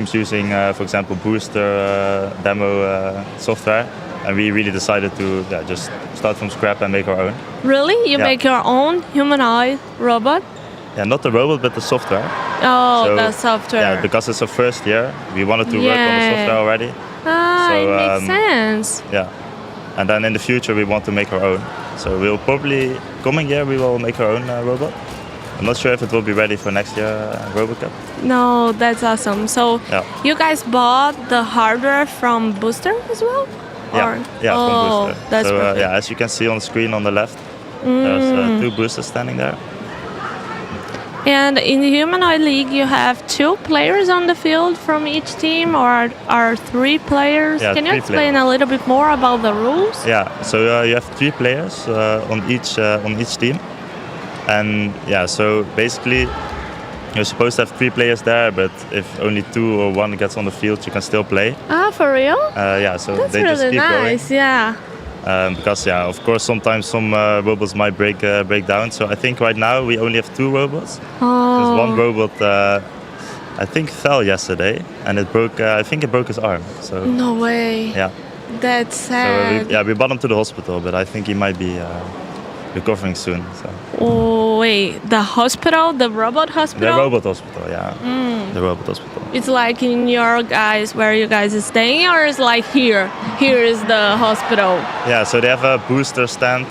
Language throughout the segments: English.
teams using, for example, booster demo software, and we really decided to just start from scratch and make our own. Really? You Yeah. make your own humanoid robot? Yeah, not the robot, but the software. Oh, So, the software. Yeah, because it's our first year, we wanted to work on the Yeah. software already. Ah, So, it makes sense. Yeah, and then in the future we want to make our own. So we'll probably coming year we will make our own robot. I'm not sure if it will be ready for next year RoboCup. No, that's awesome. So Yeah. you guys bought the hardware from Booster as well? Yeah, Or- yeah, oh, from Booster. that's so perfect. yeah, as you can see on the screen on the left, there's 2 boosters standing there. And in the Humanoid League, you have 2 players on the field from each team, or are 3 players? Yeah, Can you 3 explain players. a little bit more about the rules? Yeah, so you have 3 players on each team, and yeah, so basically you're supposed to have 3 players there, but if only 2 or 1 gets on the field, you can still play. Ah, for real? Yeah, so That's they just really keep going. nice, yeah. Because yeah, of course, sometimes some robots might break down. So I think right now we only have 2 robots. There's one Oh, robot I think fell yesterday, and it broke. I think it broke his arm. So no way. yeah, That's so sad. we brought him to the hospital, but I think he might be recovering soon. So Oh, wait, the hospital, the robot the hospital? robot hospital, yeah, the robot hospital. It's like in your guys, where you guys are staying, or is like here? Here is the hospital. Yeah, so they have a booster stand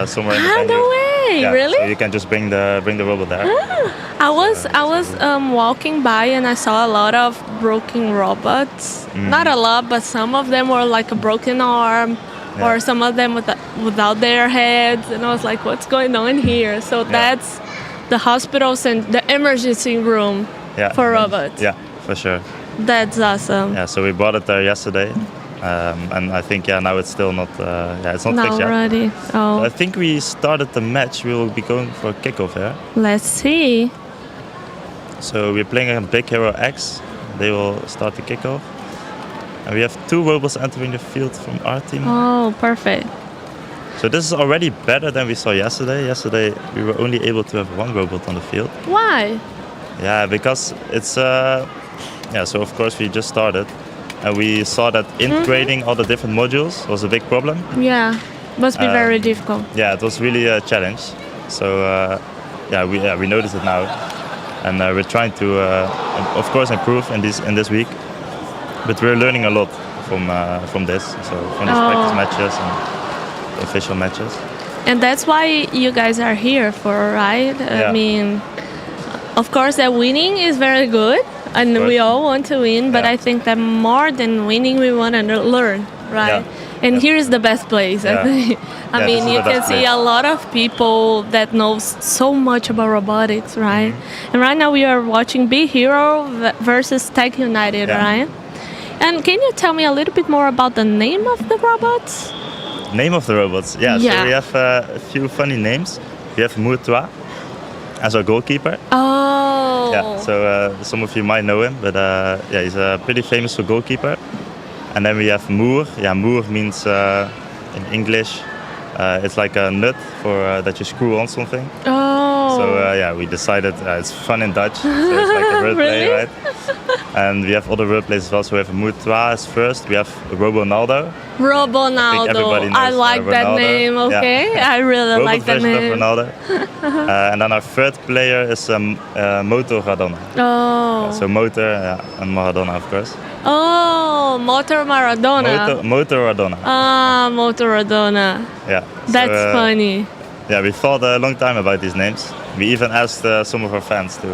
somewhere in the Ah, venue. no way, Yeah, really? So you can just bring the robot there. I was walking by and I saw a lot of broken robots. Not a lot, but some of them were like a broken arm, Yeah. or some of them without their heads. And I was like, what's going on here? So that's the hospitals and the emergency room Yeah, for robots. Yeah, for sure. That's awesome. Yeah, so we brought it there yesterday, and I think now it's still not it's not Not fixed yet. ready. Oh, I think we started the match. We will be going for a kickoff here. let's see. So we're playing a Big Hero X. They will start the kickoff, and we have 2 robots entering the field from our team. Oh, perfect. So this is already better than we saw yesterday. Yesterday we were only able to have 1 robot on the field. Why? Yeah, because it's so of course we just started, and we saw that integrating all the different modules was a big problem. Yeah, must be very difficult. Yeah, it was really a challenge. So we noticed it now, and we're trying to, of course, improve in this week. But we're learning a lot from this. So from these practice matches and official matches. And that's why you guys are here for, right? Yeah. I mean, of course, that winning is very good, and course. we all want to win. But Yeah. I think that more than winning, we want to learn, right? Yeah. And Yeah. here is the best place, I Yeah. think. I Yeah, mean, this is you the can best see place. a lot of people that knows so much about robotics, right? And right now we are watching Big Hero versus Tech United, Yeah. right? And can you tell me a little bit more about the name of the robots? Name of the robots? Yeah. Yeah. So we have a few funny names. We have Mourtois as our goalkeeper. Oh. Yeah. So some of you might know him, but he's pretty famous for goalkeeper. And then we have Moor. Yeah, Moor means in English, it's like a nut for that you screw on something. Oh. So we decided it's fun in Dutch, so it's like a word play, Really? right? And we have other word plays as well. So we have Mourtois as first. We have Robonaldo. Robonaldo. everybody I knows, like that Ronaldo. name, Yeah. okay? I really Robot like that version of name. Ronaldo. And then our third player is Motor Maradona. Oh. So Motor and Maradona, of course. Oh, Motor Maradona. Motor Maradona. Ah, Motor Maradona. Yeah. So, That's funny. Yeah, we thought a long time about these names. We even asked some of our fans to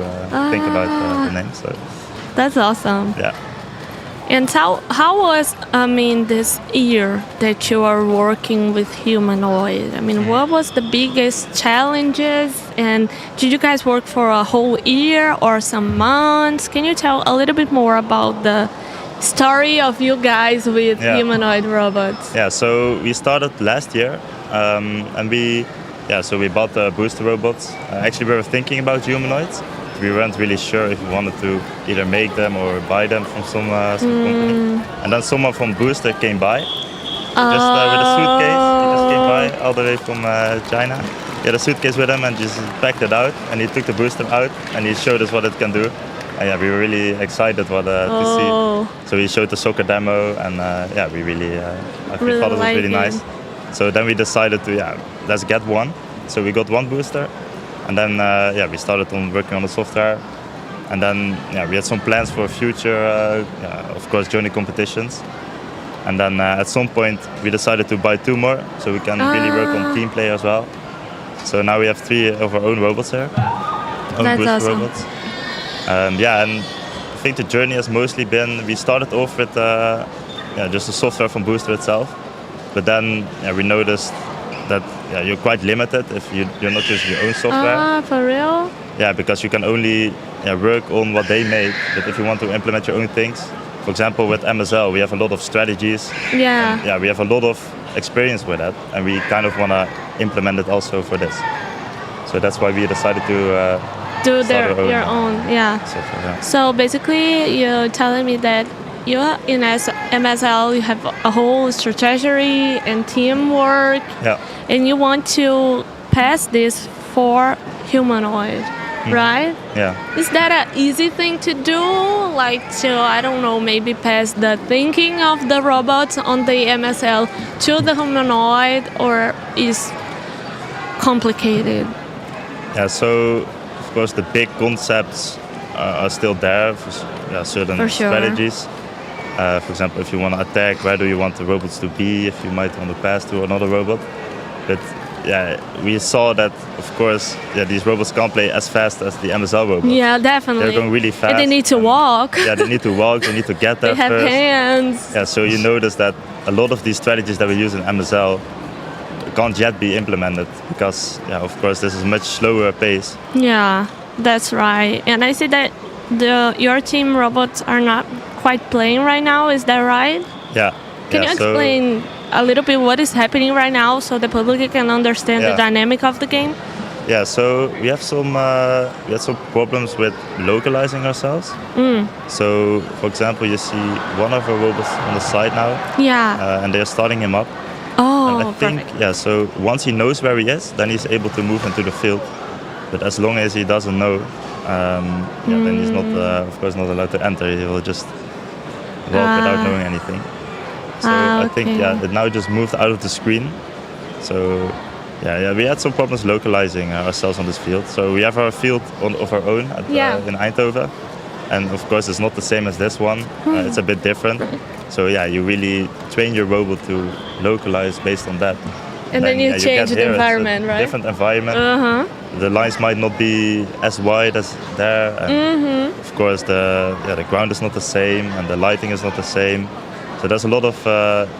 think about the names. So That's awesome. yeah. And how was, this year that you are working with Humanoid? I mean, what was the biggest challenges? And did you guys work for a whole year or some months? Can you tell a little bit more about the story of you guys with Yeah. humanoid robots? Yeah, so we started last year, and we bought the booster robots. Actually, we were thinking about humanoids. We weren't really sure if we wanted to either make them or buy them from some company. And then someone from Booster came by, just with a suitcase. He just came by all the way from China. He had a suitcase with him and just packed it out. And he took the booster out and he showed us what it can do. yeah, we were really excited to see. So we showed the soccer demo, and yeah, we really, I Really thought it was like really it. nice. So then we decided to, let's get one. So we got one booster, and then yeah, we started on working on the software, and then yeah, we had some plans for future, of course, joining competitions. And then at some point we decided to buy 2 more, so we can really work on team play as well. So now we have 3 of our own robots here, own That's booster awesome. robots. Yeah, and I think the journey has mostly been, we started off with just the software from Booster itself, but then we noticed that you're quite limited if you're not using your own software. For real? Yeah, because you can only work on what they make, but if you want to implement your own things, for example, with MSL, we have a lot of strategies. Yeah. Yeah, we have a lot of experience with that, and we kind of want to implement it also for this. So that's why we decided to Do start our your own, yeah. software. Yeah. So basically, you're telling me that you in MSL you have a whole strategy and teamwork, Yeah. and you want to pass this for Humanoid, right? Yeah. Is that an easy thing to do? Like to, I don't know, maybe pass the thinking of the robots on the MSL to the Humanoid, or is complicated? Yeah. So of course the big concepts are still there for certain For sure. strategies. For example, if you want to attack, where do you want the robots to be? If you might want to pass to another robot, but yeah, we saw that of course these robots can't play as fast as the MSL robots. Yeah, definitely. They're going really fast. And they need to walk. Yeah, they need to walk. They need to get there They have first. hands. Yeah, so you notice that a lot of these strategies that we use in MSL can't yet be implemented because, of course, this is much slower pace. Yeah, that's right. And I see that your team robots are not quite playing right now. Is that right? Yeah. Can you explain a little bit what is happening right now so the public can understand the dynamic of the game? Yeah, so we have we had some problems with localizing ourselves. So, for example, you see one of our robots on the side now, Yeah. and they're starting him up. Oh, And I think, perfect. so once he knows where he is, then he's able to move into the field. But as long as he doesn't know, then he's not, of course, not allowed to enter. He will just walk without knowing anything. So I think, okay. it now just moved out of the screen. So, we had some problems localizing ourselves on this field. So we have our field of our own in Eindhoven. And of course, it's not the same as this one. It's a bit different. So you really train your robot to localize based on that. And then you change the environment, it's a right? Different environment. The lines might not be as wide as there. And of course, the ground is not the same, and the lighting is not the same. So there's a lot of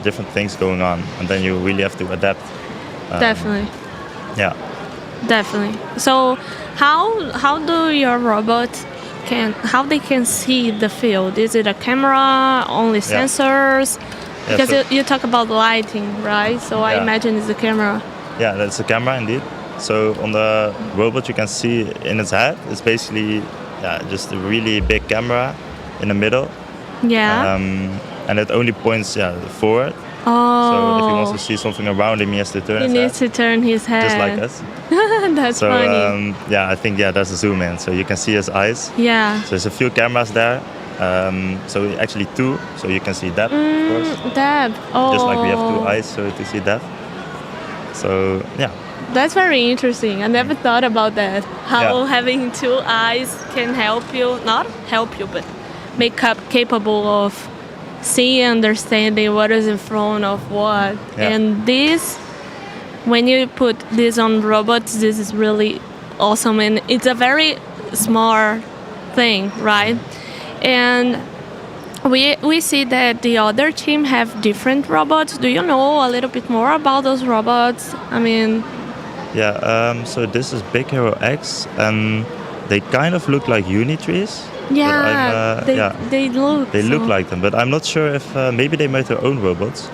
different things going on, and then you really have to adapt. Definitely. Yeah. Definitely. So how do your robots how they can see the field? Is it a camera, only sensors? Yeah, Because so- you talk about lighting, right? So I Yeah. imagine it's a camera. Yeah, that's a camera indeed. So on the robot, you can see in its head, it's basically just a really big camera in the middle, Yeah. and it only points forward. Oh. So if he wants to see something around him, he has to turn He his needs head, to turn his head. just like us. That's So funny. I think there's a zoom in, so you can see his eyes. Yeah. So there's a few cameras there. So actually 2, so you can see depth, of course. Depth. Oh. Just like we have 2 eyes, so to see depth. So That's very interesting. I never thought about that. How Yeah. having 2 eyes can help you, not help you, but make up capable of seeing, understanding what is in front of what. Yeah. And this, when you put this on robots, this is really awesome. And it's a very smart thing, right? And we see that the other team have different robots. Do you know a little bit more about those robots? I mean, so this is Big Hero X, and they kind of look like Unitrees. yeah, they look. They look so- like them, but I'm not sure if maybe they made their own robots.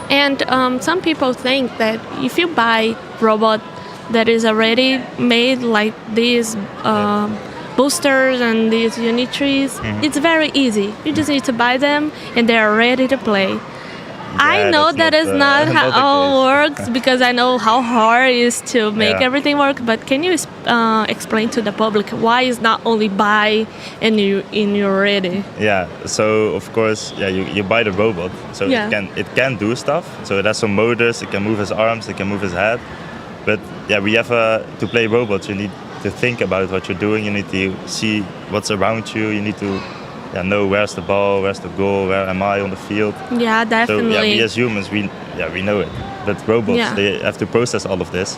And some people think that if you buy robot that is already made like these boosters and these Unitrees, it's very easy. You just need to buy them and they are ready to play. I know that is not how not the it case. works because I know how hard it is to make Yeah. everything work. But can you explain to the public why it's not only buy and you're ready? Yeah, so of course, you buy the robot, so Yeah. it can do stuff. So it has some motors, it can move his arms, it can move his head. But yeah, we have to play robots. You need to think about what you're doing. You need to see what's around you. You need to know where's the ball, where's the goal, where am I on the field. Yeah, So definitely. we as humans, we know it. But robots, Yeah. they have to process all of this,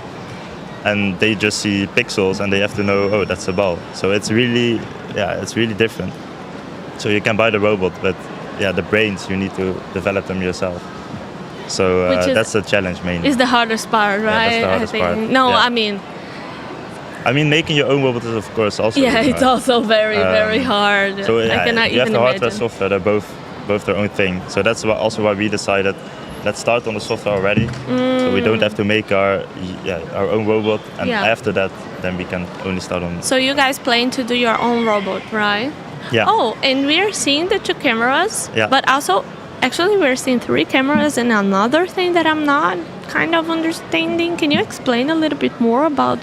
and they just see pixels, and they have to know, oh, that's a ball. So it's really different. So you can buy the robot, but the brains, you need to develop them yourself. So Which is- that's the challenge mainly. It's the hardest part, right? that's the hardest I think. part. No, Yeah. I mean, making your own robot is of course also yeah, really it's hard. also very hard. So I cannot you have even the hardware, imagine. software. They're both their own thing. So that's also why we decided, let's start on the software already. So we don't have to make our own robot, and Yeah. after that, then we can only start on. So you guys plan to do your own robot, right? Yeah. Oh, and we're seeing the 2 cameras, Yeah. but also, actually, we're seeing 3 cameras and another thing that I'm not kind of understanding. Can you explain a little bit more about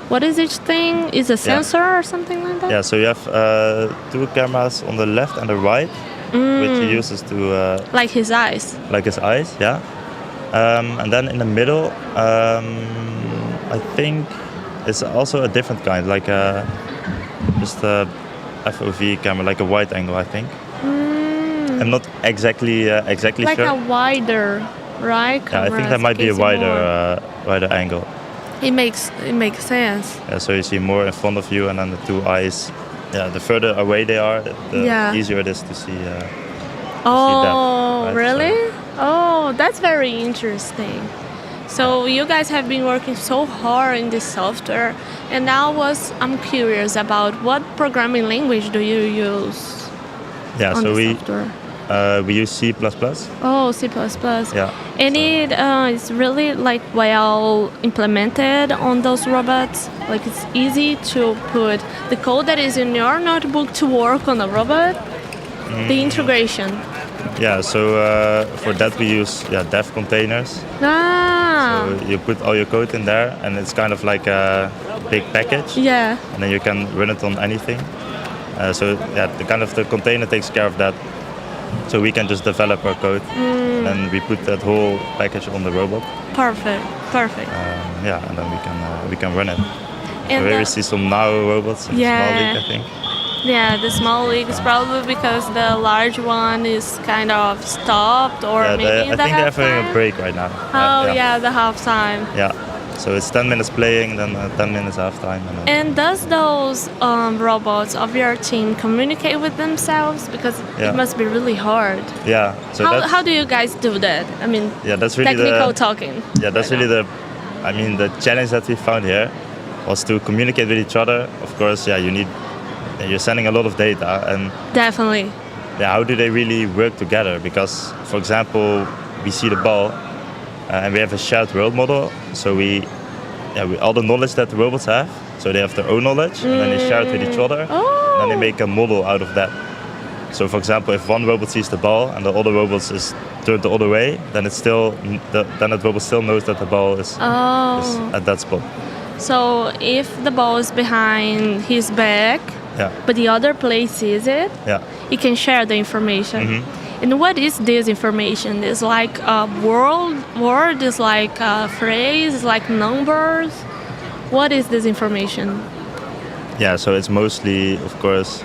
what is each thing? Is a sensor or something like that? Yeah. So you have 2 cameras on the left and the right, which he uses to Like his eyes. like his eyes. Yeah. And then in the middle, I think it's also a different kind, like just a FOV camera, like a wide angle, I think. I'm not exactly Like sure. a wider, right? Yeah, I think that might be a wider angle. It makes sense. Yeah, so you see more in front of you, and then the 2 eyes. Yeah, the further away they are, the Yeah. easier it is to see. Oh, right? really? Oh, that's very interesting. So you guys have been working so hard in this software, and I'm curious about what programming language do you use Yeah, on so the software? we use C++. Oh, C++. Yeah. And it is really like well implemented on those robots. Like it's easy to put the code that is in your notebook to work on a robot. The integration. Yeah, so for that we use dev containers. Ah. So you put all your code in there, and it's kind of like a big package, Yeah. and then you can run it on anything. So the container takes care of that. So we can just develop our code, and we put that whole package on the robot. Perfect. And then we can run it. And So here we see some now robots in Yeah. small league, I think. yeah, the small league is probably because the large one is kind of stopped, or Yeah, maybe I in the think they're having a halftime. break right now. Oh yeah, the halftime. Yeah. So it's 10 minutes playing, then 10 minutes halftime. And does those robots of your team communicate with themselves? Because Yeah. it must be really hard. Yeah. So How do you guys do that? I mean, that's really technical talking. Yeah, that's really the challenge that we found here was to communicate with each other. Of course, you're sending a lot of data, and Definitely. how do they really work together? Because, for example, we see the ball, and we have a shared world model. So we all the knowledge that the robots have, so they have their own knowledge, and then they share it with each other, Oh. and then they make a model out of that. So, for example, if one robot sees the ball and the other robot is turned the other way, then then that robot still knows that the ball is Oh. at that spot. So if the ball is behind his back, Yeah, but the other player sees it, yeah. you can share the information. Mm-hmm. And what is this information? It's like a word is like a phrase, it's like numbers. What is this information? Yeah, so it's mostly, of course,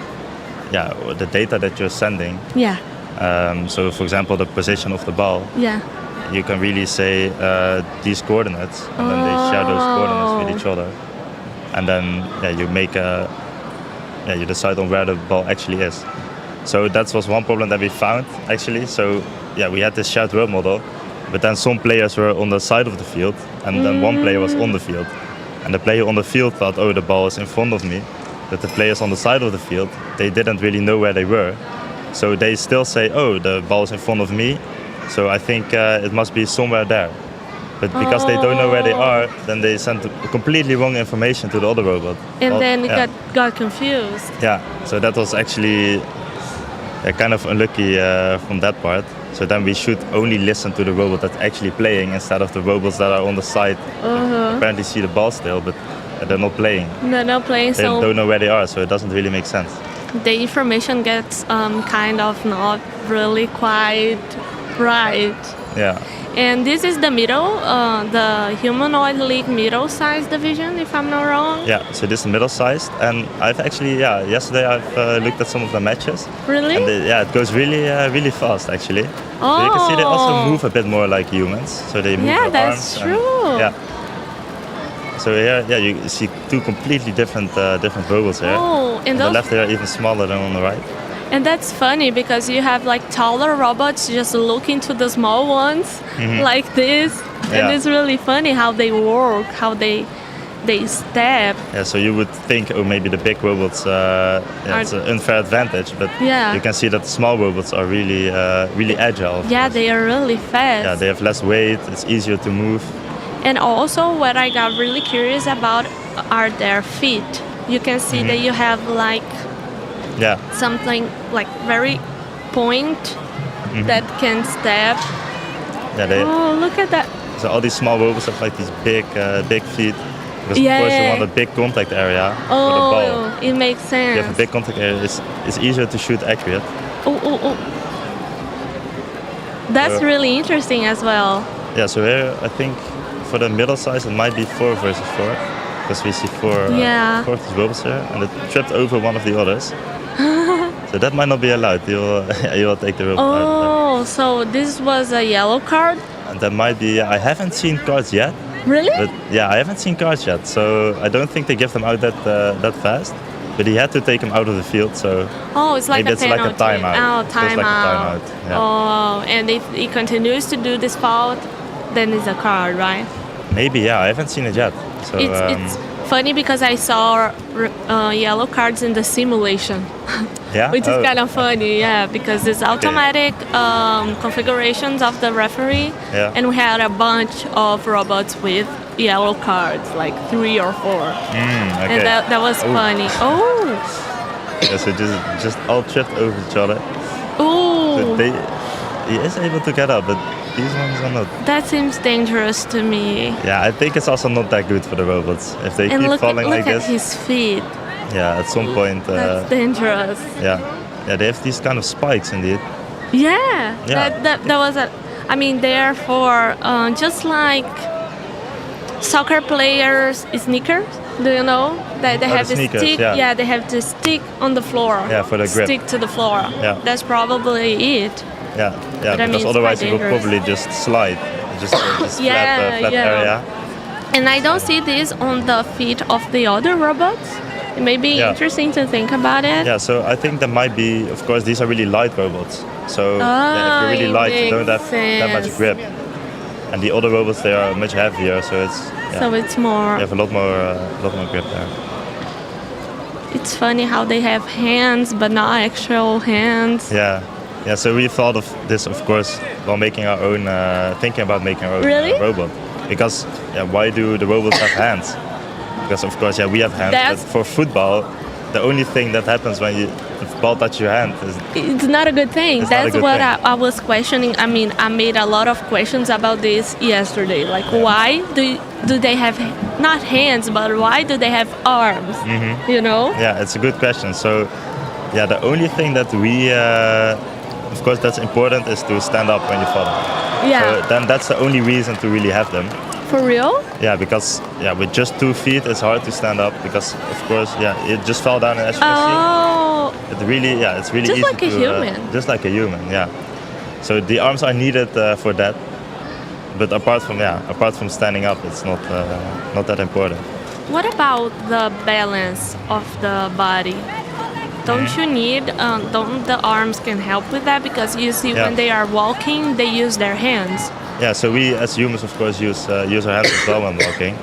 the data that you're sending. Yeah, So, for example, the position of the ball, yeah. you can really say these coordinates, and then they share those coordinates with each other. And then you decide on where the ball actually is. So that was one problem that we found, actually. So, we had this shared world model, but then some players were on the side of the field, and then one player was on the field. And the player on the field thought, oh, the ball is in front of me. But the players on the side of the field, they didn't really know where they were. So they still say, oh, the ball is in front of me, so I think it must be somewhere there. But because they don't know where they are, then they send completely wrong information to the other robot. And Well, then it got confused. Yeah, so that was actually kind of unlucky from that part. So then we should only listen to the robot that's actually playing instead of the robots that are on the side. Apparently see the ball still, but they're not playing. They're not playing, They so don't know where they are, so it doesn't really make sense. the information gets kind of not really quite right. Yeah. And this is the middle, the Humanoid League middle size division, if I'm not wrong. Yeah, so this is middle-sized, and I've actually, yesterday I've looked at some of the matches. Really? And it goes really, really fast actually. So you can see they also move a bit more like humans, so they move Yeah, their that's arms. true. Yeah. So here, you see two completely different robots here. Oh, On and the those, left they are even smaller than on the right. and that's funny because you have like taller robots just looking to the small ones like this, and Yeah. it's really funny how they work, how they step. Yeah, so you would think, oh, maybe the big robots, it's an unfair advantage, but Yeah. you can see that the small robots are really, really agile. of Yeah, course. they are really fast. Yeah, they have less weight. It's easier to move. And also, what I got really curious about are their feet. You can see that you have like Yeah, something like very point that can step. yeah. Oh, look at that. So all these small robots have like these big feet. Because of course you Yeah. want a big contact area for the ball. Oh, it makes If sense. you have a big contact area, it's easier to shoot accurate. Oh. That's really interesting as well. Yeah, so here I think for the middle size it might be 4 versus 4. Because we see four of these robots here, and it tripped over one of the others. So that might not be allowed. You'll take the robot out. Oh, so this was a yellow card? And that might be, I haven't seen cards yet. Really? But yeah, I haven't seen cards yet, so I don't think they give them out that fast. But he had to take him out of the field, so Oh, it's like maybe a it's like penalty. a timeout. Oh, Feels like a timeout. timeout, yeah. Oh, and if he continues to do this fault, then it's a card, right? maybe, yeah, I haven't seen it yet. So It's funny because I saw yellow cards in the simulation, yeah, which is kind of funny, yeah, because it's automatic configurations of the referee, Yeah. and we had a bunch of robots with yellow cards, like 3 or 4, okay. and that was funny. Oh, Yeah, so just all tripped over each other. oh, But he is able to get up, but these ones are not. that seems dangerous to me. Yeah, I think it's also not that good for the robots if they And keep look falling like at this. his feet. Yeah, at some point. That's dangerous. Yeah, they have these kind of spikes indeed. Yeah, Yeah. that was a. I mean, therefore, just like soccer players' sneakers. Do you know that they Oh, have the to sneakers, stick? yeah. They have to stick on the floor. Yeah, for the grip. Stick to the floor. Yeah. That's probably it. Yeah, But I mean, because it's otherwise quite it will dangerous. probably just slide, just this Yeah, flat yeah. area. And I don't see this on the feet of the other robots. It may be Yeah. interesting to think about it. Yeah, so I think there might be, of course, these are really light robots. So if you're really it light, you don't have makes that much sense. grip. And the other robots, they are much heavier, so it's So it's more. you have a lot more grip there. It's funny how they have hands, but not actual hands. Yeah. So we thought of this, of course, while making our own, thinking about making our own Really? robot. Because why do the robots have hands? Because of course, we have hands, That's- but for football, the only thing that happens when the ball touches your hand is It's not a good thing. It's not a That's good what thing. I was questioning. I mean, I made a lot of questions about this yesterday. Like, why do they have not hands, but why do they have arms? You know? Yeah, it's a good question. So, the only thing that we, of course, that's important is to stand up when you fall. Yeah. So then that's the only reason to really have them. For real? Yeah, because with just 2 feet it's hard to stand up because, of course, it just fell down as you can Oh, see. It really, it's really Just easy like a to, human. just like a human, yeah. So the arms are needed for that, but apart from standing up, it's not that important. what about the balance of the body? Don't you need? Don't the arms can help with that? Because you see, Yeah. when they are walking, they use their hands. Yeah, so we as humans, of course, use our hands as well when walking.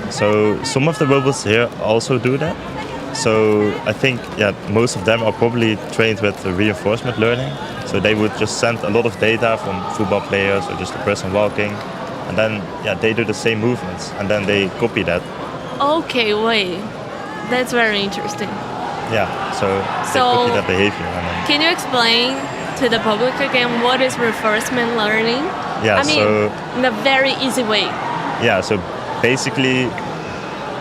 So some of the robots here also do that. So I think most of them are probably trained with reinforcement learning. So they would just send a lot of data from football players or just a person walking, and then they do the same movements, and then they copy that. Okay, wait. That's very interesting. Yeah, so they So- copy that behavior. And then, Can you explain to the public again what is reinforcement learning? Yeah, I mean, so in a very easy way. yeah, so basically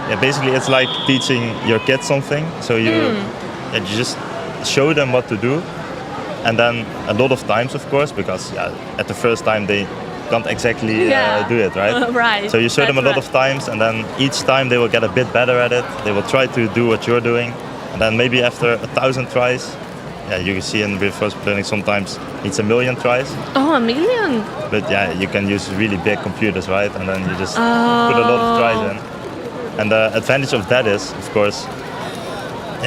it's like teaching your kids something. So you just show them what to do, and then a lot of times, of course, because at the first time they can't exactly do it, right? Right. So you show them a lot right. of times, and then each time they will get a bit better at it. They will try to do what you're doing, and then maybe after 1,000 tries, you see in reinforcement learning sometimes it's 1,000,000 tries. Oh, 1,000,000. But you can use really big computers, right? And then you just put a lot of tries in. And the advantage of that is, of course,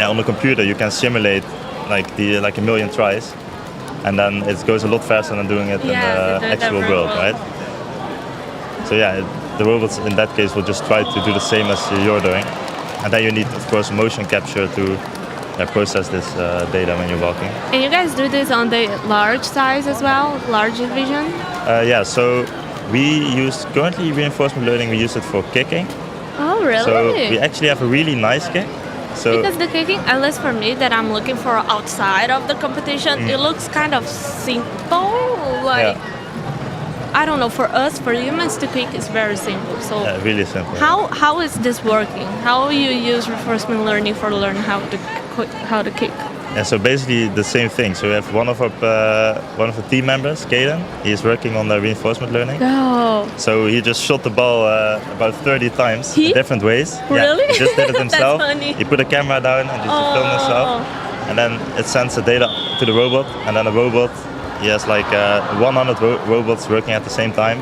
on the computer you can simulate like 1,000,000 tries, and then it goes a lot faster than doing it in the actual world, right? So the robots in that case will just try to do the same as you're doing, and then you need, of course, motion capture to process this data when you're walking. And you guys do this on the large size as well, large vision? So we use currently reinforcement learning. We use it for kicking. Oh, really? So we actually have a really nice kick. So because the kicking, at least for me, that I'm looking for outside of the competition, it looks kind of simple. Like, I don't know, for us, for humans to kick is very simple. So really simple. How is this working? How you use reinforcement learning for learn how to kick? Yeah, so basically the same thing. So we have one of the team members, Kaden. He is working on the reinforcement learning. Oh. So he just shot the ball about 30 times in different ways. Really? Yeah, he just did it himself. That's funny. He put a camera down and just filmed himself. And then it sends the data to the robot. And then the robot, he has like 100 robots working at the same time.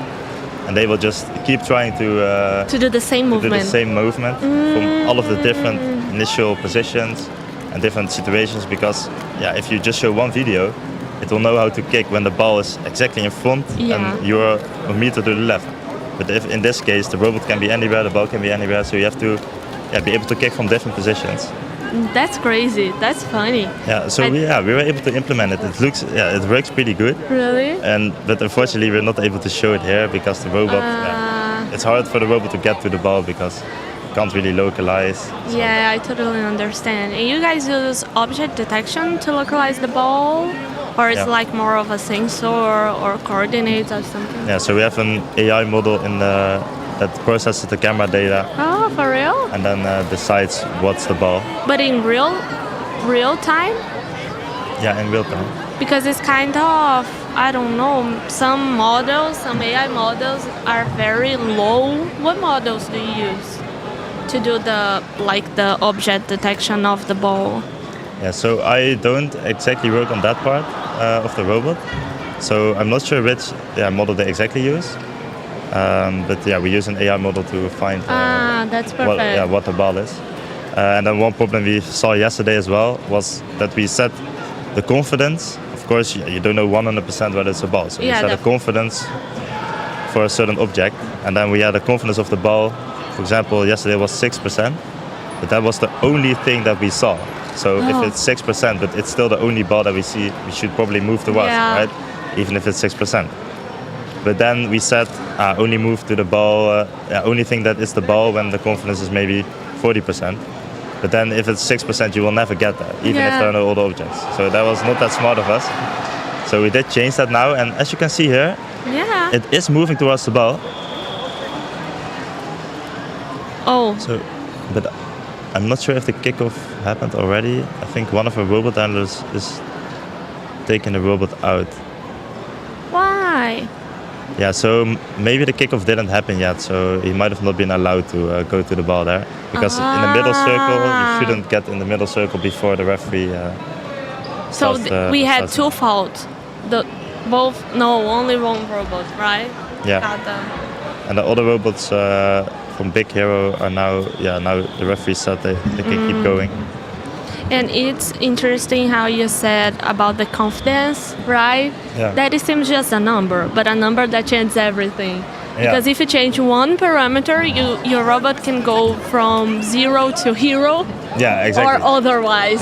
And they will just keep trying to do the same movement. From all of the different initial positions and different situations, because if you just show one video, it will know how to kick when the ball is exactly in front and you're a meter to the left. But if in this case the robot can be anywhere, the ball can be anywhere, so you have to be able to kick from different positions. That's crazy. That's funny. Yeah, so we were able to implement it. It works pretty good. Really? But unfortunately we're not able to show it here because the robot it's hard for the robot to get to the ball because can't really localize. So. Yeah, I totally understand. And you guys use object detection to localize the ball? Or it's like more of a sensor or coordinates or something? Yeah, so we have an AI model that processes the camera data. Oh, for real? And then decides what's the ball. But in real time? Yeah, in real time. Because it's kind of, I don't know, some AI models are very low. What models do you use to do the object detection of the ball? Yeah, so I don't exactly work on that part of the robot. So I'm not sure which model they exactly use. But we use an AI model to find that's perfect. what the ball is. And then one problem we saw yesterday as well was that we set the confidence. Of course, you don't know 100% whether it's a ball. So we set a confidence for a certain object. And then we had a confidence of the ball. For example, yesterday was 6%. But that was the only thing that we saw. So if it's 6%, but it's still the only ball that we see, we should probably move towards, right? Even if it's 6%. But then we said only move to the ball, only thing that is the ball when the confidence is maybe 40%. But then if it's 6%, you will never get that, even if there are no other objects. So that was not that smart of us. So we did change that now, and as you can see here, it is moving towards the ball. Oh. So, but I'm not sure if the kickoff happened already. I think one of our robot handlers is taking the robot out. Why? Yeah, so maybe the kickoff didn't happen yet, so he might have not been allowed to go to the ball there. Because in the middle circle, you shouldn't get in the middle circle before the referee So we had two faults. Only one robot, right? Yeah. And the other robots from Big Hero are now the referee said they can keep going. And it's interesting how you said about the confidence, right? Yeah. That it seems just a number, but a number that changes everything. Yeah. Because if you change one parameter, your robot can go from 0 to hero. Yeah, exactly. Or otherwise,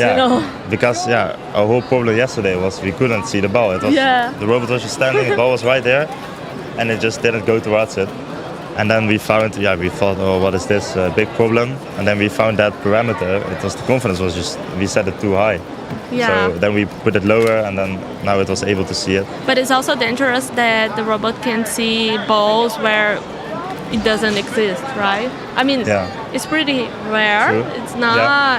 Because our whole problem yesterday was we couldn't see the ball. It was the robot was just standing, the ball was right there, and it just didn't go towards it. And then we found, we thought, oh, what is this big problem? And then we found that parameter. It was the confidence was just we set it too high. Yeah. So then we put it lower, and then now it was able to see it. But it's also dangerous that the robot can see balls where it doesn't exist, right? I mean, Yeah. it's pretty rare. True.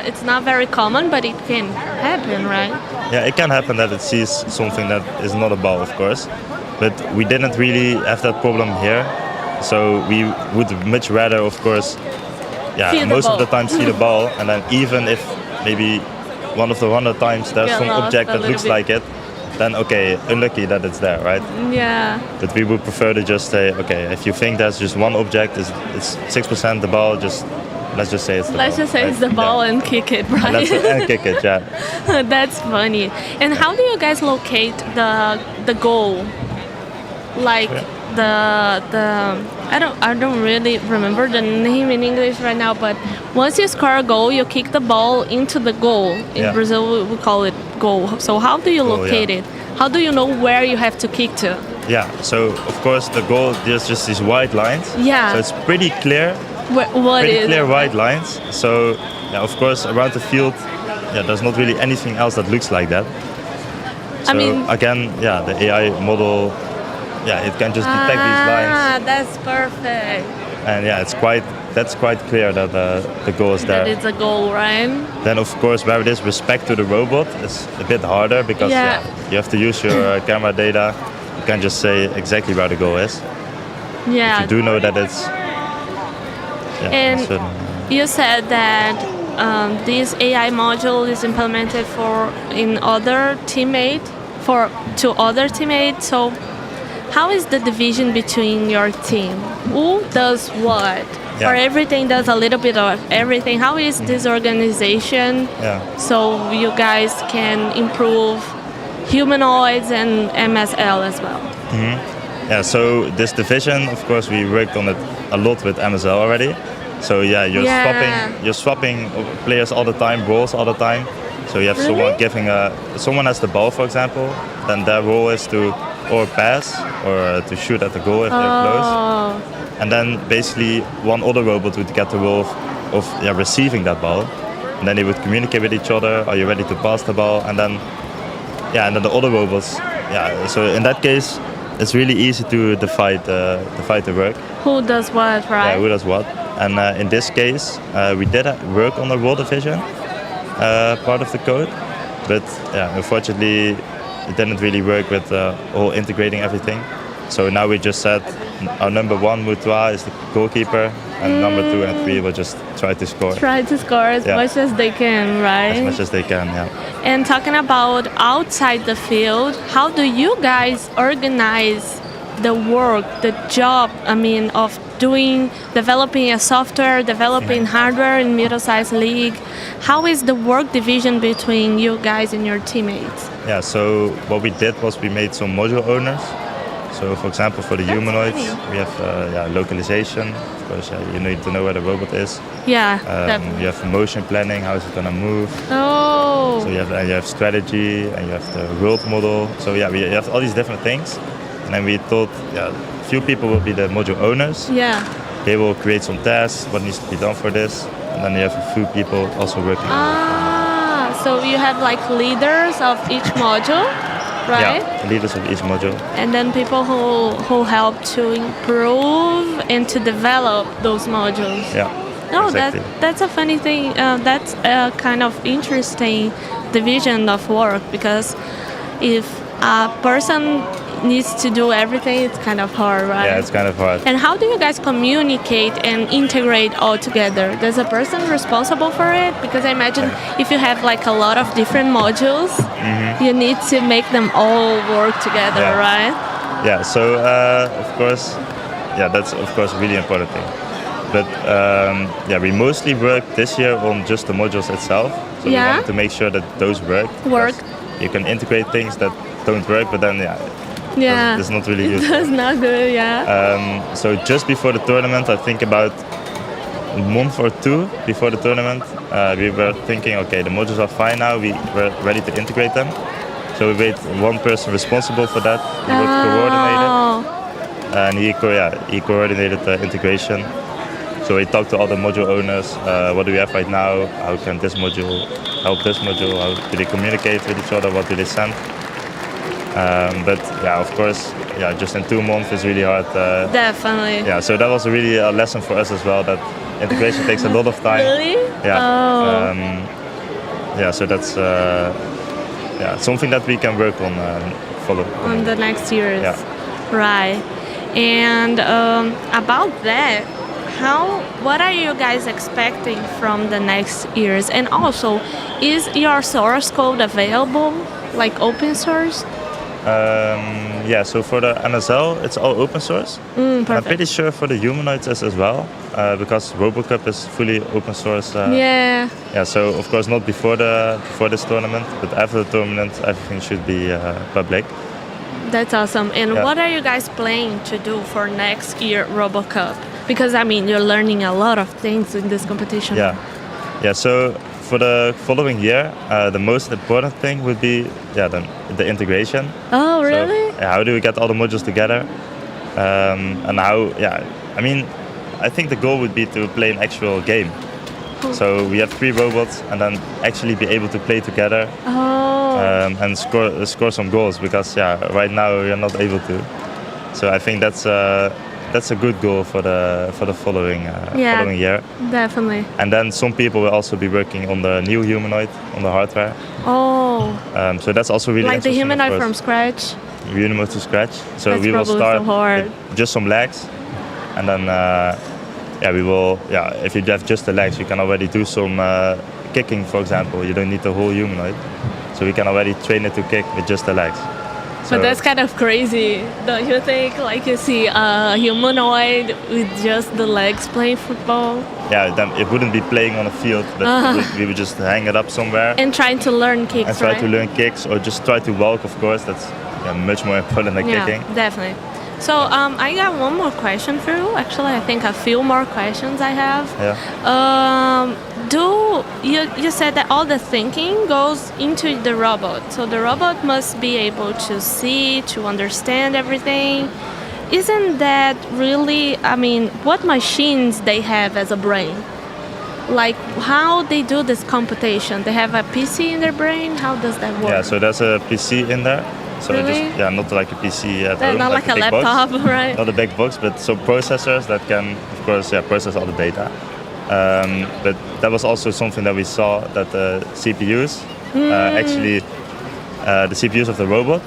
It's not very common, but it can happen, right? Yeah, it can happen that it sees something that is not a ball, of course. But we didn't really have that problem here. So we would much rather, of course, See the most of the ball. time see the ball, and then even if maybe one of the 100 times there's Get some lost object a that little looks bit. like it, then okay, unlucky that it's there, right? Yeah. But we would prefer to just say, okay, if you think there's just one object, it's 6% the ball, let's just say it's the Let's ball. just say right? it's the ball and kick it, right? And kick it, yeah. That's funny. And how do you guys locate the goal? Like I don't really remember the name in English right now, but once you score a goal, you kick the ball into the goal. In Yeah. Brazil, we call it goal. So how do you Goal, locate yeah. it? How do you know where you have to kick to? Yeah, so of course the goal, there's just these white lines. Yeah. So it's pretty clear, What pretty is clear it? white lines. So yeah, of course around the field, there's not really anything else that looks like that. So I mean, again, the AI model, it can just detect these lines, that's perfect. and that's quite clear that the goal is That there. it's a goal, right? Then of course where it is respect to the robot is a bit harder because Yeah. you have to use your camera data. You can't just say exactly where the goal is. Yeah. You do know that it's And certain, you said that this AI module is implemented to other teammates. So, how is the division between your team? Who does what? Yeah. Or everything does a little bit of everything. How is this organization? Yeah. So you guys can improve humanoids and MSL as well. Yeah, so this division, of course, we worked on it a lot with MSL already. So you're swapping players all the time, balls all the time. So you have someone has the ball, for example, then their role is to or pass or to shoot at the goal if they're close. Oh, And then basically one other robot would get the role of receiving that ball. And then they would communicate with each other, are you ready to pass the ball? And then the other robots, so in that case, it's really easy to divide the work. who does what, right? Yeah, who does what. And in this case, we did work on the role division part of the code, but unfortunately, it didn't really work with all integrating everything. So now we just said our number one, Mutua, is the goalkeeper, and number 2 and 3 will just try to score Try to score as Yeah. much as they can, right? as much as they can. Yeah. And talking about outside the field, how do you guys organize the work, the job, of developing a software, developing hardware in middle-sized league? How is the work division between you guys and your teammates? Yeah, so what we did was we made some module owners. So for example, for the humanoids, funny. we have localization. Of course, you need to know where the robot is. Yeah. You have motion planning, how is it going to move. Oh. So you have strategy, and you have the world model. So you have all these different things. And then we thought, few people will be the module owners. Yeah. They will create some tasks, what needs to be done for this. And then you have a few people also working on it. So you have like leaders of each module, right? Yeah, leaders of each module. And then people who help to improve and to develop those modules. Yeah. No, exactly. that's a funny thing. That's a kind of interesting division of work, because if a person needs to do everything, it's kind of hard, right? Yeah, it's kind of hard. And how do you guys communicate and integrate all together? There's a person responsible for it? Because I imagine if you have like a lot of different modules, you need to make them all work together, Yeah. right? Yeah, so of course, that's of course a really important thing. But we mostly worked this year on just the modules itself. So we wanted to make sure that those work. You can integrate things that don't work, but then it's not really useful. That's not good, yeah. So just before the tournament, I think about a month or 2 before the tournament, we were thinking, okay, the modules are fine now, we were ready to integrate them. So we made one person responsible for that. He would coordinate it, and he coordinated the integration. So we talk to other module owners. What do we have right now? How can this module help this module? How do they communicate with each other? What do they send? But yeah, of course, yeah, just in 2 months is really hard. Definitely. Yeah, so that was really a lesson for us as well. That integration takes a lot of time. Really? Yeah. Oh. Yeah, so that's something that we can work on follow On the next years. Yeah. Right. And about that, what are you guys expecting from the next years? And also, is your source code available, like open source? Yeah, so for the MSL, it's all open source. Perfect. I'm pretty sure for the Humanoids is as well, because RoboCup is fully open source. Yeah. Yeah, so of course not before this tournament, but after the tournament, everything should be public. That's awesome. And Yeah. what are you guys planning to do for next year RoboCup? Because I mean, you're learning a lot of things in this competition. Yeah, yeah. So for the following year, the most important thing would be the integration. Oh, really? So, how do we get all the modules together? And how? Yeah, I mean, I think the goal would be to play an actual game. Cool. So we have 3 robots, and then actually be able to play together and score some goals. Because right now we're not able to. So I think that's a good goal for the following year. Definitely. And then some people will also be working on the new Humanoid, on the hardware. Oh. So that's also really Like the interesting, of Humanoid course. from scratch? Humanoid to scratch. So That's we will probably start so hard. with just some legs, and then we will. Yeah, if you have just the legs, you can already do some kicking, for example. You don't need the whole Humanoid, so we can already train it to kick with just the legs. But that's kind of crazy, don't you think? Like you see a humanoid with just the legs playing football. Yeah, then it wouldn't be playing on a field, but we would just hang it up somewhere And trying to learn kicks, and try right? to learn kicks, or just try to walk. Of course, that's much more important than kicking. Definitely. So I got one more question for you. Actually, I think a few more questions I have. Yeah. You said that all the thinking goes into the robot. So the robot must be able to see, to understand everything. Isn't that really, I mean, what machines they have as a brain? Like how they do this computation? They have a PC in their brain? How does that work? Yeah, so there's a PC in there. So Really? not like a PC at home. Not like a big laptop, box. right? Not a big box, but some processors that can, of course, process all the data. But that was also something that we saw, that the CPUs, actually, the CPUs of the robot,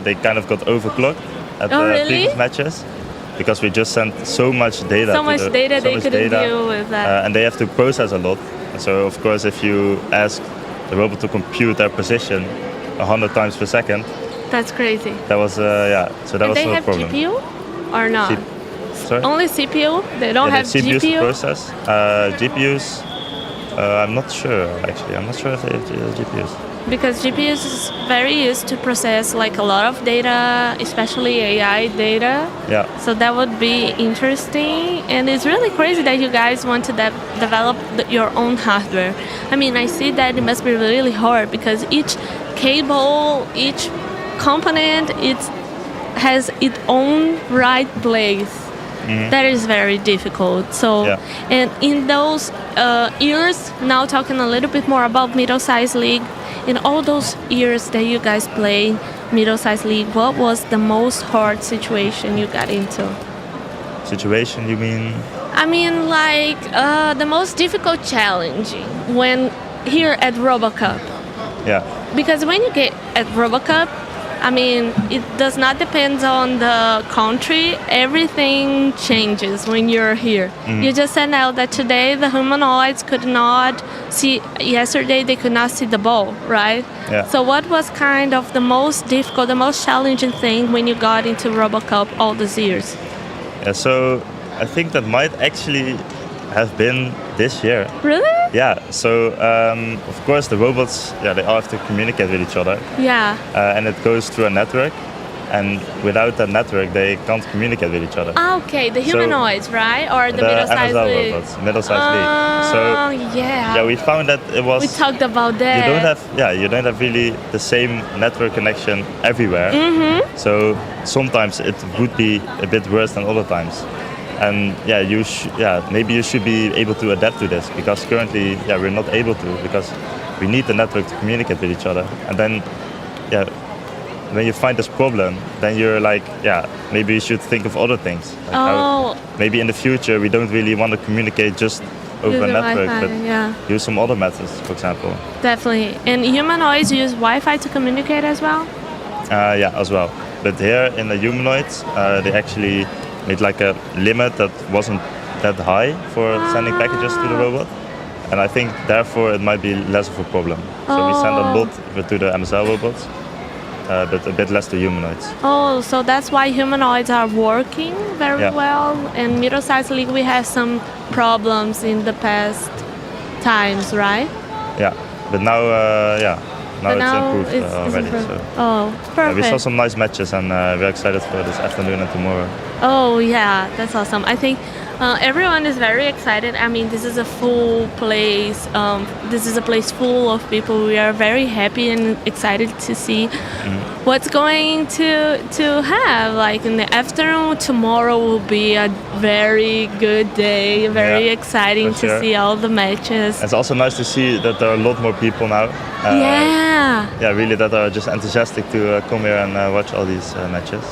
they kind of got overclocked at the really? previous matches, because we just sent so much data. So much data they couldn't deal with that. And they have to process a lot. So of course, if you ask the robot to compute their position 100 times per second, That's crazy. that was So that And was they no have problem. GPU or not? Sorry? Only CPU? They don't have the CPUs to GPU? process. GPUs, I'm not sure actually. I'm not sure if they have GPUs. Because GPUs is very used to process like a lot of data, especially AI data. Yeah. So that would be interesting. And it's really crazy that you guys want to develop your own hardware. I mean, I see that it must be really hard because each cable, each component, it has its own right place. That is very difficult. So, and in those years, now talking a little bit more about middle-sized league, in all those years that you guys play middle-sized league, what was the most hard situation you got into? Situation, you mean? I mean, like the most difficult challenge when here at RoboCup. Yeah. Because when you get at RoboCup, I mean, it does not depend on the country. Everything changes when you're here. You just said out that today the humanoids could not see, yesterday they could not see the ball, right? Yeah. So what was kind of the most difficult, the most challenging thing when you got into RoboCup all these years? Yeah, so I think that might actually have been this year. Really? Yeah, so of course the robots, they all have to communicate with each other. Yeah. And it goes through a network, and without that network they can't communicate with each other. Okay, the humanoids, right? Or the middle-sized MSL league? robots, middle-sized league. So yeah. we found that it was. We talked about that. You don't have really the same network connection everywhere. So sometimes it would be a bit worse than other times. And maybe you should be able to adapt to this, because currently we're not able to, because we need the network to communicate with each other. And then when you find this problem, then you're like, maybe you should think of other things. Like how maybe in the future we don't really want to communicate just over a network, Wi-Fi, but use some other methods, for example. Definitely. And humanoids use Wi-Fi to communicate as well? As well. But here in the humanoids, they actually made like a limit that wasn't that high for sending packages to the robot. And I think therefore it might be less of a problem. So we send a lot to the MSL robots, but a bit less to humanoids. Oh, so that's why humanoids are working very well. And middle-sized league, we have some problems in the past times, right? Yeah, but now it's improved already. So. Oh, perfect. We saw some nice matches, and we're excited for this afternoon and tomorrow. Oh yeah, that's awesome. I think everyone is very excited. I mean, this is a full place. This is a place full of people. We are very happy and excited to see what's going to have. Like in the afternoon, tomorrow will be a very good day. Very exciting to see all the matches. It's also nice to see that there are a lot more people now. Really, that are just enthusiastic to come here and watch all these matches.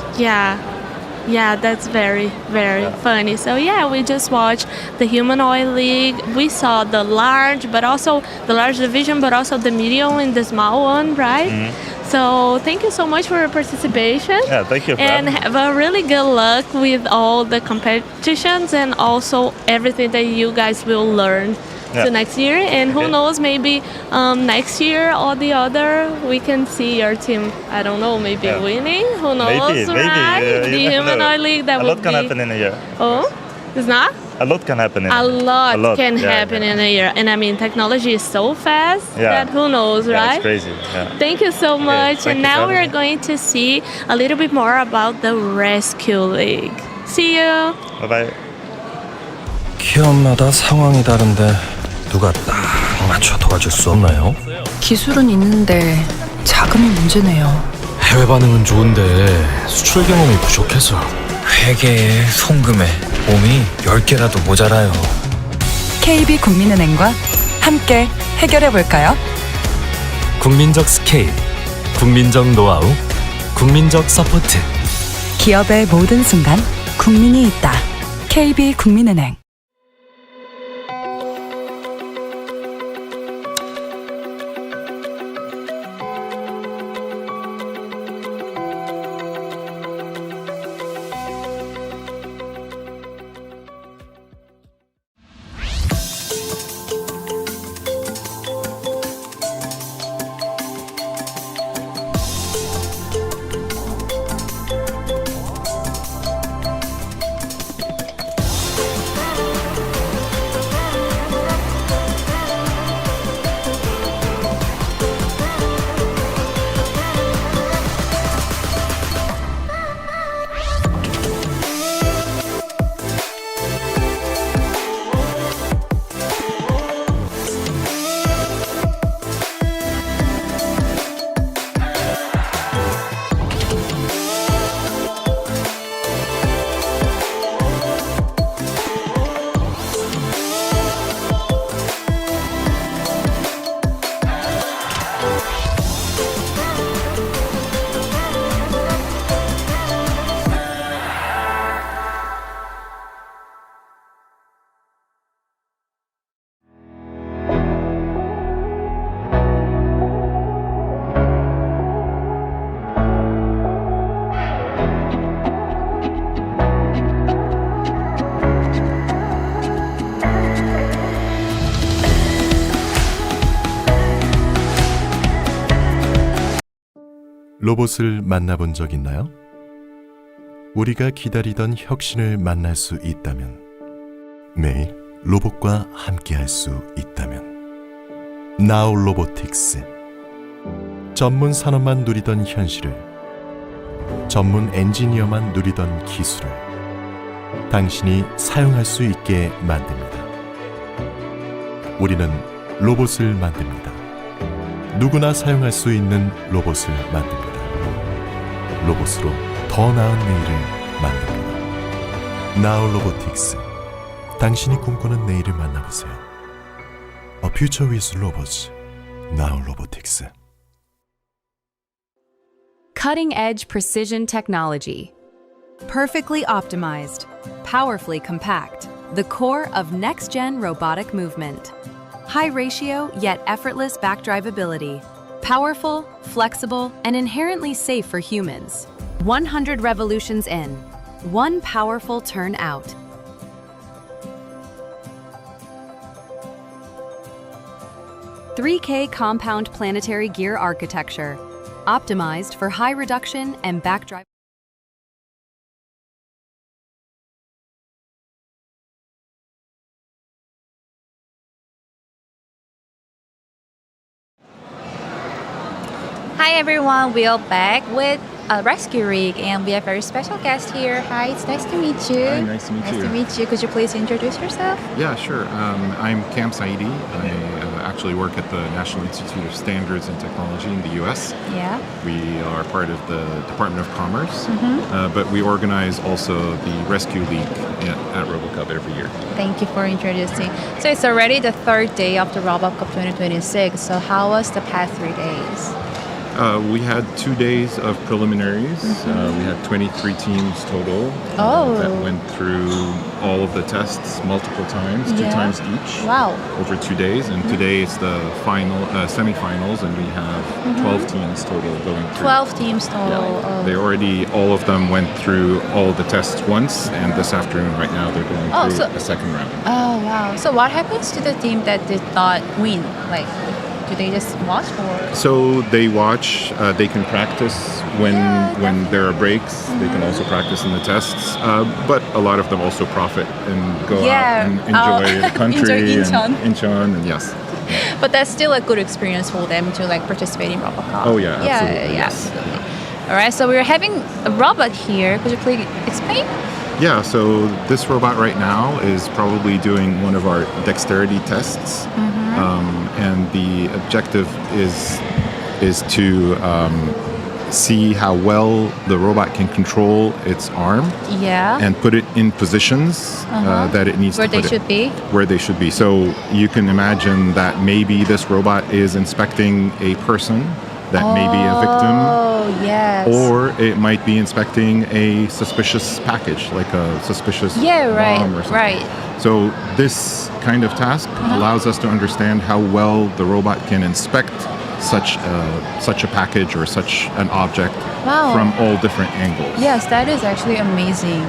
Yeah, that's very, very funny. So we just watched the Humanoid League. We saw the large division, but also the medium and the small one, right? So thank you so much for your participation. Yeah, thank you. And have a really good luck with all the competitions and also everything that you guys will learn to next year. And who knows, maybe next year or the other, we can see your team, I don't know, maybe winning. Who knows, maybe, right? The Humanoid League, that a lot can happen in a year. Oh, it's not? A lot can happen in a lot can happen in a year. And I mean, technology is so fast that who knows, right? It's crazy. Thank you so much. And now we're going to see a little bit more about the Rescue League. See you. Bye-bye. 기업마다 상황이 다른데 누가 딱 맞춰 도와줄 수 없나요? 기술은 있는데 자금이 문제네요. 해외 반응은 좋은데 수출 경험이 부족해서 회계에 송금에 몸이 10개라도 모자라요. KB국민은행과 함께 해결해볼까요? 국민적 스케일, 국민적 노하우, 국민적 서포트. 기업의 모든 순간 국민이 있다. KB국민은행. 로봇을 만나본 적 있나요? 우리가 기다리던 혁신을 만날 수 있다면, 매일 로봇과 함께할 수 있다면, Now Robotics. 전문 산업만 누리던 현실을, 전문 엔지니어만 누리던 기술을 당신이 사용할 수 있게 만듭니다. 우리는 로봇을 만듭니다. 누구나 사용할 수 있는 로봇을 만듭니다. 로봇으로 더 나은 내일을 만듭니다. Now robotics. 당신이 꿈꾸는 내일을 만나보세요. A future with robots. Now robotics. Cutting-edge precision technology. Perfectly optimized, powerfully compact, the core of next-gen robotic movement. High ratio yet effortless backdrivability. Powerful, flexible, and inherently safe for humans. 100 revolutions in, one powerful turn out. "3K compound planetary gear architecture, optimized for high reduction and backdrive." Hi everyone, we are back with a rescue rig and we have a very special guest here. Hi, it's nice to meet you. Hi, nice to meet you. Nice to meet you. Could you please introduce yourself? Yeah, sure. I'm Cam Saidi. I actually work at the National Institute of Standards and Technology in the US. Yeah. We are part of the Department of Commerce, but we organize also the Rescue League at RoboCup every year. Thank you for introducing. So it's already the third day of the RoboCup 2026. So how was the past 3 days? We had 2 days of preliminaries. We had 23 teams total that went through all of the tests multiple times, 2 times each. Wow. Over 2 days. And today is the final semifinals, and we have 12 teams total going through. 12 teams total. Yeah. They already, all of them went through all of the tests once, and this afternoon, right now, they're going through a second round. Oh, wow. So what happens to the team that did not win? Like, do they just watch or? So they watch, they can practice when there are breaks. They can also practice in the tests. But a lot of them also profit and go out and enjoy the country enjoy Incheon, and yes. But that's still a good experience for them to like participate in RoboCup. Oh yeah, absolutely. Yeah, absolutely. All right, so we're having a robot here. Could you please explain? Yeah, so this robot right now is probably doing one of our dexterity tests. And the objective is to see how well the robot can control its arm and put it in positions that it needs where to put they should be. Where they should be. So you can imagine that maybe this robot is inspecting a person that may be a victim. Oh, yes. Or it might be inspecting a suspicious package, like a suspicious bomb or something. Right. So this kind of task allows us to understand how well the robot can inspect such a package or such an object from all different angles. Yes, that is actually amazing.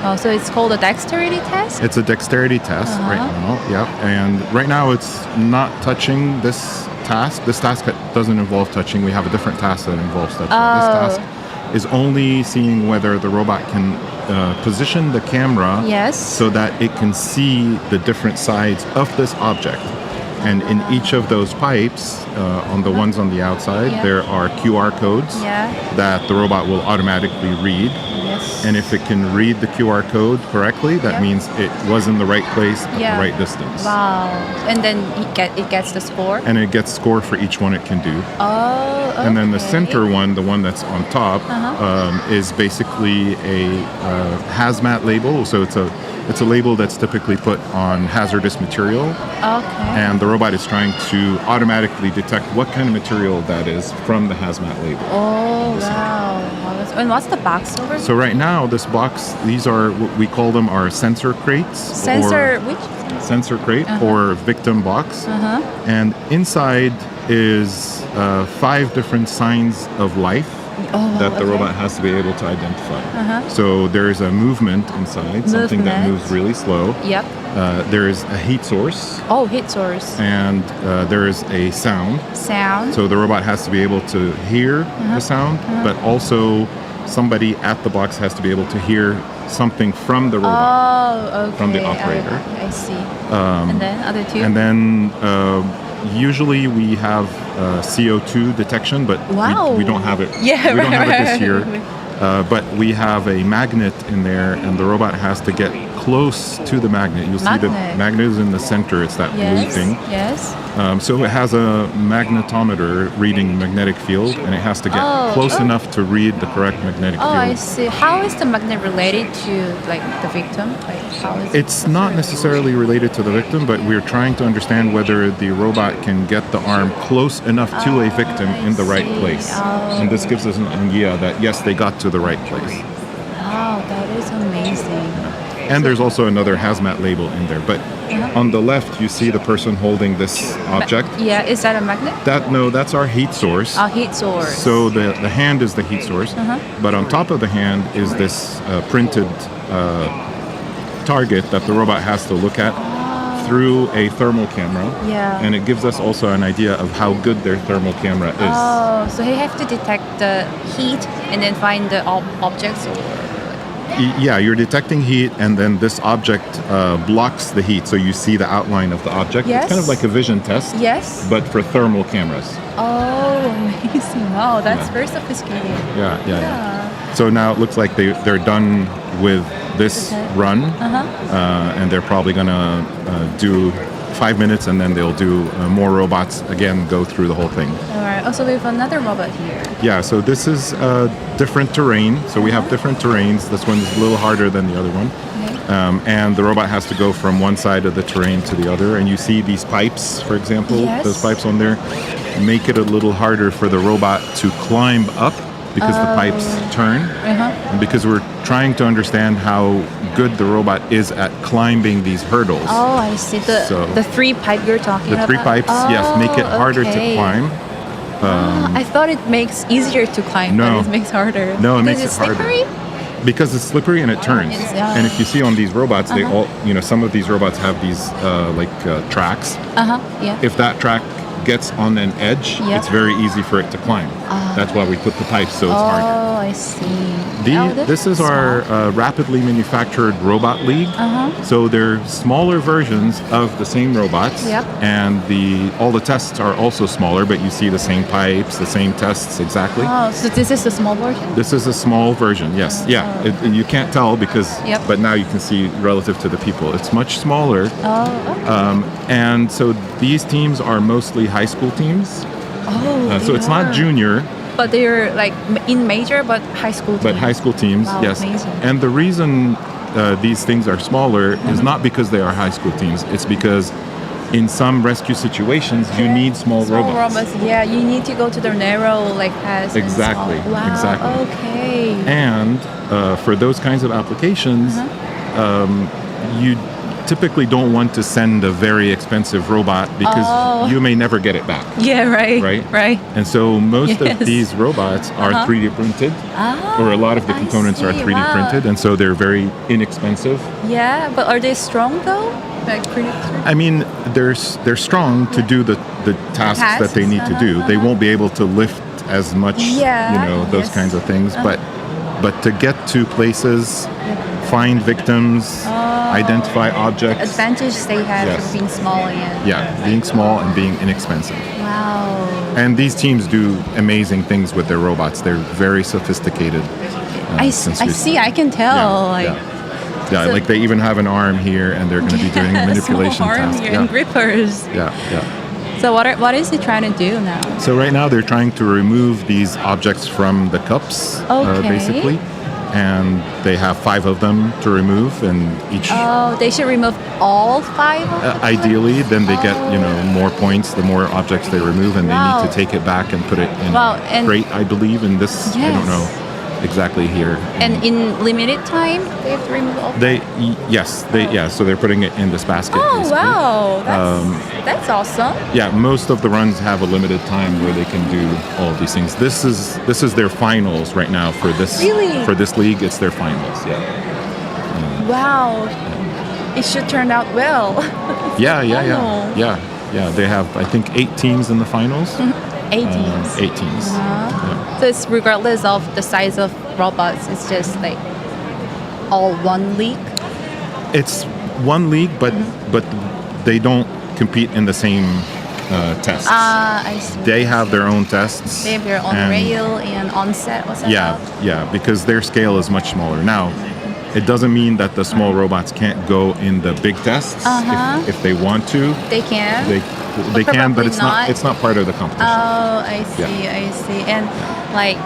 Oh, so it's called a dexterity test? It's a dexterity test right now, yeah. And right now it's not touching this task. This task doesn't involve touching. We have a different task that involves touching. This task is only seeing whether the robot can position the camera so that it can see the different sides of this object. And in each of those pipes, on the ones on the outside, there are QR codes that the robot will automatically read. And if it can read the QR code correctly, that means it was in the right place at the right distance. Wow. And then it gets the score? And it gets score for each one it can do. Oh, okay. And then the center one, the one that's on top, is basically a hazmat label. So it's a label that's typically put on hazardous material. Okay. And the robot is trying to automatically detect what kind of material that is from the hazmat label. Oh, wow. And what's the box over? So right now, this box, these are what we call them our sensor crates. Sensor crate or victim box. And inside is 5 different signs of life that the robot has to be able to identify. So there's a movement inside, something that moves really slow. Yep. There is a heat source. Oh, heat source. And there is a sound. Sound. So the robot has to be able to hear the sound, but also somebody at the box has to be able to hear something from the robot. Oh, okay. From the operator. I see. And then other two? And then usually we have CO2 detection, but we don't have it. Yeah, we don't have it this year. But we have a magnet in there, and the robot has to get close to the magnet. You'll see the magnet is in the center. It's that blue thing. Yes. So it has a magnetometer reading magnetic field, and it has to get close enough to read the correct magnetic field. Oh, I see. How is the magnet related to like the victim? Like how is It's not necessarily related to the victim, but we're trying to understand whether the robot can get the arm close enough to a victim in the right place. And this gives us an idea that yes, they got to the right place. Wow, that is amazing. And there's also another hazmat label in there. But on the left, you see the person holding this object. Yeah, is that a magnet? That's our heat source. A heat source. So the hand is the heat source. But on top of the hand is this printed target that the robot has to look at through a thermal camera. Yeah. And it gives us also an idea of how good their thermal camera is. Oh, so he have to detect the heat and then find the objects or... Yeah, you're detecting heat, and then this object blocks the heat, so you see the outline of the object. Yes. It's kind of like a vision test, Yes. but for thermal cameras. Oh, amazing. Wow, that's very sophisticated. Yeah. So now it looks like they're done with this run, and they're probably going to do 5 minutes, and then they'll do more robots again, go through the whole thing. All right. Also, we have another robot here. Yeah, so this is different terrain. So we have different terrains. This one's a little harder than the other one. And the robot has to go from one side of the terrain to the other. And you see these pipes, for example, those pipes on there, make it a little harder for the robot to climb up because the pipes turn. And because we're trying to understand how good the robot is at climbing these hurdles. Oh, I see. The three pipe you're talking about? The 3 pipes, yes, make it harder to climb. I thought it makes easier to climb, but it makes harder. No, it because makes it harder. Slippery? Because it's slippery and it turns. And if you see on these robots, they all, some of these robots have these tracks. Yeah. If that track gets on an edge, it's very easy for it to climb. That's why we put the pipes, so it's harder. Oh, I see. This is our rapidly manufactured robot league. So they're smaller versions of the same robots, and all the tests are also smaller, but you see the same pipes, the same tests exactly. Oh, so this is the small version? This is a small version, yes. And you can't tell because, but now you can see relative to the people. It's much smaller. And so these teams are mostly high school teams. So it's not junior. But they're like in major, but high school teams. But high school teams, yes. Amazing. And the reason these things are smaller is not because they are high school teams. It's because in some rescue situations, you need small robots. Yeah, you need to go to the narrow paths. Exactly. Wow. Exactly. Okay. And for those kinds of applications, you typically don't want to send a very expensive robot because you may never get it back. Yeah, right. Right. And so most of these robots are 3D printed, or a lot of the components are 3D printed, and so they're very inexpensive. Yeah, but are they strong though? Like pretty strong? I mean, they're strong to do the tasks that they need to do. They won't be able to lift as much, those kinds of things, but to get to places, find victims, identify objects. Advantage they have for being small and being small and being inexpensive. Wow. And these teams do amazing things with their robots. They're very sophisticated. I see. I can tell. Yeah, like they even have an arm here, and they're going to be doing manipulation tasks. And grippers. Yeah. So what is he trying to do now? So right now they're trying to remove these objects from the cups, basically. And they have 5 of them to remove, and each. Oh, they should remove all 5 of them? Ideally, then they get more points the more objects they remove, and they need to take it back and put it in a crate, I believe, in this. I don't know exactly here. And in limited time, they have to remove all. So they're putting it in this basket. Oh basically. Wow, that's awesome. Yeah, most of the runs have a limited time where they can do all of these things. This is their finals right now for this. Really? For this league, it's their finals. Yeah. Wow, it should turn out well. Yeah. They have, I think, 8 teams in the finals. 8 teams. 8 teams. So it's regardless of the size of robots. It's just all one league. It's one league, but they don't compete in the same tests. I see. They have their own tests. They have their own rail and on-set. What's that? Yeah, because their scale is much smaller. Now, It doesn't mean that the small robots can't go in the big tests if they want to. They can. They can, but probably not. it's not part of the competition. Oh, I see. I see. And like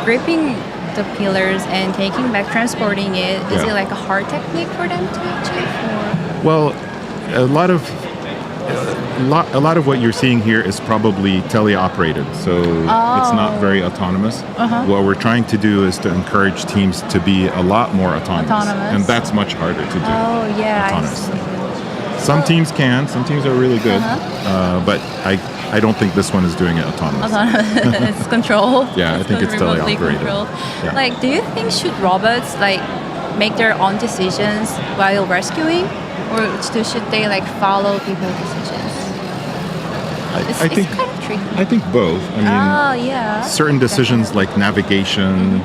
gripping the pillars and taking back, transporting it. Is it like a hard technique for them to achieve? Or? Well, a lot of what you're seeing here is probably teleoperated, so it's not very autonomous. What we're trying to do is to encourage teams to be a lot more autonomous. And that's much harder to do. Oh, yeah, autonomously. Some teams can, some teams are really good, but I don't think this one is doing it autonomous. It's controlled. Yeah, I think it's teleoperated. Yeah. Like, do you think should robots like make their own decisions while rescuing, or should they like follow people's decisions? I think it's kind of tricky. I think both. I mean, certain decisions like navigation,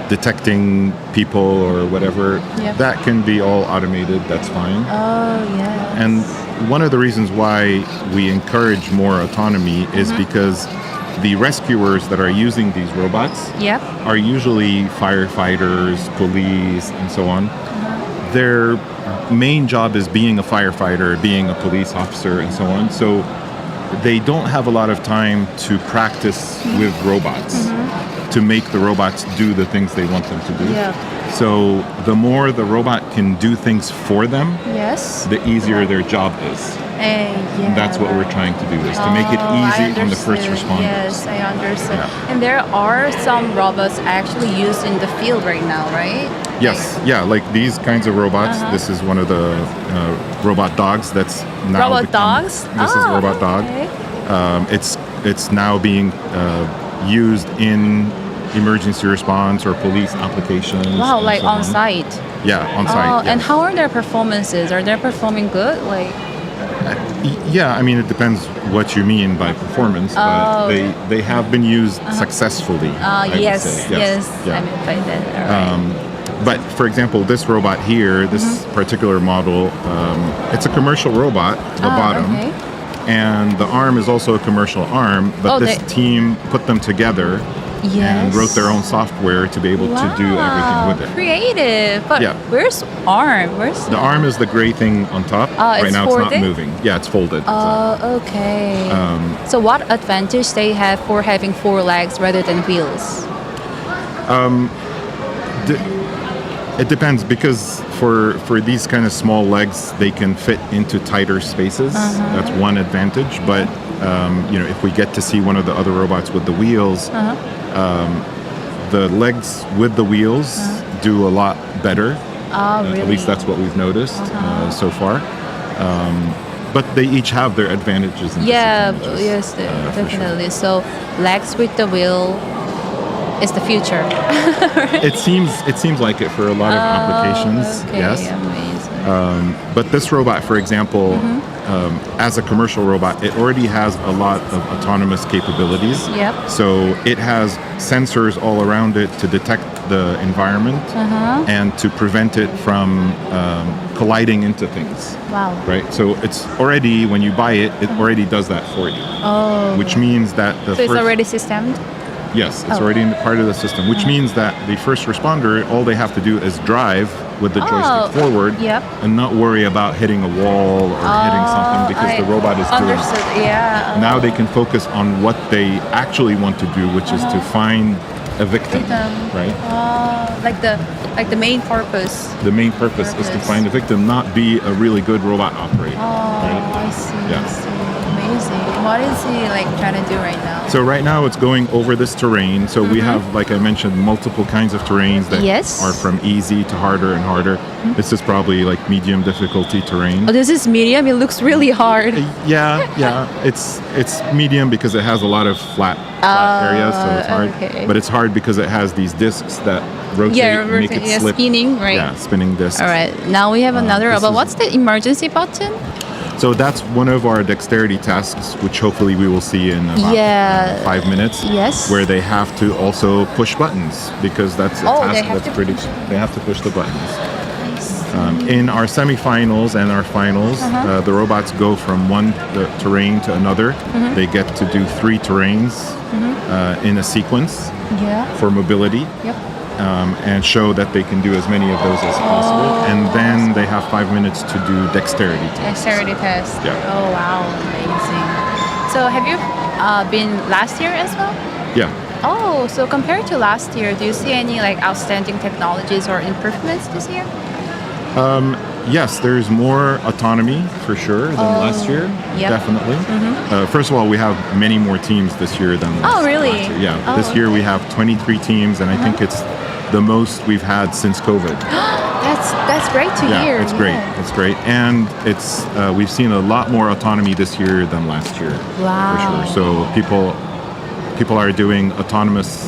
detecting people or whatever, that can be all automated. That's fine. Oh, yeah. And one of the reasons why we encourage more autonomy is because the rescuers that are using these robots are usually firefighters, police, and so on. Their main job is being a firefighter, being a police officer, and so on. So they don't have a lot of time to practice with robots to make the robots do the things they want them to do. So the more the robot can do things for them, the easier their job is. And that's what we're trying to do, is to make it easy on the first responders. Yes, I understand. And there are some robots actually used in the field right now, right? Yes, like these kinds of robots. This is one of the robot dogs that's now robot dogs? This is a robot dog. It's now being used in emergency response or police applications. Wow, like so on site? Yeah, on site. And how are their performances? Are they performing good? Like, yeah, I mean, it depends what you mean by performance, but they have been used successfully. Yes. I mean by that. All right. But for example, this robot here, this particular model, it's a commercial robot, the bottom. And the arm is also a commercial arm, but this team put them together and wrote their own software to be able to do everything with it. Creative. But where's arm? The arm is the gray thing on top. Right now folded? It's not moving. Yeah, it's folded. Okay. So what advantage they have for having 4 legs rather than wheels? It depends, because for these kind of small legs, they can fit into tighter spaces. That's one advantage. But if we get to see one of the other robots with the wheels, the legs with the wheels do a lot better. Really? At least that's what we've noticed so far. But they each have their advantages and disadvantages. Yes, definitely. So legs with the wheel is the future. Right? It seems like it for a lot of applications. Okay, yes. Amazing. But this robot, for example, as a commercial robot, it already has a lot of autonomous capabilities. So it has sensors all around it to detect the environment and to prevent it from colliding into things. Wow. Right? So it's already, when you buy it, it already does that for you. Which means that it's already systemed? Yes, it's already in part of the system, which means that the first responder, all they have to do is drive with the joystick forward and not worry about hitting a wall or hitting something, because the robot is doing it. Now they can focus on what they actually want to do, which is to find a victim. Right? Like the main purpose. The main purpose is to find a victim, not be a really good robot operator. I see. I see. Amazing. What is he like trying to do right now? So right now it's going over this terrain. So we have, like I mentioned, multiple kinds of terrains that are from easy to harder and harder. This is probably like medium difficulty terrain. Oh, this is medium? It looks really hard. Yeah. It's medium because it has a lot of flat areas, so it's hard. Okay. But it's hard because it has these discs that rotate, make it slip. Spinning, right? Yeah, spinning discs. All right. Now we have another robot. What's the emergency button? So that's one of our dexterity tasks, which hopefully we will see in about 5 minutes. Yes. Where they have to also push buttons, because that's a task that's pretty. They have to push the buttons. In our semifinals and our finals, the robots go from one terrain to another. They get to do 3 terrains in a sequence for mobility. and show that they can do as many of those as possible. And then they have 5 minutes to do dexterity tests. Dexterity test. Yeah. Oh wow, amazing. So have you been last year as well? Yeah. Oh, so compared to last year, do you see any like outstanding technologies or improvements this year? Yes, there's more autonomy for sure than last year. Yep. Definitely. First of all, we have many more teams this year than last really? year. Yeah. This year we have 23 teams, and I think it's the most we've had since COVID. That's great to hear. Yeah, it's great. It's great, and it's we've seen a lot more autonomy this year than last year. Wow. For sure. So people are doing autonomous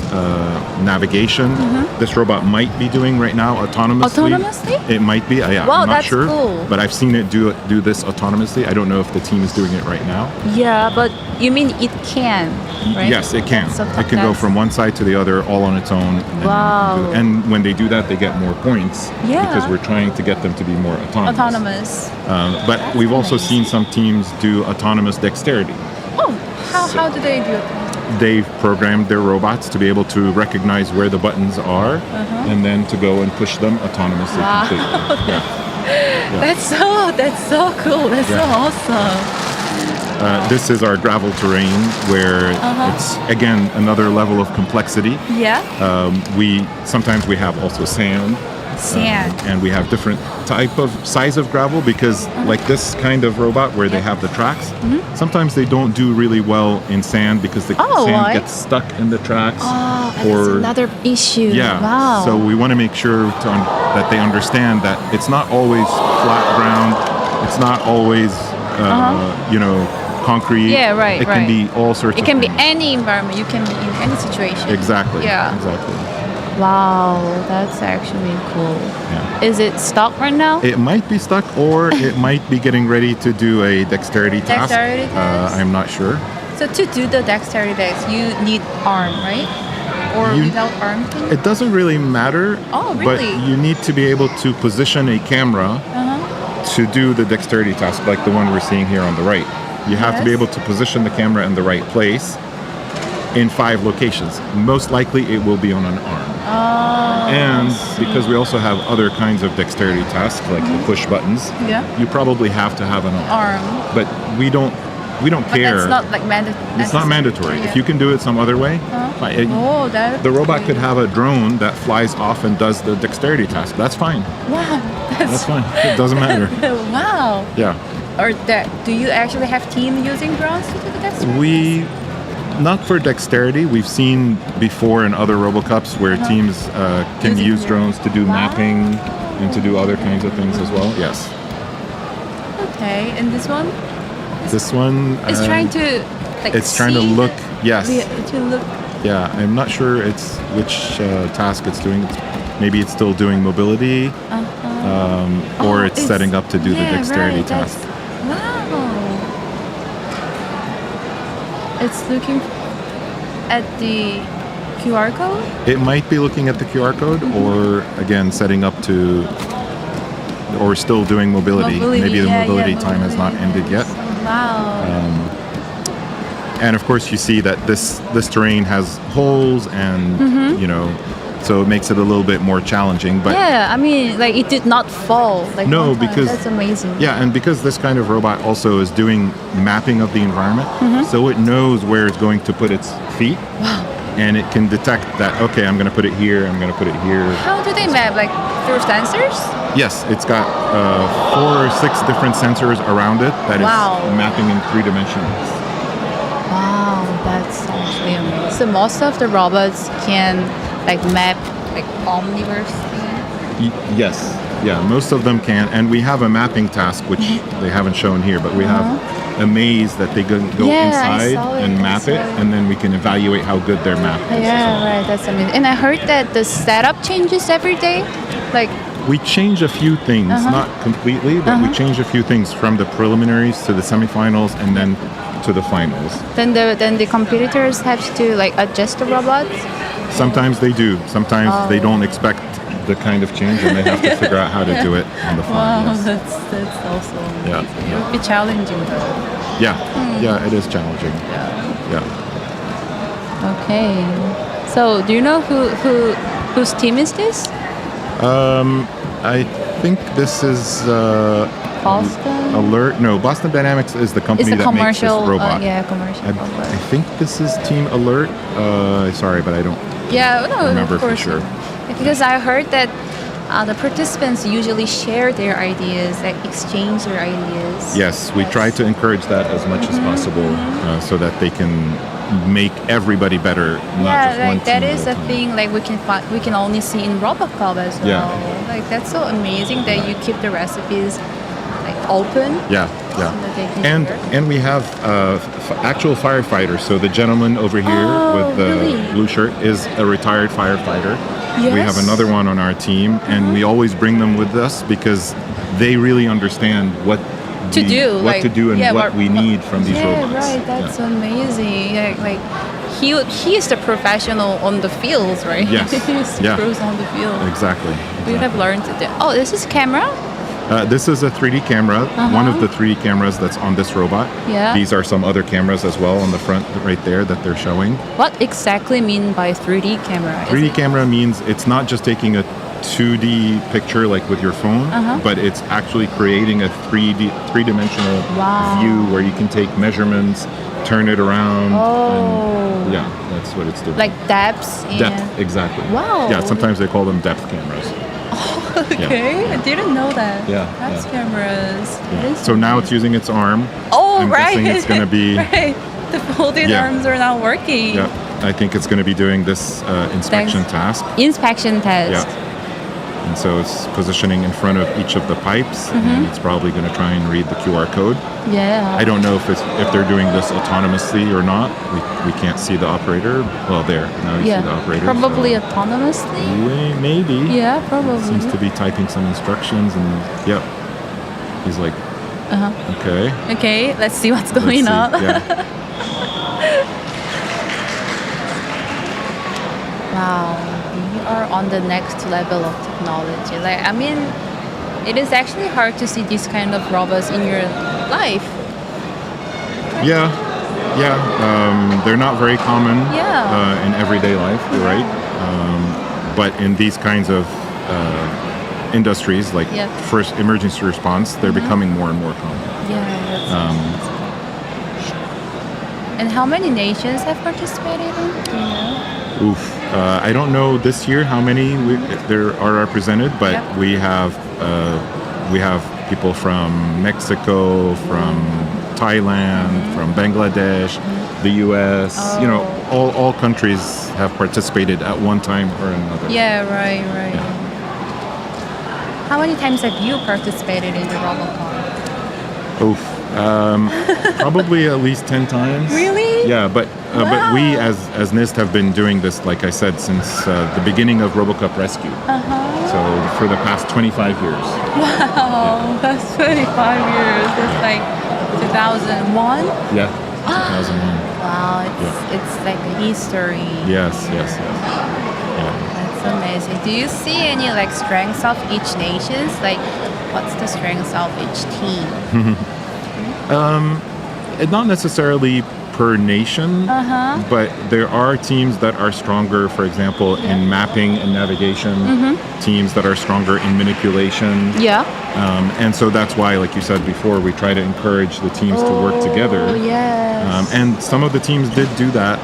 navigation. This robot might be doing right now autonomously. Autonomously? It might be. Yeah, Wow, I'm not that's sure. cool. But I've seen it do this autonomously. I don't know if the team is doing it right now. Yeah, but you mean it can, right? Yes, it can. So It can go from one side to the other all on its own. Wow. And when they do that, they get more points. Yeah. Because we're trying to get them to be more autonomous. Autonomous. But we've also seen some teams do autonomous dexterity. Oh, how do they do it? They've programmed their robots to be able to recognize where the buttons are and then to go and push them autonomously completely. Yeah. That's so cool. That's so awesome. This is our gravel terrain where it's again another level of complexity. Yeah. Sometimes we have also sand. And we have different type of size of gravel because like this kind of robot where they have the tracks, sometimes they don't do really well in sand because the sand gets stuck in the tracks. That's another issue. Yeah. Wow. So we want to make sure that they understand that it's not always flat ground. It's not always, concrete. Yeah, right. It can be all sorts of things. It can be things. any environment. You can be in any situation. Exactly. Yeah. Exactly. Wow, that's actually cool. Yeah. Is it stuck right now? It might be stuck, or it might be getting ready to do a dexterity task. Dexterity test? I'm not sure. So to do the dexterity test, you need arm, right? Or without arm thing? It doesn't really matter. Oh, really? But you need to be able to position a camera to do the dexterity task, like the one we're seeing here on the right. You have to be able to position the camera in the right place in 5 locations. Most likely it will be on an arm. And because we also have other kinds of dexterity tasks, like the push buttons, you probably have to have an arm. But we don't care. But it's not like mandatory. It's not mandatory. If you can do it some other way, fine. The robot could have a drone that flies off and does the dexterity task. That's fine. Wow. That's fine. It doesn't matter. Wow. Yeah. Or do you actually have team using drones to do the dexterity? Not for dexterity. We've seen before in other RoboCups where teams can use drones to do mapping and to do other kinds of things as well. Yes. Okay, and this one? This one is trying to it's trying to look. Yes. To look. Yeah, I'm not sure which task it's doing. Maybe it's still doing mobility, or it's setting up to do the dexterity task. Wow. It's looking at the QR code? It might be looking at the QR code or, again, setting up to, or still doing mobility. Maybe the mobility time has not ended yet. Wow. And of course you see that this terrain has holes and, so it makes it a little bit more challenging. But yeah, I mean, like it did not fall. No, because that's amazing. Yeah, and because this kind of robot also is doing mapping of the environment, so it knows where it's going to put its feet. Wow. And it can detect that, okay, I'm going to put it here, I'm going to put it here. How do they map? Like through sensors? Yes, it's got 4 or 6 different sensors around it that is mapping in 3 dimensions. Wow, that's actually amazing. So most of the robots can like map like omniverse thing? Yes, yeah, most of them can. And we have a mapping task, which they haven't shown here, but we have a maze that they go inside and map it, and then we can evaluate how good their map is. Yeah, right, that's amazing. And I heard that the setup changes every day? Like we change a few things, not completely, but we change a few things from the preliminaries to the semifinals and then to the finals. Then the competitors have to like adjust the robots? Sometimes they do. Sometimes they don't expect the kind of change and they have to figure out how to do it on the fly. Wow, that's also amazing. Yeah. It would be challenging though. Yeah, it is challenging. Yeah. Okay. So do you know who Whose team is this? I think this is Boston? Alert. No, Boston Dynamics is the company It's the that makes this commercial, robot. commercial I robot. think this is Team Alert. Sorry, but I don't Yeah, no, remember of for course. sure. Because I heard that the participants usually share their ideas, like exchange their ideas. Yes, we try to encourage that as much as possible so that they can make everybody better, not just one like that team is at a time. thing like we can only see in RoboCup as well. Yeah. Like that's so amazing that you keep the recipes like open. Yeah, So that they can and share. and we have actual firefighters. So the gentleman over here with the really? blue shirt is a retired firefighter. We Yes. have another one on our team, and we always bring them with us because they really understand what To do, what like, to do, and yeah, what we need from these yeah, robots. right. That's Yeah. amazing. Like he is the professional on the fields, right? Yes. He's the Yeah. pros on the field. Exactly. We have learned to do. Oh, this is camera. This is a 3D camera, one of the 3D cameras that's on this robot. Yeah. These are some other cameras as well on the front right there that they're showing. What exactly mean by 3D camera? Is 3D it- camera means it's not just taking a 2D picture like with your phone, but it's actually creating a three-dimensional Wow. view where you can take measurements, turn it around. Oh. And yeah, that's what it's doing. Like depths. And... depth, exactly. Wow. Yeah, sometimes they call them depth cameras. Okay, I didn't know that. Yeah, Depth yeah. cameras. It is So now it's using its arm. Oh, I'm right. guessing it's going to be. right. The folded Yeah. arms are not working. Yeah, I think it's going to be doing this inspection task. Inspection test. Yeah. And so it's positioning in front of each of the pipes, and it's probably going to try and read the QR code. Yeah. I don't know if they're doing this autonomously or not. We can't see the operator. Well, there now you see the operator. Probably so autonomously. maybe. Yeah, probably. Seems to be typing some instructions, and yep, he's like, okay. Okay, let's see what's let's going see. on. Yeah. Wow, we are on the next level of technology. Like, I mean, it is actually hard to see this kind of robots in your life. Yeah. They're not very common Yeah. in everyday life. You're right. But in these kinds of industries, like Yeah. first emergency response, they're becoming more and more common. Yeah. And how many nations have participated in? Do you know? Oof. I don't know this year how many there are represented, but Yep. we have people from Mexico, from Thailand, from Bangladesh, the U.S. You know, all countries have participated at one time or another. Yeah, right. How many times have you participated in the RoboCup? Oof. Probably at least 10 times. Really? Yeah, but we as NIST have been doing this, like I said, since the beginning of RoboCup Rescue. So for the past 25 years. Wow, that's 25 years. That's like 2001. Yeah, 2001. Wow, it's like history. Yes. Yeah. That's amazing. Do you see any like strengths of each nations? Like, what's the strengths of each team? Not necessarily per nation, but there are teams that are stronger, for example, in mapping and navigation, teams that are stronger in manipulation. Yeah. And so that's why, like you said before, we try to encourage the teams to work together. Yes. And some of the teams did do that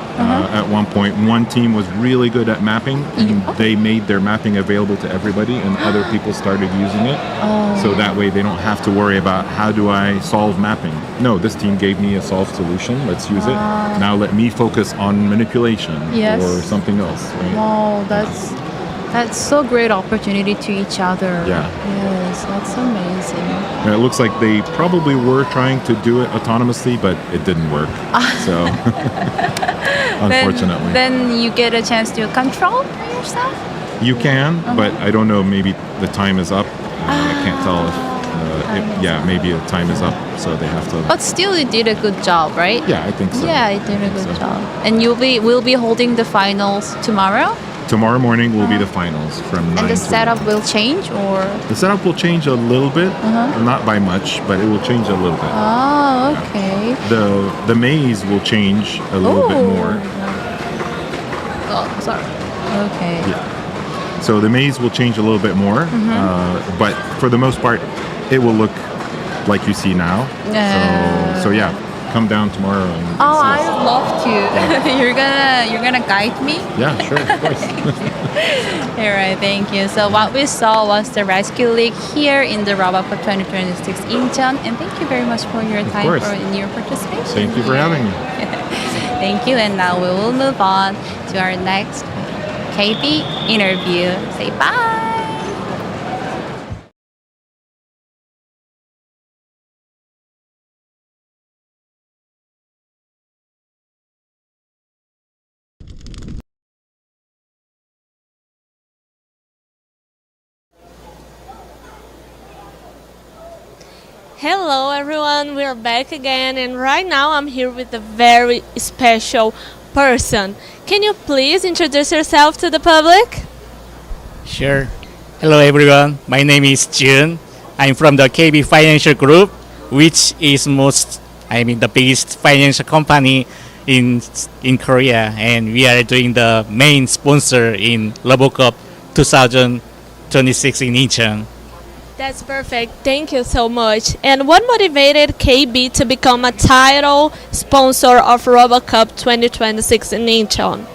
at one point. One team was really good at mapping, and they made their mapping available to everybody, and other people started using it. So that way they don't have to worry about how do I solve mapping. No, this team gave me a solved solution. Let's use it. Now let me focus on manipulation Yes. or something else. Right? Wow, that's so great opportunity to each other. Yeah. Yes, that's amazing. And it looks like they probably were trying to do it autonomously, but it didn't work. So, unfortunately. Then you get a chance to control by yourself? You can, but I don't know, maybe the time is up. I can't tell if, maybe the time is up, so they have to. But still, you did a good job, right? Yeah, I think so. Yeah, you did a good so. job. And we'll be holding the finals tomorrow? Tomorrow morning will be the finals from 9 And the to setup will change, or? The setup will change a little bit, not by much, but it will change a little bit. Oh, okay. The maze will change a little bit more. Oh, sorry. Okay. Yeah. So the maze will change a little bit more, but for the most part, it will look like you see now. So yeah, come down tomorrow and see I us. would love to. You're gonna guide me. Yeah, sure, of course. All right, thank you. So what we saw was the Rescue League here in the RoboCup 2026 Incheon, and thank you very much for your time course. and your participation. Thank you for having me. Thank you, and now we will move on to our next KB interview. Say bye. Hello everyone, we're back again, and right now I'm here with a very special person. Can you please introduce yourself to the public? Sure. Hello everyone. My name is Jun. I'm from the KB Financial Group, which is the biggest financial company in Korea, and we are doing the main sponsor in RoboCup 2026 in Incheon. That's perfect. Thank you so much. And what motivated KB to become a title sponsor of RoboCup 2026 in Incheon?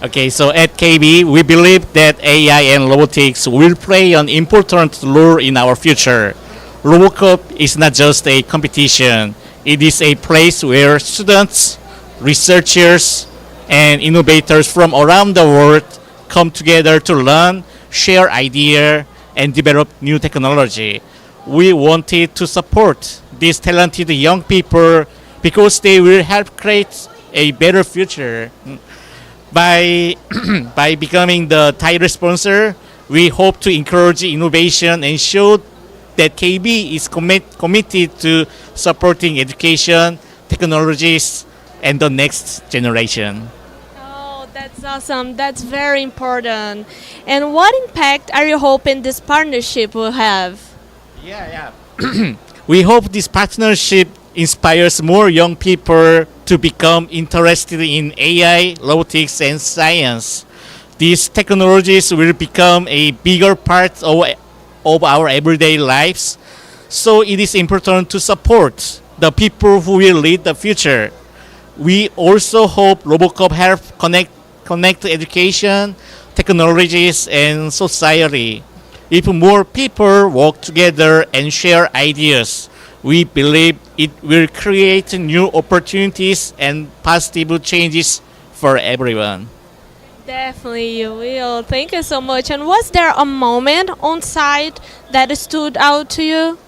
Okay, so at KB, we believe that AI and robotics will play an important role in our future. RoboCup is not just a competition. It is a place where students, researchers, and innovators from around the world come together to learn, share ideas, and develop new technology. We wanted to support these talented young people because they will help create a better future. By becoming the title sponsor, we hope to encourage innovation and show that KB is committed to supporting education, technologies, and the next generation. That's awesome. That's very important. And what impact are you hoping this partnership will have? We hope this partnership inspires more young people to become interested in AI, robotics, and science. These technologies will become a bigger part of our everyday lives. So it is important to support the people who will lead the future. We also hope RoboCup help connect education, technologies, and society. If more people work together and share ideas, we believe it will create new opportunities and positive changes for everyone. Definitely you will. Thank you so much. And was there a moment on site that stood out to you?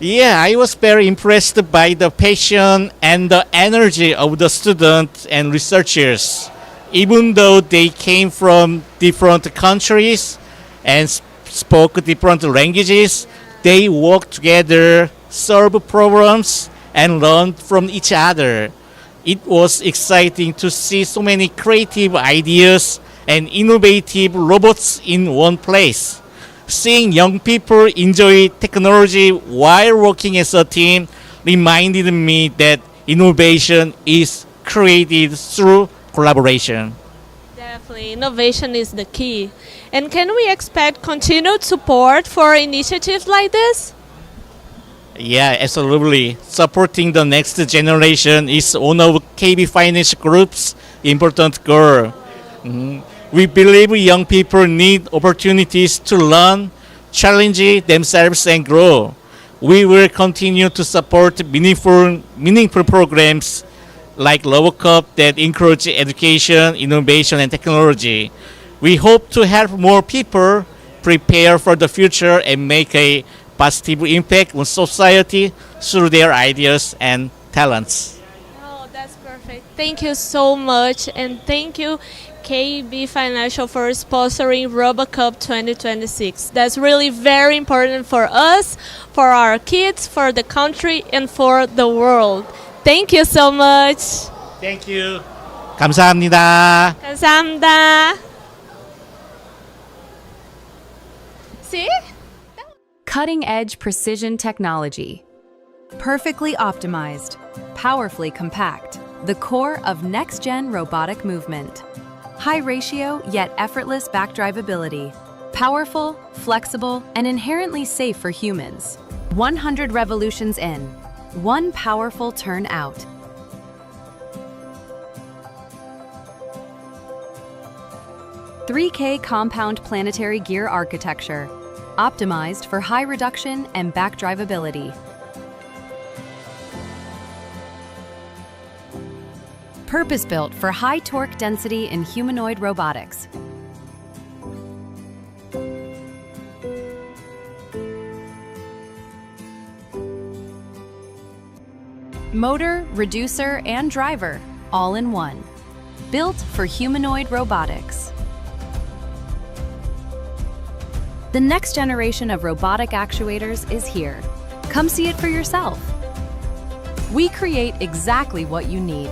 Yeah, I was very impressed by the passion and the energy of the students and researchers. Even though they came from different countries and spoke different languages, they worked together, solved problems, and learned from each other. It was exciting to see so many creative ideas and innovative robots in one place. Seeing young people enjoy technology while working as a team reminded me that innovation is created through collaboration. Definitely, innovation is the key. And can we expect continued support for initiatives like this? Yeah, absolutely. Supporting the next generation is one of KB Finance Group's important goal. We believe young people need opportunities to learn, challenge themselves, and grow. We will continue to support meaningful programs like RoboCup that encourage education, innovation, and technology. We hope to help more people prepare for the future and make a positive impact on society through their ideas and talents. Oh, that's perfect. Thank you so much, and thank you KB Financial for sponsoring RoboCup 2026. That's really very important for us, for our kids, for the country, and for the world. Thank you so much. Thank you. 감사합니다. 감사합니다. See? Cutting edge precision technology. Perfectly optimized, powerfully compact, the core of next gen robotic movement. High ratio yet effortless backdrivability. Powerful, flexible, and inherently safe for humans. 100 revolutions in, one powerful turn out. "3K compound planetary gear architecture, optimized for high reduction and backdrivability. Purpose-built for high torque density in humanoid robotics. Motor, reducer, and driver, all in one. Built for humanoid robotics. The next generation of robotic actuators is here. Come see it for yourself. We create exactly what you need.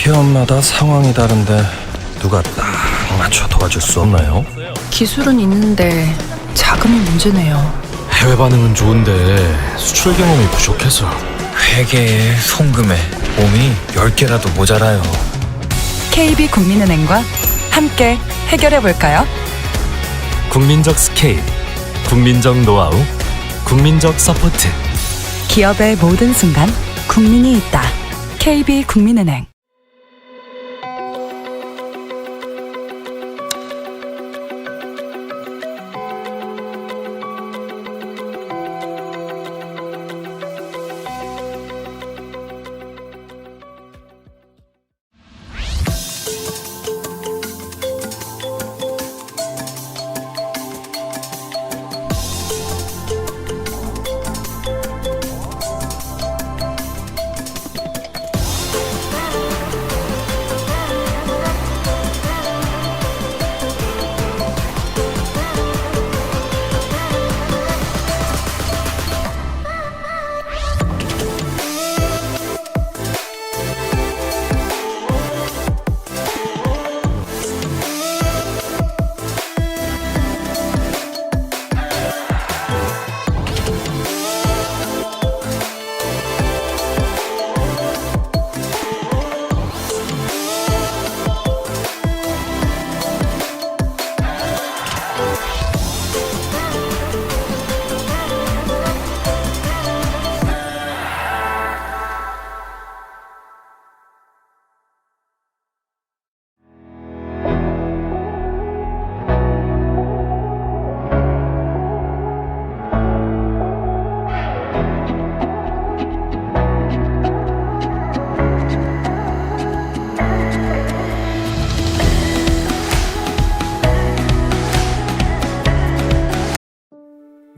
기업마다 상황이 다른데 누가 딱 맞춰 도와줄 수 없나요? 기술은 있는데 자금이 문제네요. 해외 반응은 좋은데 수출 경험이 부족해서. 회계에 송금에 몸이 10개라도 모자라요. KB국민은행과 함께 해결해볼까요? 국민적 스케일, 국민적 노하우, 국민적 서포트. 기업의 모든 순간 국민이 있다. KB국민은행.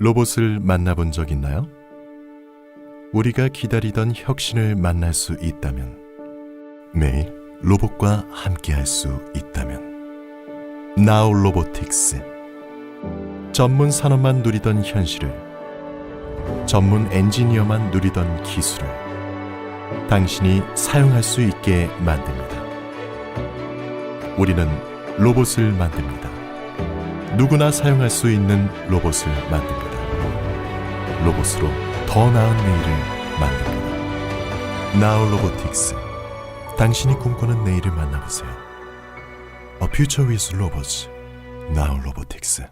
로봇을 만나본 적 있나요? 우리가 기다리던 혁신을 만날 수 있다면, 매일 로봇과 함께할 수 있다면, Now Robotics. 전문 산업만 누리던 현실을, 전문 엔지니어만 누리던 기술을 당신이 사용할 수 있게 만듭니다. 우리는 로봇을 만듭니다. 누구나 사용할 수 있는 로봇을 만듭니다. 로봇으로 더 나은 내일을 만듭니다. Now Robotics. 당신이 꿈꾸는 내일을 만나보세요. A Future with Robots. Now Robotics.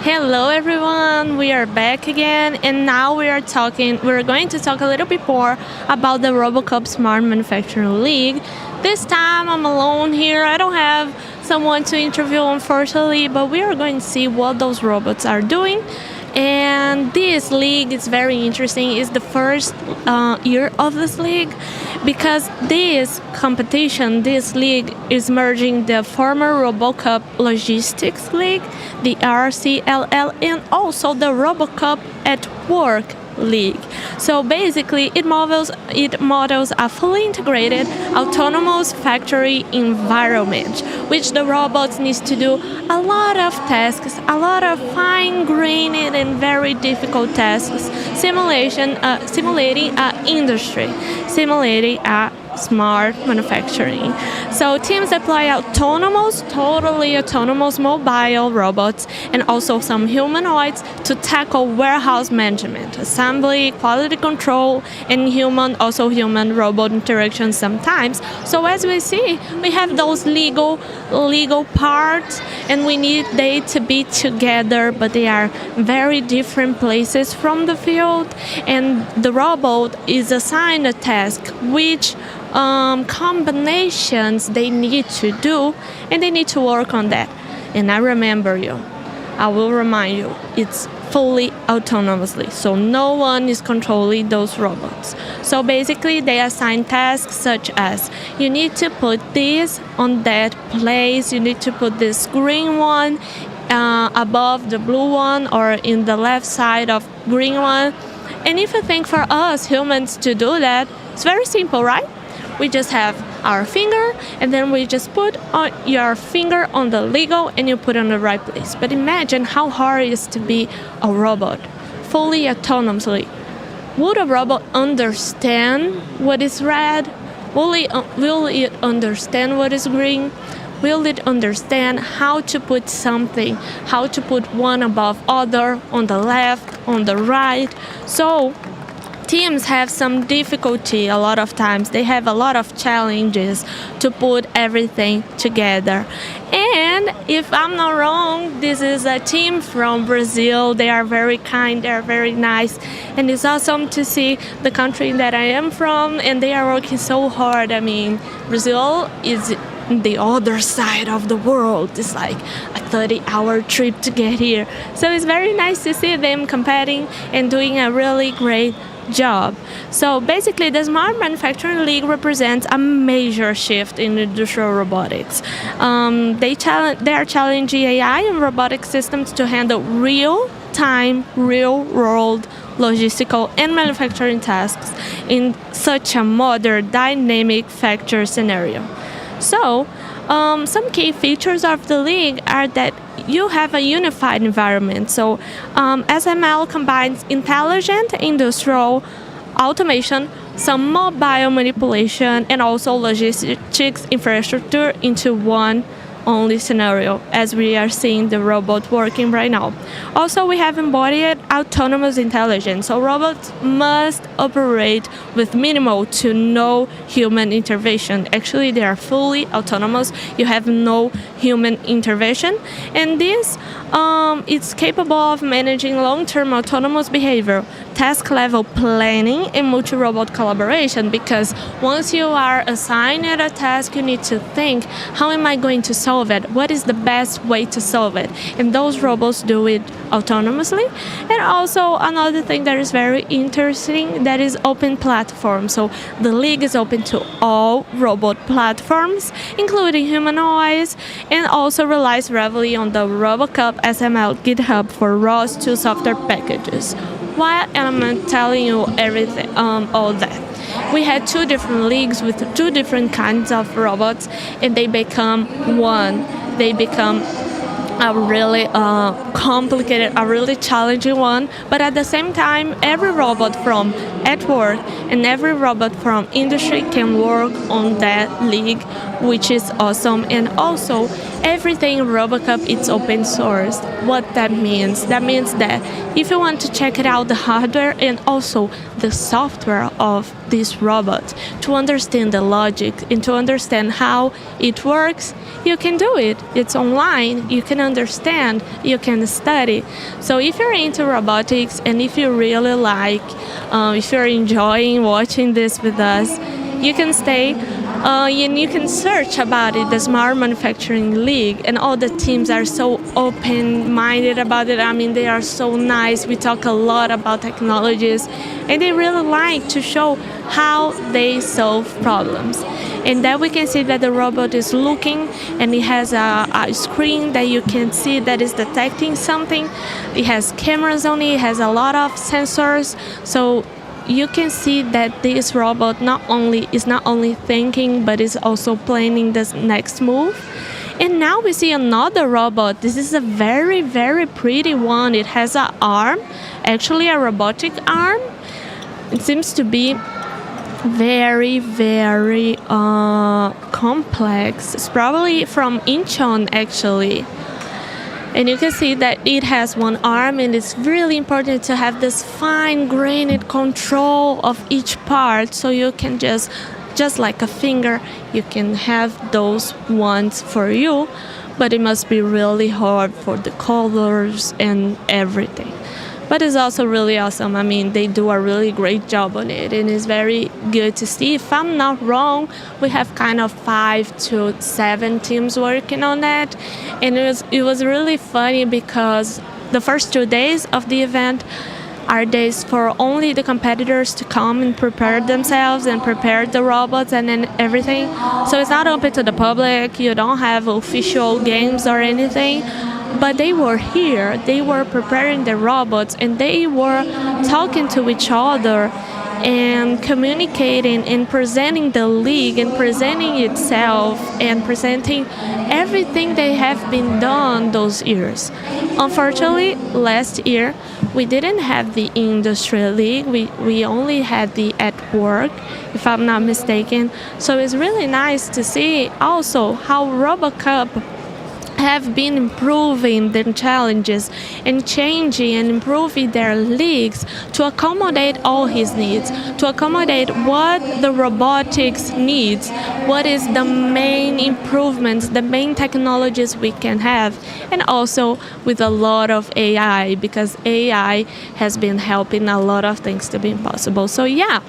Hello everyone, we are back again, and now we're going to talk a little bit more about the RoboCup Smart Manufacturing League. This time I'm alone here. I don't have someone to interview, unfortunately, but we are going to see what those robots are doing. And this league is very interesting. It's the first year of this league because this competition, this league is merging the former RoboCup Logistics League, the RCLL, and also the RoboCup at Work League. So basically it models a fully integrated autonomous factory environment, which the robots need to do a lot of tasks, a lot of fine-grained and very difficult tasks, simulating industry, simulating a smart manufacturing. So teams deploy totally autonomous mobile robots and also some humanoids to tackle warehouse management, assembly, quality control, and human-robot interactions sometimes. So as we see, we have those legal parts, and we need they to be together, but they are very different places from the field, and the robot is assigned a task which combinations they need to do, and they need to work on that. And I will remind you, it's fully autonomously, so no one is controlling those robots. So basically they assign tasks such as you need to put this on that place, you need to put this green one above the blue one or in the left side of green one. And if you think for us humans to do that, it's very simple, right? We just have our finger, and then we just put on your finger on the Lego and you put it on the right place. But imagine how hard it is to be a robot, fully autonomously. Would a robot understand what is red? Will it understand what is green? Will it understand how to put something, how to put one above other, on the left, on the right? So teams have some difficulty a lot of times. They have a lot of challenges to put everything together. And if I'm not wrong, this is a team from Brazil. They are very kind, they are very nice. And it's awesome to see the country that I am from, and they are working so hard. I mean, Brazil is the other side of the world. It's like a 30-hour trip to get here. So it's very nice to see them competing and doing a really great job. So basically the Smart Manufacturing League represents a major shift in industrial robotics. They are challenging AI and robotic systems to handle real-time, real-world logistical and manufacturing tasks in such a modern, dynamic factory scenario. So some key features of the league are that you have a unified environment. So SML combines intelligent industrial automation, some mobile manipulation, and also logistics infrastructure into one only scenario, as we are seeing the robot working right now. Also, we have embodied autonomous intelligence. So robots must operate with minimal to no human intervention. Actually, they are fully autonomous. You have no human intervention. And this it's capable of managing long-term autonomous behavior, task level planning and multi-robot collaboration, because once you are assigned a task, you need to think, how am I going to solve it? What is the best way to solve it? And those robots do it autonomously. And also another thing that is very interesting, that is open platform. So the league is open to all robot platforms, including humanoids, and also relies heavily on the RoboCup SML GitHub for ROS 2 software packages. Why am I telling you everything, all that? We had two different leagues with two different kinds of robots, and they become one. They become a really complicated, a really challenging one, but at the same time, every robot from at work and every robot from industry can work on that league, which is awesome. And also, everything RoboCup is open source. What that means? That means that if you want to check it out, the hardware and also the software of this robot, to understand the logic and to understand how it works, you can do it. It's online. You can understand. You can study. So if you're into robotics and if you really like, if you're enjoying watching this with us, you can stay and you can search about it, the Smart Manufacturing League, and all the teams are so open-minded about it. I mean, they are so nice. We talk a lot about technologies, and they really like to show how they solve problems. And then we can see that the robot is looking, and it has a screen that you can see that is detecting something. It has cameras on it. It has a lot of sensors. So you can see that this robot is not only thinking, but is also planning the next move. And now we see another robot. This is a very, very pretty one. It has an arm, actually a robotic arm. It seems to be very, very complex. It's probably from Incheon, actually. And you can see that it has one arm, and it's really important to have this fine-grained control of each part, so you can just like a finger, you can have those ones for you, but it must be really hard for the colors and everything. But it's also really awesome. I mean, they do a really great job on it, and it's very good to see. If I'm not wrong, we have kind of 5 to 7 teams working on that, and it was really funny because the first 2 days of the event are days for only the competitors to come and prepare themselves and prepare the robots and then everything. So it's not open to the public. You don't have official games or anything. But they were here, they were preparing the robots, and they were talking to each other and communicating and presenting the league and presenting itself and presenting everything they have been done those years. Unfortunately, last year we didn't have the industry league, we only had the at work, if I'm not mistaken. So it's really nice to see also how RoboCup have been improving the challenges and changing and improving their leagues to accommodate all his needs, to accommodate what the robotics needs, what is the main improvements, the main technologies we can have, and also with a lot of AI, because AI has been helping a lot of things to be possible. So yeah,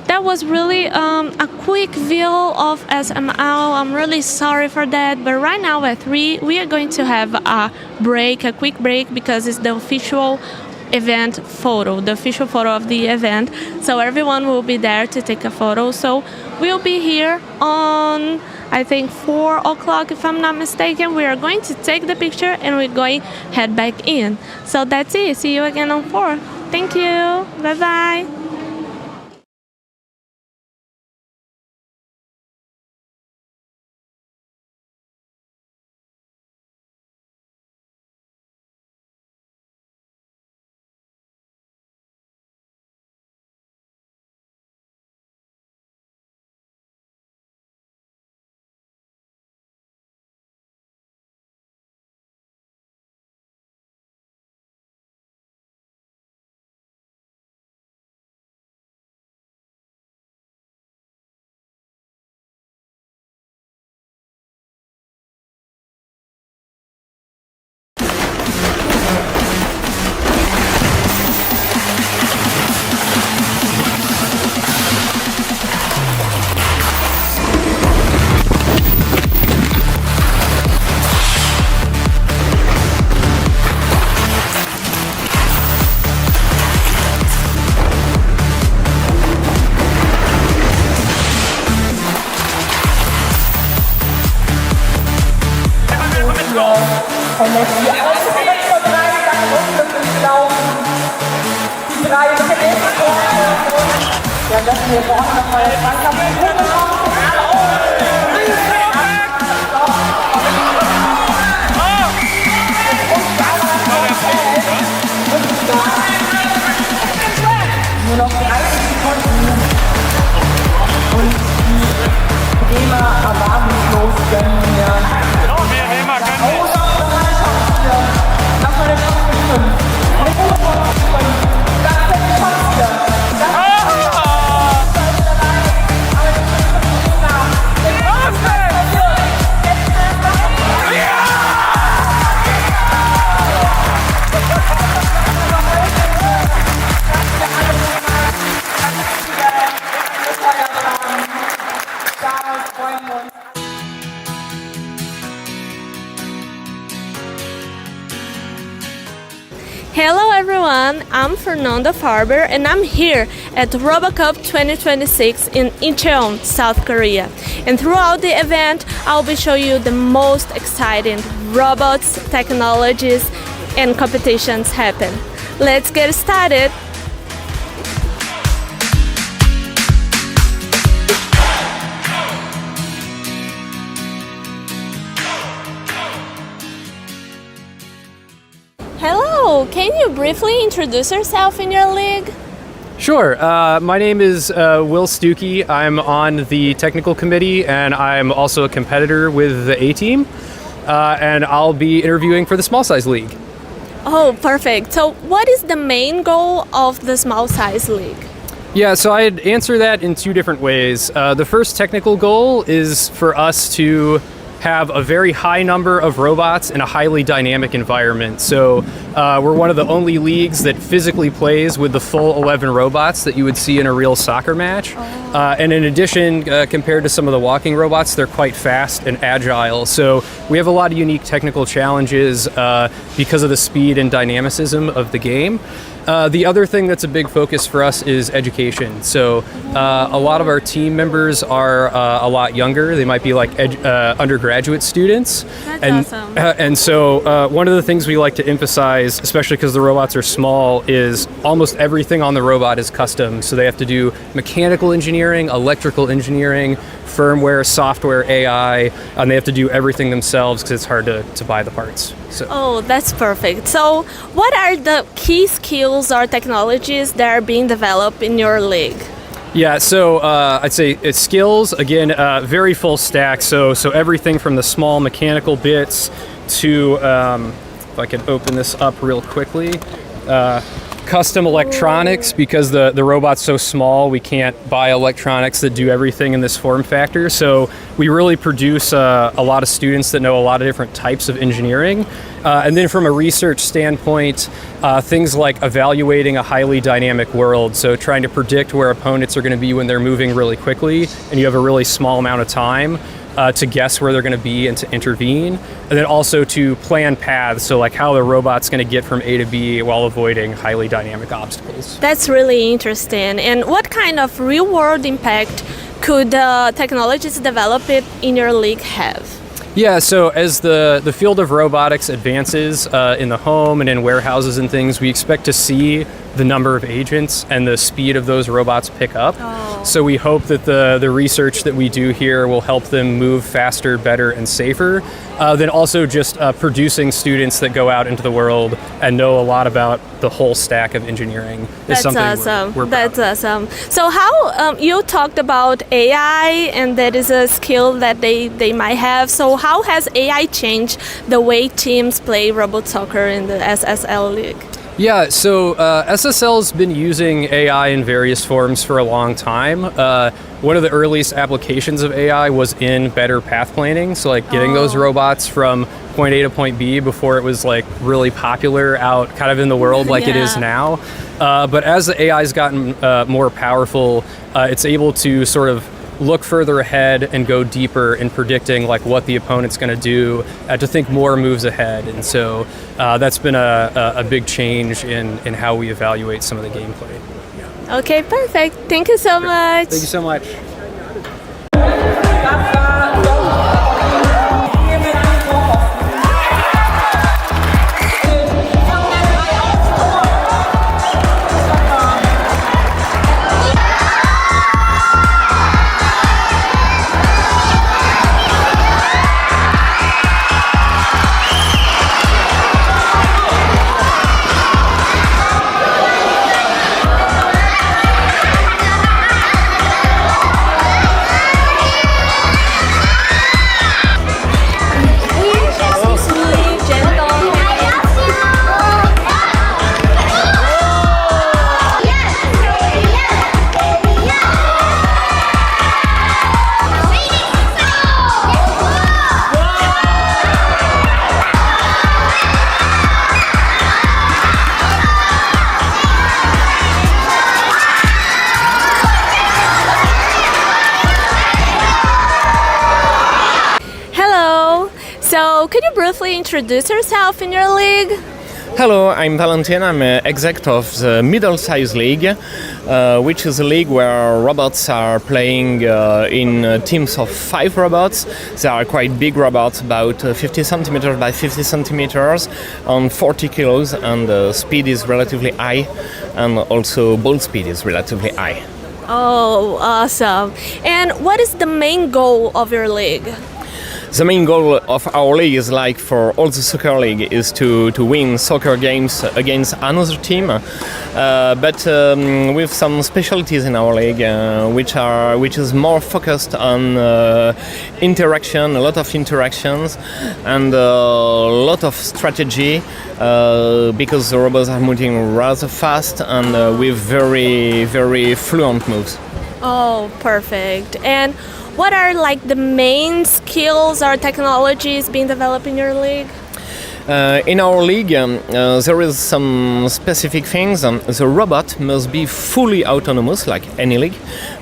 that was really a quick view of SML. I'm really sorry for that, but right now at 3 we are going to have a quick break, because it's the official event photo, the official photo of the event. So everyone will be there to take a photo. So we'll be here on, I think, 4 o'clock, if I'm not mistaken. We are going to take the picture and we're going to head back in. So that's it. See you again on 4. Thank you. Bye-bye. Nur noch 30 Sekunden und die Bremer erbarmungslos gönnen hier. Nach einer Chance 5. Das ist die Chance hier. Hello everyone, I'm Fernanda Farber and I'm here at RoboCup 2026 in Incheon, South Korea. And throughout the event, I'll be showing you the most exciting robots, technologies, and competitions happen. Let's get started! Hello, can you briefly introduce yourself in your league? Sure. My name is Will Stuckey. I'm on the technical committee and I'm also a competitor with the A team. And I'll be interviewing for the small size league. Oh, perfect. So what is the main goal of the small size league? Yeah, so I'd answer that in two different ways. The first technical goal is for us to have a very high number of robots in a highly dynamic environment. So we're one of the only leagues that physically plays with the full 11 robots that you would see in a real soccer match. And in addition, compared to some of the walking robots, they're quite fast and agile. So we have a lot of unique technical challenges because of the speed and dynamicism of the game. The other thing that's a big focus for us is education. So a lot of our team members are a lot younger. They might be like undergraduate students. That's awesome. And so one of the things we like to emphasize, especially because the robots are small, is almost everything on the robot is custom. So they have to do mechanical engineering, electrical engineering, firmware, software, AI, and they have to do everything themselves because it's hard to buy the parts. So. Oh, that's perfect. So what are the key skills or technologies that are being developed in your league? Yeah, so I'd say it's skills, again, very full stack. So everything from the small mechanical bits to, if I can open this up real quickly, custom electronics, because the robot's so small, we can't buy electronics that do everything in this form factor. So we really produce a lot of students that know a lot of different types of engineering. And then from a research standpoint, things like evaluating a highly dynamic world. So trying to predict where opponents are going to be when they're moving really quickly and you have a really small amount of time. To guess where they're going to be and to intervene, and then also to plan paths, so like how the robot's going to get from A to B while avoiding highly dynamic obstacles. That's really interesting. And what kind of real-world impact could technologies developed in your league have? Yeah, so as the field of robotics advances in the home and in warehouses and things, we expect to see the number of agents and the speed of those robots pick up. Oh. So we hope that the research that we do here will help them move faster, better, and safer. Then also just producing students that go out into the world and know a lot about the whole stack of engineering. That's awesome. That's awesome. So how you talked about AI, and that is a skill that they might have. So how has AI changed the way teams play robot soccer in the SSL league? Yeah, so SSL's been using AI in various forms for a long time. One of the earliest applications of AI was in better path planning, so like getting those robots from point A to point B before it was like really popular out kind of in the world like it is now. But as the AI's gotten more powerful, it's able to sort of look further ahead and go deeper in predicting like what the opponent's going to do, to think more moves ahead. And so that's been a big change in how we evaluate some of the gameplay. Okay, perfect. Thank you so much. Thank you so much. So, could you briefly introduce yourself in your league? Hello, I'm Valentin. I'm exec of the Middle-Size League, which is a league where robots are playing in teams of 5 robots. They are quite big robots, about 50 centimeters by 50 centimeters, on 40 kilos, and speed is relatively high, and also ball speed is relatively high. Oh, awesome. And what is the main goal of your league? The main goal of our league is, like for all the soccer league, is to win soccer games against another team, but with some specialties in our league, which is more focused on interaction, a lot of interactions, and a lot of strategy, because the robots are moving rather fast and with very, very fluent moves. Oh, perfect. And what are like the main skills or technologies being developed in your league? In our league, there is some specific things. The robot must be fully autonomous, like any league,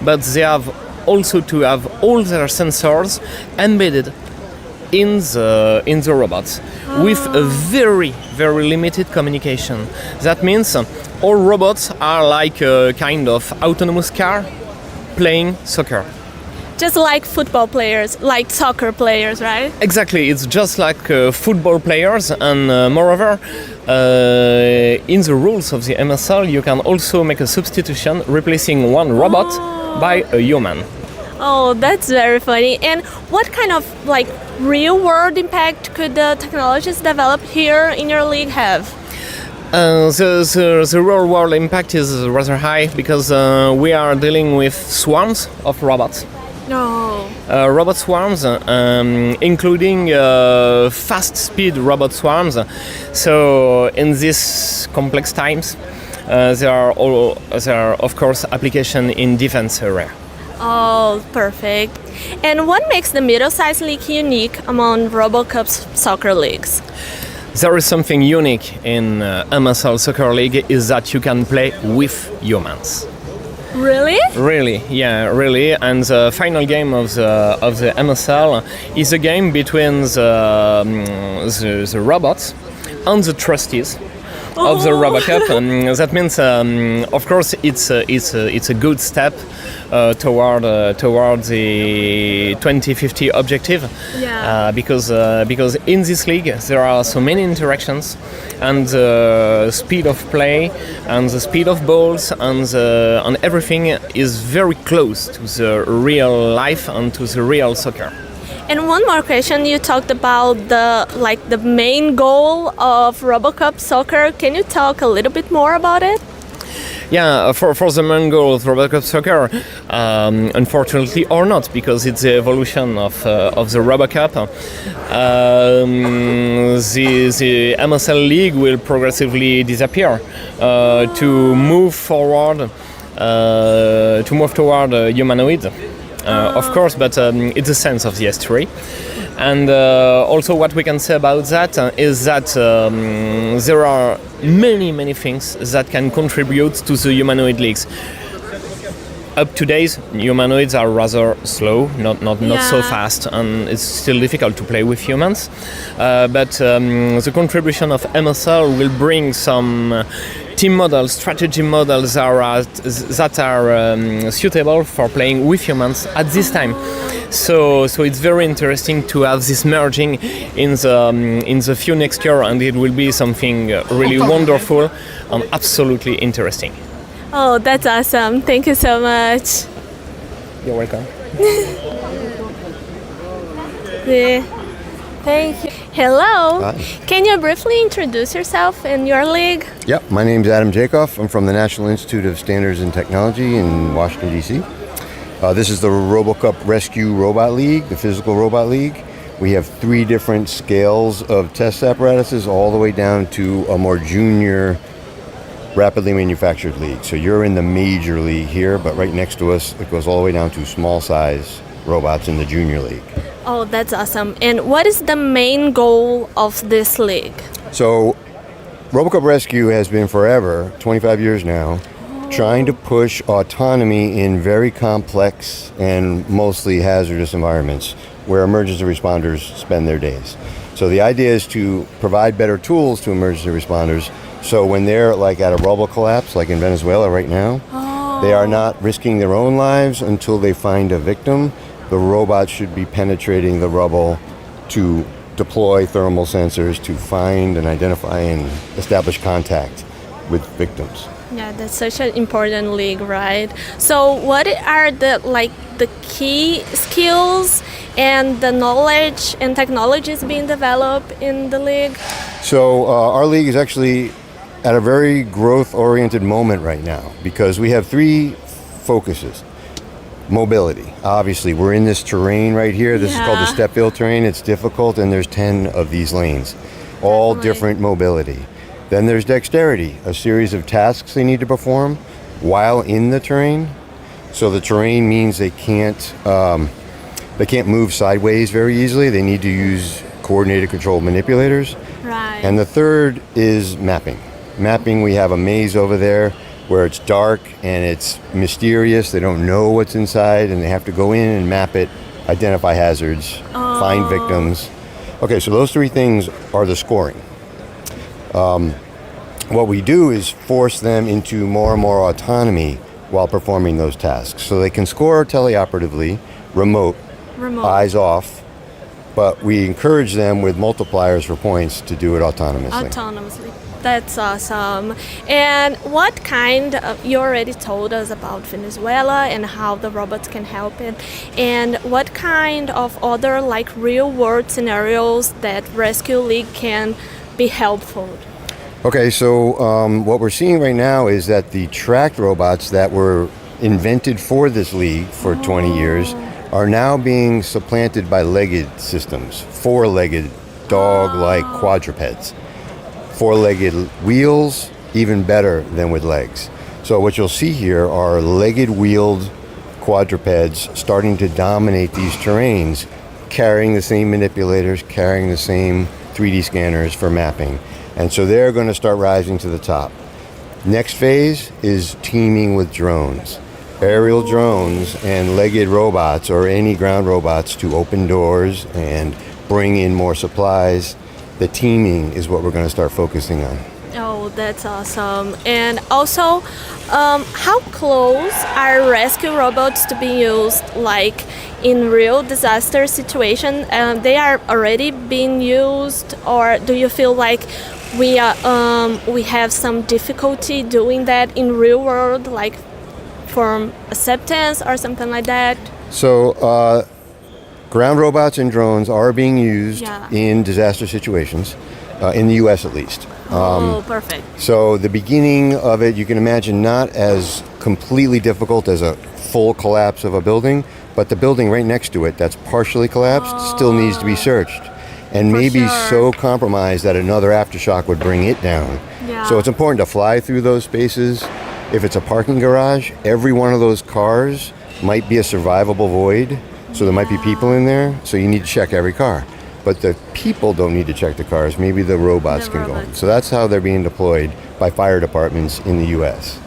but they have also to have all their sensors embedded in the robots with a very, very limited communication. That means all robots are like a kind of autonomous car playing soccer. Just like football players, like soccer players, right? Exactly, it's just like football players, and moreover, in the rules of the MSL, you can also make a substitution, replacing one robot by a human. Oh, that's very funny. And what kind of like real-world impact could the technologies developed here in your league have? The real-world impact is rather high because we are dealing with swarms of robots. No. Robot swarms, including fast-speed robot swarms. So in these complex times, there are of course application in defense area. Oh, perfect. And what makes the middle-sized league unique among RoboCup's soccer leagues? There is something unique in MSL Soccer League is that you can play with humans. Really? Really, yeah, really. And the final game of the MSL is a game between the robots and the trustees of the RoboCup. That means, of course, it's a good step toward the 2050 objective. Yeah. Because in this league there are so many interactions, and the speed of play and the speed of balls and everything is very close to the real life and to the real soccer. And one more question, you talked about the main goal of RoboCup soccer. Can you talk a little bit more about it? Yeah, for the main goal of RoboCup soccer, unfortunately or not, because it's the evolution of the RoboCup, the MSL League will progressively disappear to move forward, toward Humanoid. Of course, but it's the sense of the history. And also what we can say about that is that there are many things that can contribute to the humanoid leagues. Up to date, humanoids are rather slow, not so fast, and it's still difficult to play with humans. But the contribution of MSL will bring some team models, strategy models that are suitable for playing with humans at this time. So it's very interesting to have this merging in the few next year, and it will be something really wonderful and absolutely interesting. Oh, that's awesome. Thank you so much. You're welcome. Yeah. Thank you. Hello. Hi. Can you briefly introduce yourself and your league? Yep, my name's Adam Jacoff. I'm from the National Institute of Standards and Technology in Washington, D.C. This is the RoboCup Rescue Robot League, the physical robot league. We have 3 different scales of test apparatuses, all the way down to a more junior, rapidly manufactured league. So you're in the major league here, but right next to us, it goes all the way down to small size robots in the junior league. Oh, that's awesome. And what is the main goal of this league? So RoboCup Rescue has been forever, 25 years now, trying to push autonomy in very complex and mostly hazardous environments where emergency responders spend their days. So the idea is to provide better tools to emergency responders. So when they're like at a rubble collapse, like in Venezuela right now, they are not risking their own lives until they find a victim. The robot should be penetrating the rubble to deploy thermal sensors to find and identify and establish contact with victims. Yeah, that's such an important league, right? So what are the key skills and the knowledge and technologies being developed in the league? So our league is actually at a very growth-oriented moment right now because we have three focuses. Mobility. Obviously, we're in this terrain right here. This is called the step-fill terrain. It's difficult, and there's 10 of these lanes, all different mobility. Then there's dexterity, a series of tasks they need to perform while in the terrain. So the terrain means they can't move sideways very easily. They need to use coordinated control manipulators. Right. And the third is mapping. Mapping, we have a maze over there where it's dark and it's mysterious. They don't know what's inside and they have to go in and map it, identify hazards, find victims. Okay, so those three things are the scoring. What we do is force them into more and more autonomy while performing those tasks. So they can score teleoperatively, remote, eyes off, but we encourage them with multipliers for points to do it autonomously. Autonomously. That's awesome. And what kind of, you already told us about Venezuela and how the robots can help it. And what kind of other real world scenarios that Rescue League can be helpful? Okay, so what we're seeing right now is that the tracked robots that were invented for this league for 20 years are now being supplanted by legged systems, four-legged, dog-like quadrupeds. Four-legged wheels, even better than with legs. So what you'll see here are legged wheeled quadrupeds starting to dominate these terrains, carrying the same manipulators, carrying the same 3D scanners for mapping. And so they're going to start rising to the top. Next phase is teaming with drones. Aerial drones and legged robots or any ground robots to open doors and bring in more supplies. The teaming is what we're going to start focusing on. Oh, that's awesome. And also, how close are rescue robots to be used, in real disaster situation? They are already being used, or do you feel like we have some difficulty doing that in real world, for acceptance or something like that? So, ground robots and drones are being used in disaster situations, in the U.S. at least. Perfect. So the beginning of it, you can imagine not as completely difficult as a full collapse of a building, but the building right next to it that's partially collapsed still needs to be searched. And maybe so compromised that another aftershock would bring it down. Yeah. So it's important to fly through those spaces. If it's a parking garage, every one of those cars might be a survivable void. So there might be people in there, so you need to check every car. But the people don't need to check the cars. Maybe the robots can go in. So that's how they're being deployed by fire departments in the U.S.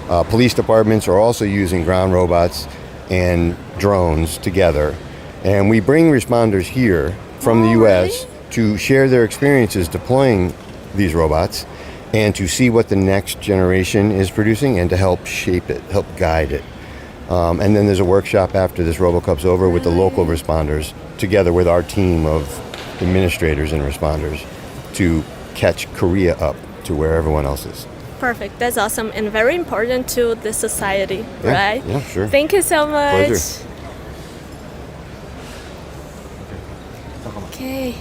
Police departments are also using ground robots and drones together. And we bring responders here from the U.S. to share their experiences deploying these robots and to see what the next generation is producing and to help shape it, help guide it. And then there's a workshop after this RoboCup's over with the local responders, together with our team of administrators and responders, to catch Korea up to where everyone else is. Perfect. That's awesome and very important to the society, right? Yeah, sure. Thank you so much. Pleasure. Okay.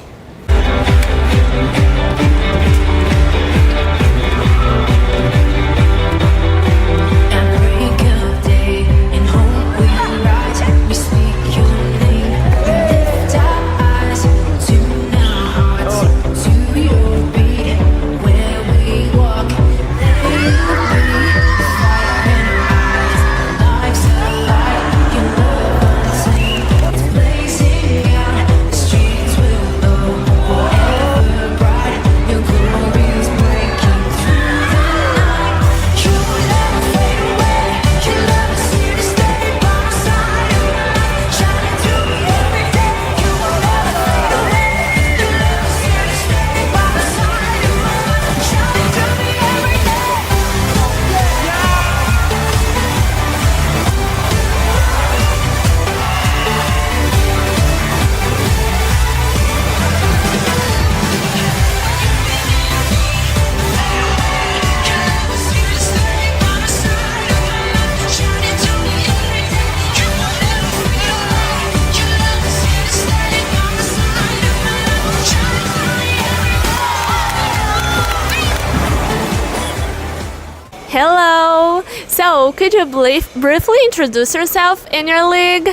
So, could you briefly introduce yourself and your league?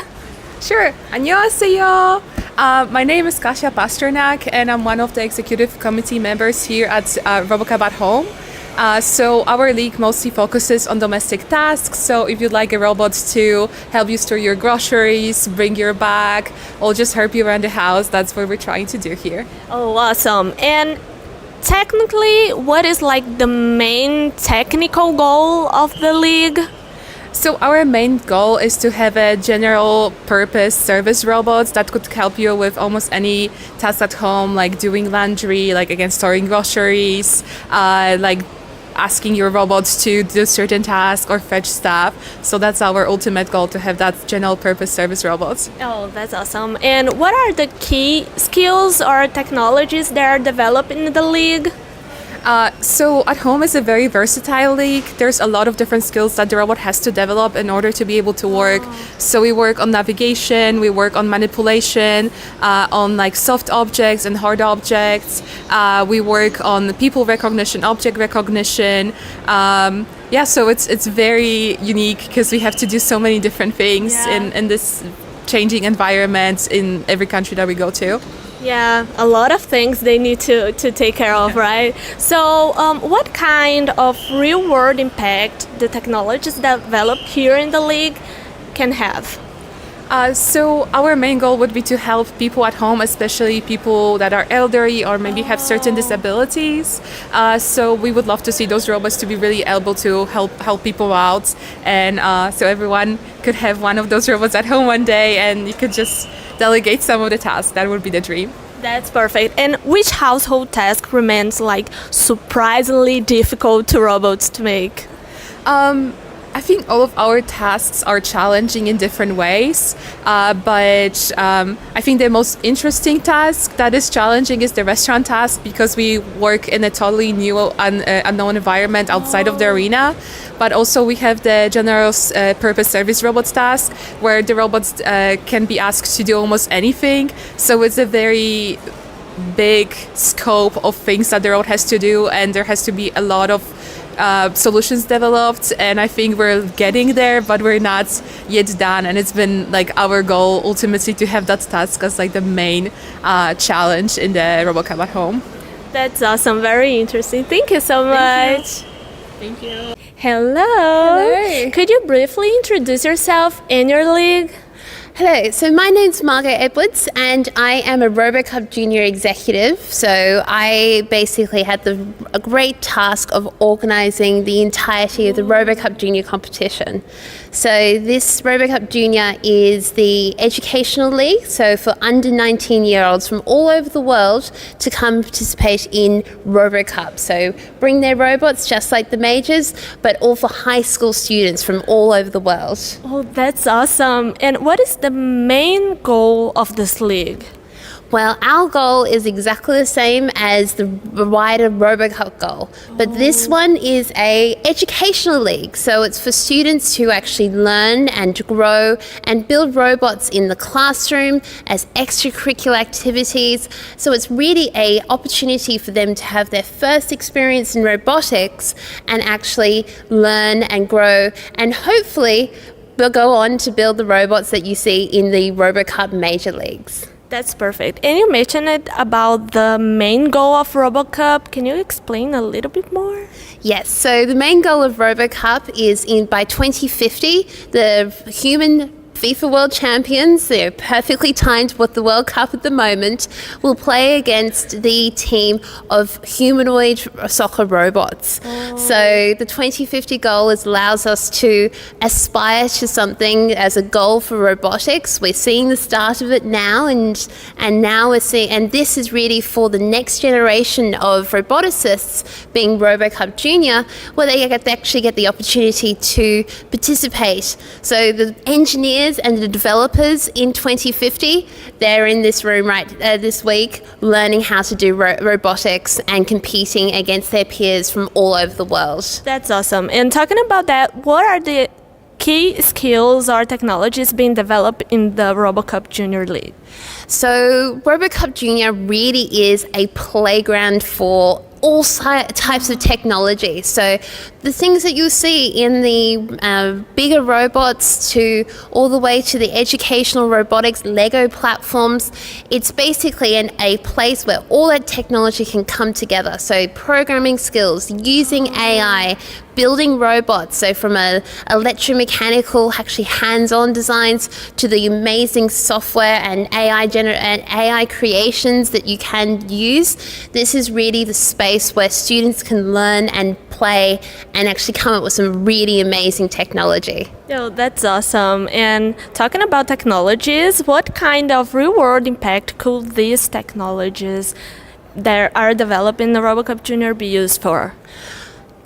Sure. 안녕하세요. My name is Kasia Pasternak, and I'm one of the executive committee members here at RoboCup at Home. So our league mostly focuses on domestic tasks. So if you'd like a robot to help you store your groceries, bring your bag, or just help you around the house, that's what we're trying to do here. Oh, awesome. And technically, what is like the main technical goal of the league? So our main goal is to have a general purpose service robots that could help you with almost any task at home, like doing laundry, like again storing groceries, like asking your robots to do certain tasks or fetch stuff. So that's our ultimate goal, to have that general purpose service robots. Oh, that's awesome. And what are the key skills or technologies that are developed in the league? So at Home is a very versatile league. There's a lot of different skills that the robot has to develop in order to be able to work. So we work on navigation, we work on manipulation, on like soft objects and hard objects. We work on people recognition, object recognition. So it's very unique because we have to do so many different things in this changing environment in every country that we go to. Yeah, a lot of things they need to take care of, right? So what kind of real-world impact the technologies developed here in the league can have? So our main goal would be to help people at home, especially people that are elderly or maybe have certain disabilities. So we would love to see those robots to be really able to help people out, and so everyone could have one of those robots at home one day, and you could just delegate some of the tasks. That would be the dream. That's perfect. And which household task remains like surprisingly difficult to robots to make? I think all of our tasks are challenging in different ways, but I think the most interesting task that is challenging is the restaurant task, because we work in a totally new, unknown environment outside of the arena. But also we have the general purpose service robots task, where the robots can be asked to do almost anything. So it's a very big scope of things that the robot has to do, and there has to be a lot of solutions developed, and I think we're getting there, but we're not yet done. And it's been like our goal ultimately to have that task as like the main challenge in the RoboCup at Home. That's awesome. Very interesting. Thank you so much. Thank you. Hello. Hello. Could you briefly introduce yourself and your league? Hello, so my name's Margot Edwards, and I am a RoboCup Junior executive. So I basically had a great task of organising the entirety of the RoboCup Junior competition. So this RoboCup Junior is the educational league, so for under 19-year-olds from all over the world to come participate in RoboCup. So bring their robots just like the majors, but all for high school students from all over the world. Oh, that's awesome. And what is the main goal of this league? Well, our goal is exactly the same as the wider RoboCup goal, but this one is a educational league. So it's for students to actually learn and grow and build robots in the classroom as extracurricular activities. So it's really an opportunity for them to have their first experience in robotics and actually learn and grow, and hopefully we'll go on to build the robots that you see in the RoboCup major leagues. That's perfect. And you mentioned it about the main goal of RoboCup. Can you explain a little bit more? Yes, so the main goal of RoboCup is by 2050, the human FIFA World Champions, they're perfectly timed with the World Cup at the moment, will play against the team of humanoid soccer robots. So the 2050 goal allows us to aspire to something as a goal for robotics. We're seeing the start of it now, and now we're seeing, and this is really for the next generation of roboticists, being RoboCup Junior, where they actually get the opportunity to participate. So the engineers and the developers in 2050, they're in this room this week learning how to do robotics and competing against their peers from all over the world. That's awesome. And talking about that, what are the key skills or technologies being developed in the RoboCup Junior League? So RoboCup Junior really is a playground for all types of technology. So the things that you see in the bigger robots to all the way to the educational robotics Lego platforms, it's basically a place where all that technology can come together. So programming skills, using AI, building robots, so from a electromechanical, actually hands-on designs to the amazing software and AI creations that you can use. This is really the space where students can learn and play and actually come up with some really amazing technology. Oh, that's awesome. And talking about technologies, what kind of real-world impact could these technologies that are developed in the RoboCup Junior be used for?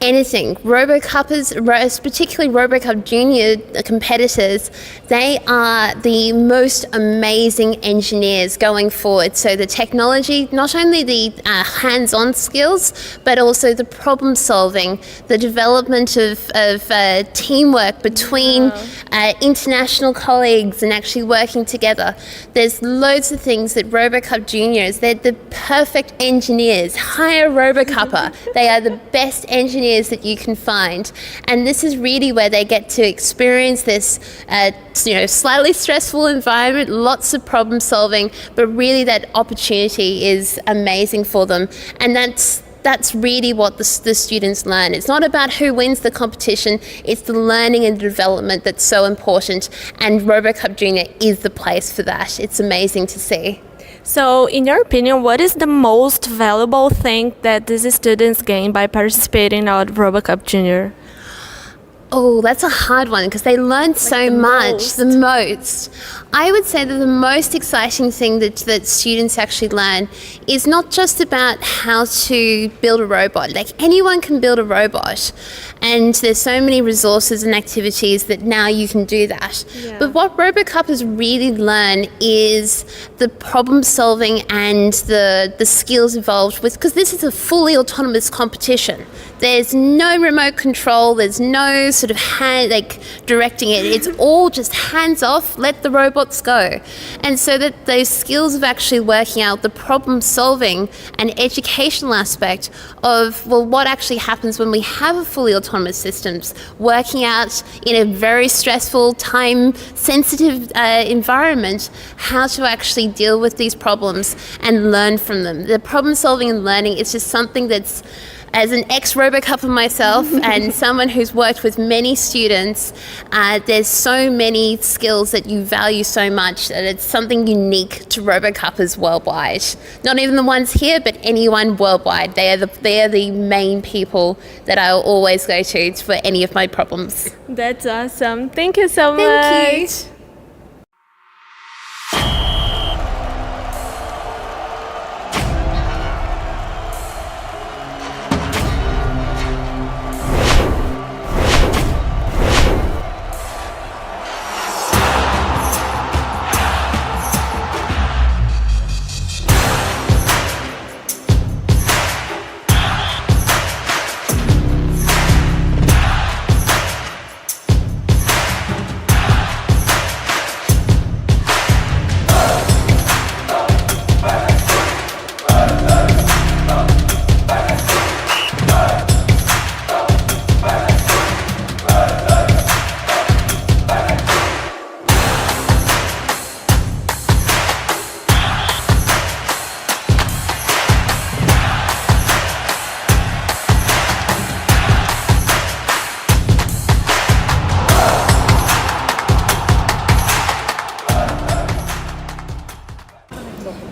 Anything. RoboCuppers, particularly RoboCup Junior competitors, they are the most amazing engineers going forward. So the technology, not only the hands-on skills, but also the problem solving, the development of teamwork between international colleagues and actually working together. There's loads of things that RoboCup Juniors, they're the perfect engineers. Hire RoboCupper. They are the best engineers that you can find, and this is really where they get to experience this slightly stressful environment, lots of problem solving, but really that opportunity is amazing for them, and that's really what the students learn. It's not about who wins the competition, it's the learning and development that's so important, and RoboCup Junior is the place for that. It's amazing to see. So, in your opinion, what is the most valuable thing that these students gain by participating at RoboCup Junior? Oh, that's a hard one because they learn so much. The most. I would say that the most exciting thing that students actually learn is not just about how to build a robot. Like anyone can build a robot, and there's so many resources and activities that now you can do that. Yeah. But what RoboCuppers really learn is the problem solving and the skills involved with, because this is a fully autonomous competition. There's no remote control, there's no sort of directing it. It's all just hands off, let the robots go. And so that those skills of actually working out the problem solving and educational aspect of, well, what actually happens when we have a fully autonomous systems, working out in a very stressful, time sensitive environment, how to actually deal with these problems and learn from them. The problem solving and learning is just something that's, as an ex-RoboCupper myself and someone who's worked with many students, there's so many skills that you value so much that it's something unique to RoboCuppers worldwide. Not even the ones here, but anyone worldwide. They are the main people that I'll always go to for any of my problems. That's awesome. Thank you so much. Thank you.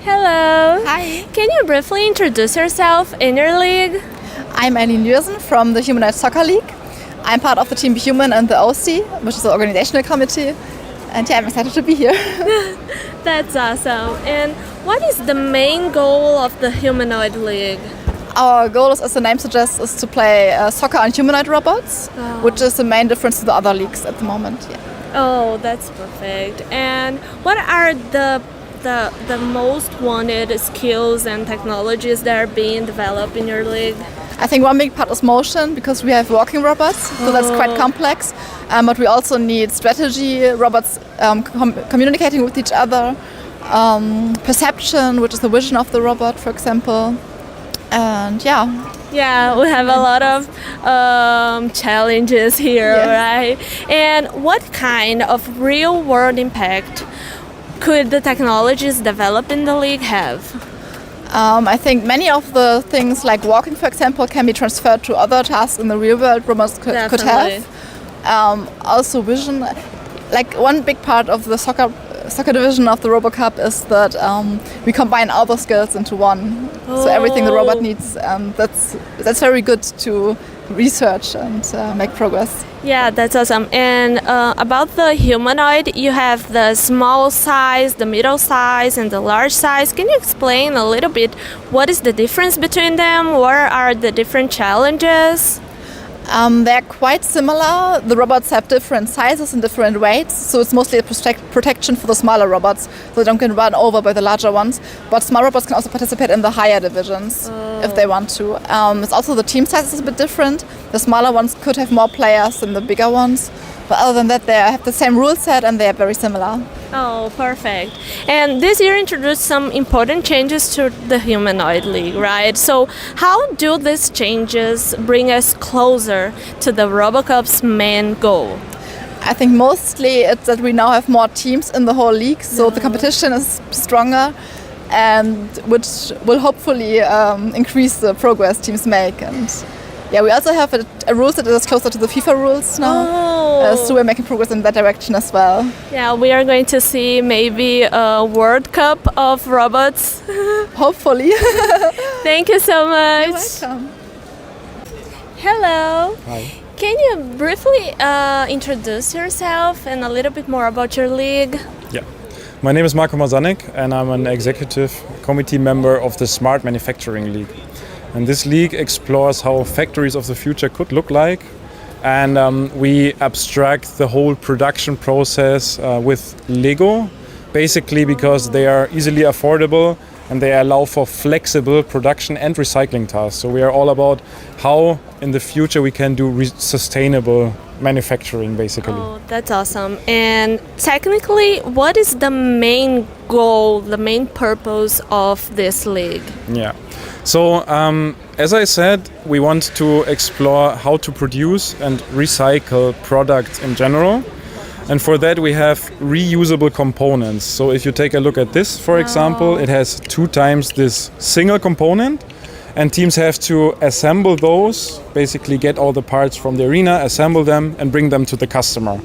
Hello. Hi. Can you briefly introduce yourself in your league? I'm Annie Nürsen from the Humanoid Soccer League. I'm part of the Team Human and the OC, which is the organizational committee. And yeah, I'm excited to be here. That's awesome. And what is the main goal of the Humanoid League? Our goal is, as the name suggests, is to play soccer on humanoid robots, which is the main difference to the other leagues at the moment. Yeah. Oh, that's perfect. And what are the most wanted skills and technologies that are being developed in your league? I think one big part is motion, because we have walking robots, so that's quite complex. But we also need strategy, robots communicating with each other, perception, which is the vision of the robot, for example. And yeah. Yeah, we have a lot of challenges here, Yes. right? And what kind of real-world impact could the technologies developed in the league have? I think many of the things like walking, for example, can be transferred to other tasks in the real world robots could Definitely. have. Also vision, like one big part of the soccer division of the RoboCup is that we combine all the skills into one. So everything the robot needs, that's very good to research and make progress. Yeah, that's awesome. And about the humanoid, you have the small size, the middle size, and the large size. Can you explain a little bit what is the difference between them? What are the different challenges? They're quite similar. The robots have different sizes and different weights, so it's mostly a protection for the smaller robots, so they don't get run over by the larger ones. But small robots can also participate in the higher divisions if they want to. It's also the team size is a bit different. The smaller ones could have more players than the bigger ones. But other than that, they have the same rule set and they are very similar. Oh, perfect. And this year introduced some important changes to the Humanoid League, right? So how do these changes bring us closer to the RoboCup's main goal? I think mostly it's that we now have more teams in the whole league, so the competition is stronger, and which will hopefully increase the progress teams make. And yeah, we also have a rule set that is closer to the FIFA rules now, so we're making progress in that direction as well. Yeah, we are going to see maybe a World Cup of robots. Hopefully. Thank you so much. You're welcome. Hello. Hi. Can you briefly introduce yourself and a little bit more about your league? Yeah. My name is Marko Mazanek and I'm an executive committee member of the Smart Manufacturing League. And this league explores how factories of the future could look like. And we abstract the whole production process with Lego, basically because they are easily affordable and they allow for flexible production and recycling tasks. So we are all about how in the future we can do sustainable manufacturing, basically. Oh, that's awesome. And technically, what is the main goal, the main purpose of this league? Yeah. So, as I said, we want to explore how to produce and recycle products in general. And for that, we have reusable components. So if you take a look at this, for example, it has 2 times this single component. And teams have to assemble those, basically get all the parts from the arena, assemble them, and bring them to the customer.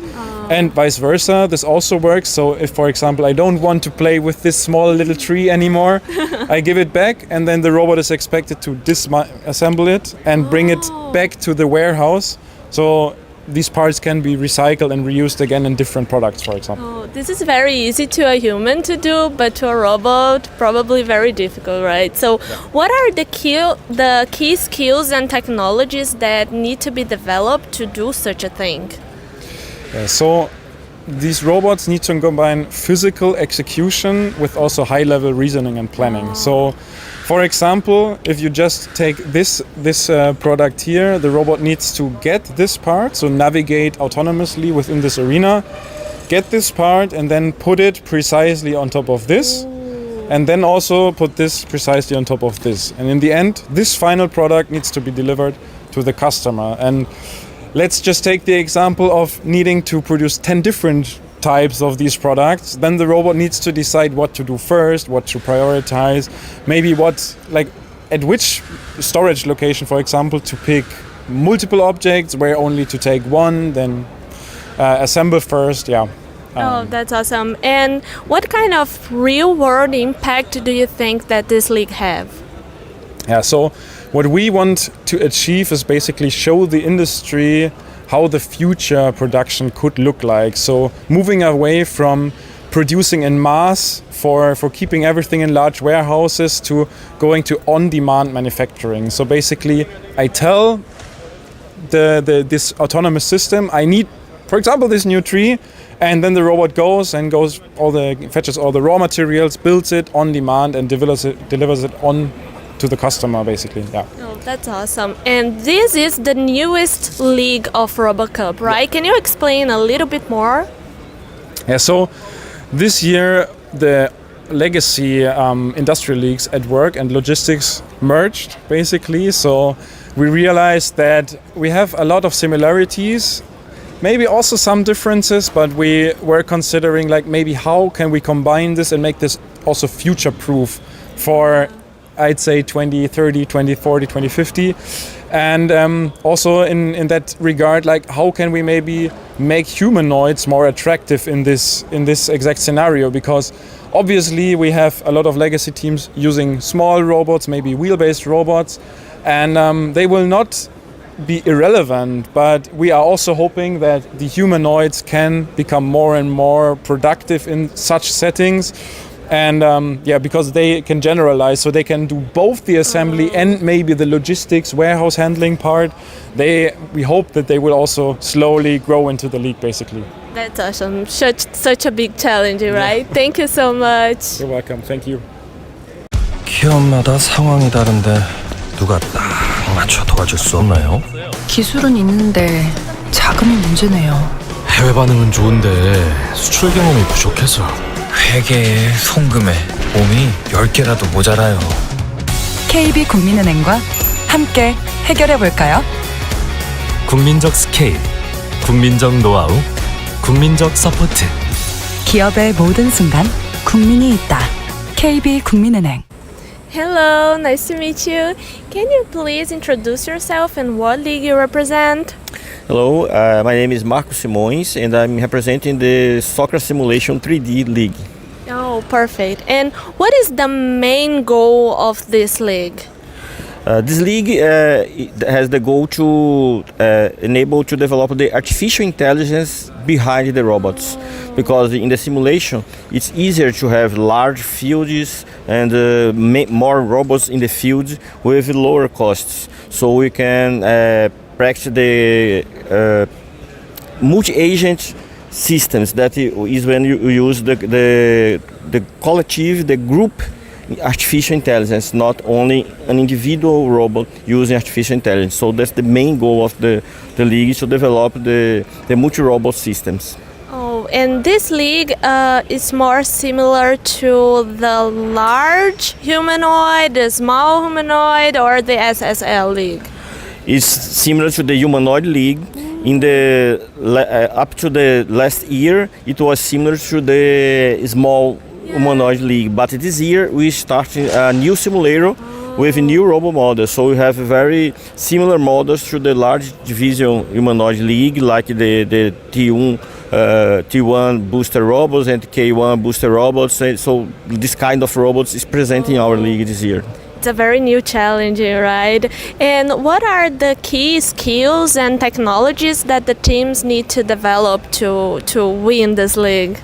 And vice versa, this also works. So if, for example, I don't want to play with this small little tree anymore, I give it back, and then the robot is expected to disassemble it and bring it back to the warehouse. So these parts can be recycled and reused again in different products, for example. Oh, this is very easy to a human to do, but to a robot, probably very difficult, right? So what are the key skills and technologies that need to be developed to do such a thing? Yeah, so these robots need to combine physical execution with also high-level reasoning and planning. So, for example, if you just take this product here, the robot needs to get this part, so navigate autonomously within this arena, get this part, and then put it precisely on top of this, and then also put this precisely on top of this. And in the end, this final product needs to be delivered to the customer. And let's just take the example of needing to produce 10 different types of these products. Then the robot needs to decide what to do first, what to prioritize, maybe at which storage location, for example, to pick multiple objects, where only to take one, then assemble first, yeah. Oh, that's awesome. And what kind of real-world impact do you think that this league have? Yeah, so what we want to achieve is basically show the industry how the future production could look like. So moving away from producing in mass for keeping everything in large warehouses to going to on-demand manufacturing. So basically, I tell this autonomous system, I need, for example, this new tree, and then the robot fetches all the raw materials, builds it on demand, and delivers it on to the customer, basically. Yeah. Oh, that's awesome. And this is the newest league of RoboCup, right? Can you explain a little bit more? Yeah, so this year the legacy industrial leagues at work, and logistics merged basically. So we realized that we have a lot of similarities, maybe also some differences, but we were considering like maybe how can we combine this and make this also future proof for, I'd say, 2030, 2040, 2050. And also in that regard, like how can we maybe make humanoids more attractive in this exact scenario? Because obviously we have a lot of legacy teams using small robots, maybe wheel-based robots, and they will not be irrelevant, but we are also hoping that the humanoids can become more and more productive in such settings. And because they can generalize, so they can do both the assembly and maybe the logistics, warehouse handling part. We hope that they will also slowly grow into the league, basically. That's awesome. Such a big challenge, right? Thank you so much. You're welcome. Thank you. 기업마다 상황이 다른데 누가 딱 맞춰 도와줄 수 없나요? 기술은 있는데 자금이 문제네요. 해외 반응은 좋은데 수출 경험이 부족해서 회계에 송금에 몸이 10개라도 모자라요. KB국민은행과 함께 해결해볼까요? 국민적 스케일, 국민적 노하우, 국민적 서포트. 기업의 모든 순간 국민이 있다. KB국민은행. Hello, nice to meet you. Can you please introduce yourself and what league you represent? Hello, my name is Marcos Simões and I'm representing the Soccer Simulation 3D League. Oh, perfect. And what is the main goal of this league? This league has the goal to enable to develop the artificial intelligence behind the robots, because in the simulation it's easier to have large fields and more robots in the field with lower costs. So we can practice the multi-agent systems. That is when you use the collective, the group artificial intelligence, not only an individual robot using artificial intelligence. So that's the main goal of the league, is to develop the multi-robot systems. Oh, and this league is more similar to the large humanoid, the small humanoid, or the SSL league? It's similar to the Humanoid League. In the up to the last year, it was similar to the small Humanoid League. But this year, we started a new simulator with new robot models. So we have very similar models to the large division Humanoid League, like the T1 booster robots and K1 booster robots. So this kind of robots is present in our league this year. It's a very new challenge, right? And what are the key skills and technologies that the teams need to develop to win this league?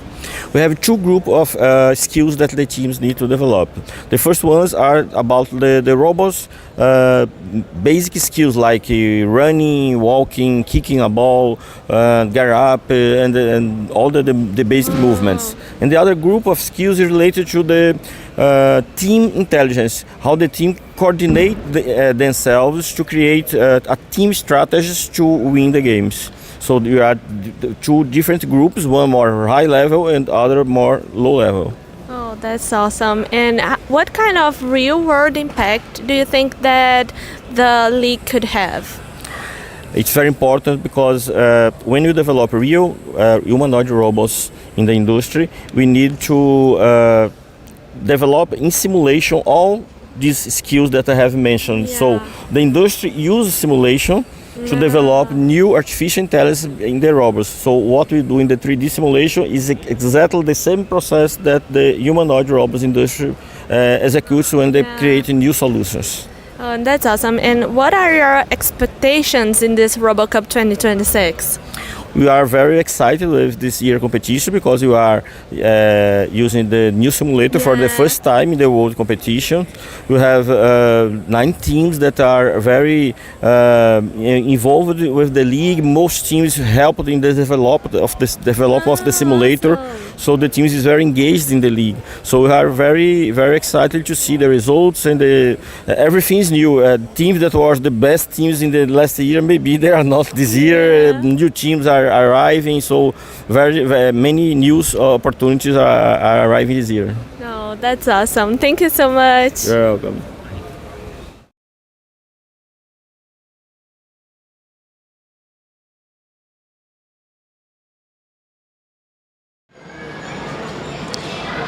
We have two groups of skills that the teams need to develop. The first ones are about the robots, basic skills like running, walking, kicking a ball, get up, and all the basic movements. And the other group of skills is related to the team intelligence, how the team coordinate themselves to create a team strategies to win the games. So you have two different groups, one more high level and other more low level. Oh, that's awesome. And what kind of real-world impact do you think that the league could have? It's very important because when you develop real humanoid robots in the industry, we need to develop in simulation all these skills that I have mentioned. Yeah. So the industry uses simulation to develop new artificial intelligence in the robots. So what we do in the 3D simulation is exactly the same process that the humanoid robots industry executes when they create new solutions. Oh, that's awesome. And what are your expectations in this RoboCup 2026? We are very excited with this year competition because we are using the new simulator for the first time in the world competition. We have 9 teams that are very involved with the league. Most teams helped in the development of the simulator. So the teams is very engaged in the league. So we are very, very excited to see the results, and everything is new. Teams that were the best teams in the last year, maybe they are not this year. New teams are arriving, so very many new opportunities are arriving this year. Oh, Oh, that's awesome. Thank you so much. You're welcome.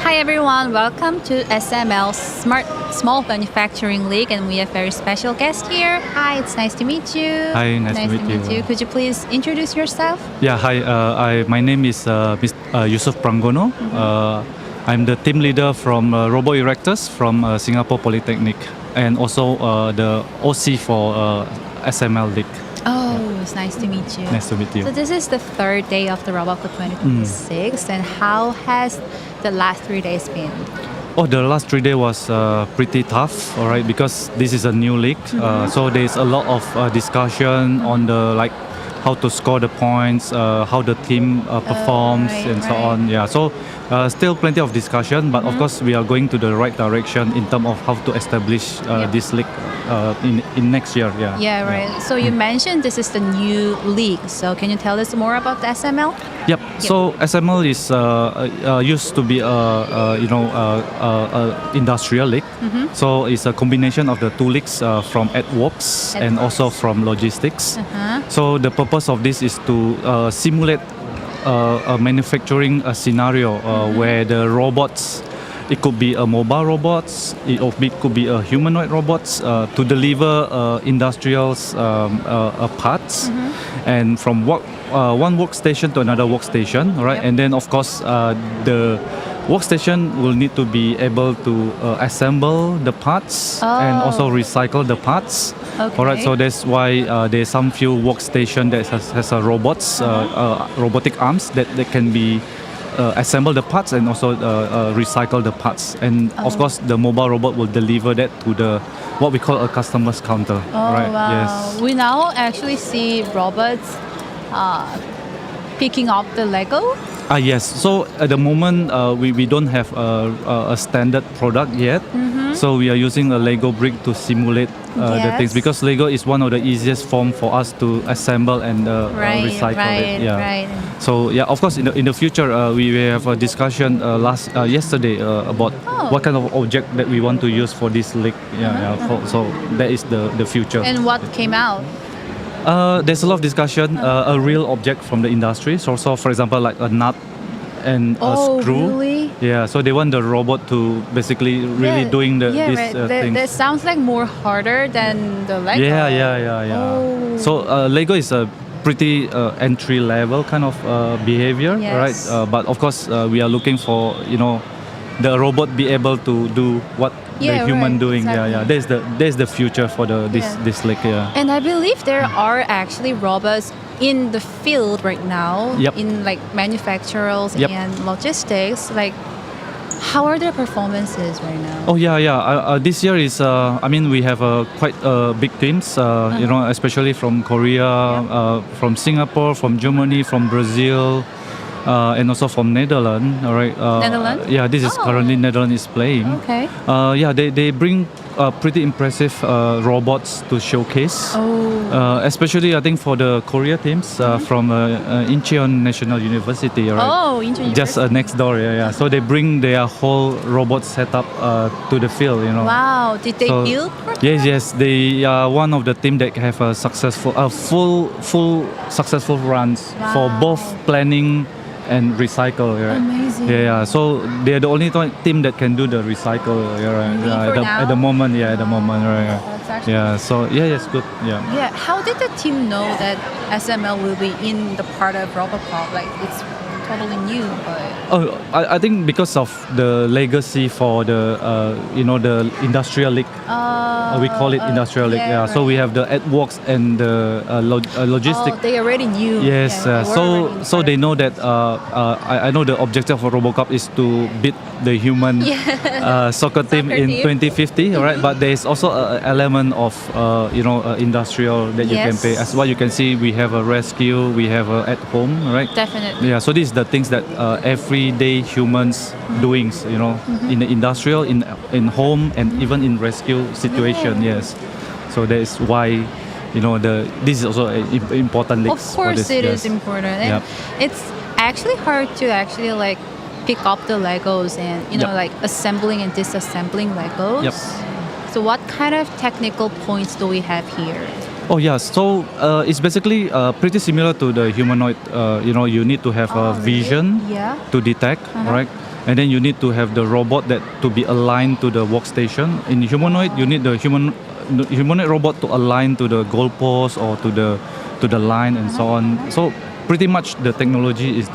Hi everyone, welcome to SML Small Manufacturing League, and we have a very special guest here. Hi, it's nice to meet you. Hi, nice to meet you. Could you please introduce yourself? Yeah, hi. My name is Yusuf Prangono. I'm the team leader from Robo Erectors from Singapore Polytechnic, and also the OC for SML League. Oh, it's nice to meet you. Nice to meet you. So this is the third day of the RoboCup 2026, and how has the last 3 days been? Oh, the last 3 days was pretty tough, all right, because this is a new league. So there's a lot of discussion on the how to score the points, how the team performs, and so on. Yeah, so still plenty of discussion, but of course we are going to the right direction in terms of how to establish this league in next year. Yeah. Yeah, right. So you mentioned this is the new league. So can you tell us more about the SML? Yep. So SML is used to be a industrial league. So it's a combination of the two leagues from AdWorks and also from logistics. So the purpose of this is to simulate a manufacturing scenario where the robots, it could be a mobile robots, it could be a humanoid robots to deliver industrials parts and from one workstation to another workstation, right? And then of course the workstation will need to be able to assemble the parts and also recycle the parts. All right, so that's why there's some few workstation that has a robots, robotic arms that can be assemble the parts and also recycle the parts. And of course, the mobile robot will deliver that to the what we call a customer's counter. Right? Wow. Yes. We now actually see robots picking up the Lego. Yes. So at the moment, we don't have a standard product yet. So we are using a Lego brick to simulate the things, because Lego is one of the easiest form for us to assemble and recycle it. Yeah. Right. So yeah, of course, in the future, we have a discussion yesterday about what kind of object that we want to use for this league. So that is the future. And what came out? There's a lot of discussion. A real object from the industry. So for example, like a nut and a screw. Really? Yeah. So they want the robot to basically really doing these things. That sounds like more harder than the Lego. Yeah. Oh. So Lego is a pretty entry level kind of behavior, right? But of course, we are looking for the robot be able to do what the human doing. Exactly. There's the future for this league. Yeah. And I believe there are actually robots in the field right now, in like manufacturers and logistics. Like, how are their performances right now? Oh yeah. This year is we have quite big teams. Especially from Korea, from Singapore, from Germany, from Brazil. And also from Netherlands, all right. Netherlands? Yeah, this is currently Netherlands is playing. Okay. They bring pretty impressive robots to showcase. Especially I think for the Korea teams from Incheon National University, right? Oh, Incheon Just next door, yeah. So they bring their whole robot setup to the field, Wow, did they build for them? Yes. They are one of the team that have a successful, full successful runs for both planning and recycle. Right? Amazing. Yeah. So they're the only team that can do the recycle. At the moment. Right? That's actually So it's good. Yeah. Yeah. How did the team know that SML will be in the part of RoboCup? Like, it's totally new, but. I think because of the legacy for the the industrial league. We call it industrial league. Yeah. So we have the AdWorks and the logistics. They already knew. Yes. So they know that. I know the objective of RoboCup is to beat the human soccer team in 2050. All right. But there is also an element of industrial that you can pay. As what you can see, we have a rescue. We have a at home. Right. Definitely. Yeah. So these are the things that everyday humans doings, in the industrial, in home, and even in rescue situation. Yes. So that is why, this is also an important league. Of course, it is important. And it's actually hard to actually pick up the Legos and like assembling and disassembling Legos. Yep. So what kind of technical points do we have here? Oh yeah, so it's basically pretty similar to the humanoid. You need to have a vision Yeah. to detect, right? And then you need to have the robot that to be aligned to the workstation. In humanoid, you need the humanoid robot to align to the goalpost or to the line and so on. So pretty much the technology is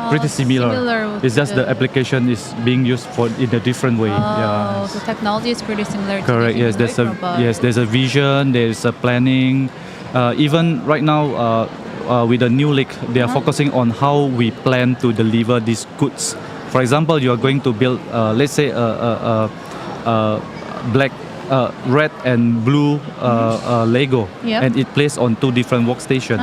pretty similar. It's just the application is being used in a different way. Yeah. So technology is pretty similar. Correct. To the Yes. robot. There's a vision. There's a planning. Even right now, with the new league, they are focusing on how we plan to deliver these goods. For example, you are going to build, let's say, a black, red and blue Lego, Yep. and it plays on two different workstations.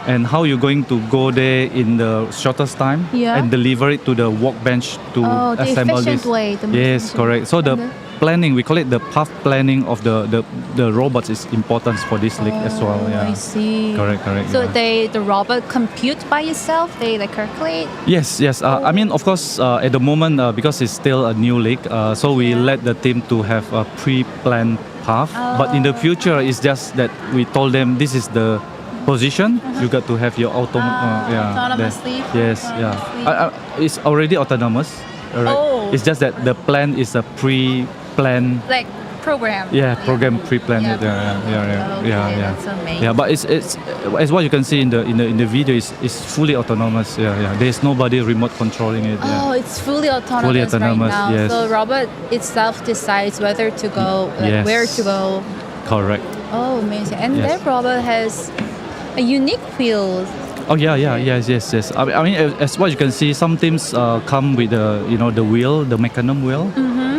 And how you're going to go there in the shortest time Yeah. and deliver it to the workbench to the assemble efficient this. way. The most Yes, efficient correct. So the planning, we call it the path planning of the robots is important for this league as well. Yeah. I see. Correct. So yeah. the robot compute by itself. They like calculate. Yes. I mean, of course, at the moment, because it's still a new league, so we let the team to have a pre-planned path. But in the future, it's just that we told them this is the position. You got to have your autonomously. Yes. It's already autonomous. All right. Oh. It's just that the plan is a pre-planned. Like program. Yeah, program pre-planned. Yeah. Okay, that's amazing. Yeah, but it's as what you can see in the video, it's fully autonomous. Yeah. There's nobody remote controlling it. Yeah. Oh, it's fully autonomous, Fully autonomous, right now. yes. So robot itself decides whether to go, Yes. where to go. Correct. Oh, amazing! And Yes. that robot has a unique wheel. Oh yeah, yes. I mean, as what you can see, some teams come with the wheel, the mechanism wheel.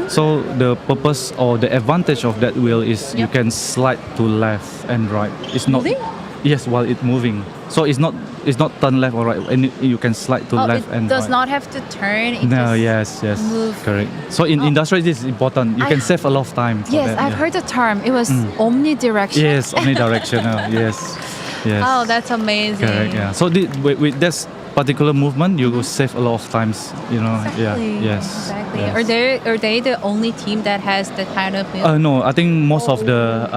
So the purpose or the advantage of that wheel is you can slide to left and right. It's not. Really? Yes, while it's moving. So it's not turn left or right, and you can slide to left it and does right. not have to turn. It No, just yes, move. correct. So in industry, this is important. You can save a lot of time. For Yes, that, I've yeah. heard the term. It was omnidirectional. Yes, omnidirectional. Yes. Oh, that's amazing. Correct. Yeah. So with this particular movement, you will save a lot of times. Exactly. Yeah. Yes. Exactly. Yes. Are they the only team that has that kind of wheel? No, I think most of the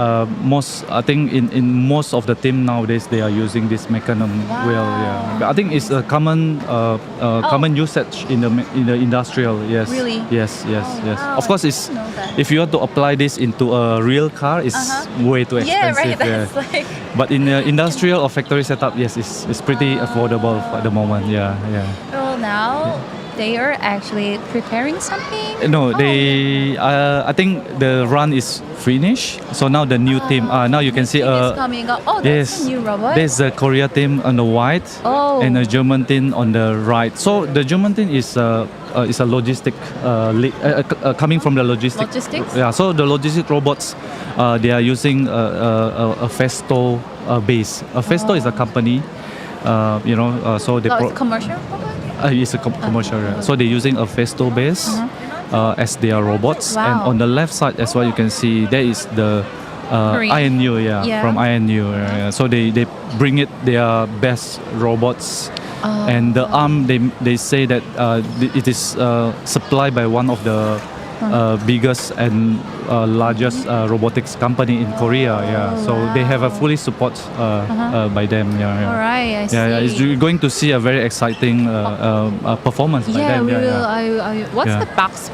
in most of the team nowadays they are using this mechanism wheel. Yeah, but I think it's a common usage in the industrial. Yes. Really? Yes. wow. Of course, it's if you want to apply this into a real car, it's way too expensive. Yeah, right. That's like. But in the industrial or factory setup, yes, it's pretty affordable at the moment. Yeah. Well, now they are actually preparing something. No, they. I think the run is finished. So now the new team. Now you can see. It's coming up. Oh, that's a new robot. There's the Korea team on the right. Oh. And the German team on the right. So the German team is a logistic coming from the logistic. Logistics? Yeah. So the logistic robots, they are using a Festo base. A Festo is a company. So they. It's commercial robot? It's a commercial. Yeah. So they're using a Festo base as their robots. Wow. And on the left side, as well, you can see there is the INU, from INU. So they bring it their best robots. And the arm, they say that it is supplied by one of the biggest and largest robotics company in Korea. So they have a fully support by them. All right, I see. It's going to see a very exciting performance by them. We will. What's the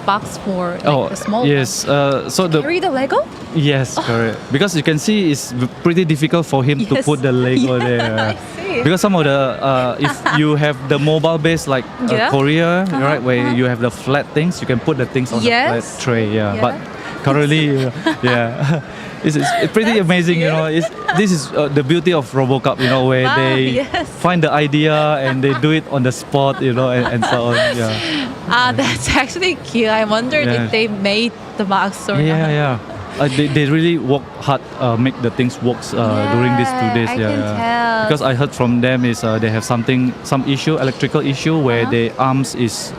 box for? Like the small yes. box? So carry the Lego? Yes, correct. Because you can see it's pretty difficult for him to put the Lego there. I see. Because some of the if you have the mobile base like Korea, right, where you have the flat things, you can put the things on the flat tray. But currently, it's pretty amazing. This is the beauty of RoboCup. Where they find the idea and they do it on the spot. And so on. That's actually cute. I wondered if they made the box or not. They really work hard, make the things work during these 2 days. I can tell. Because I heard from them is they have some electrical issue where the arms is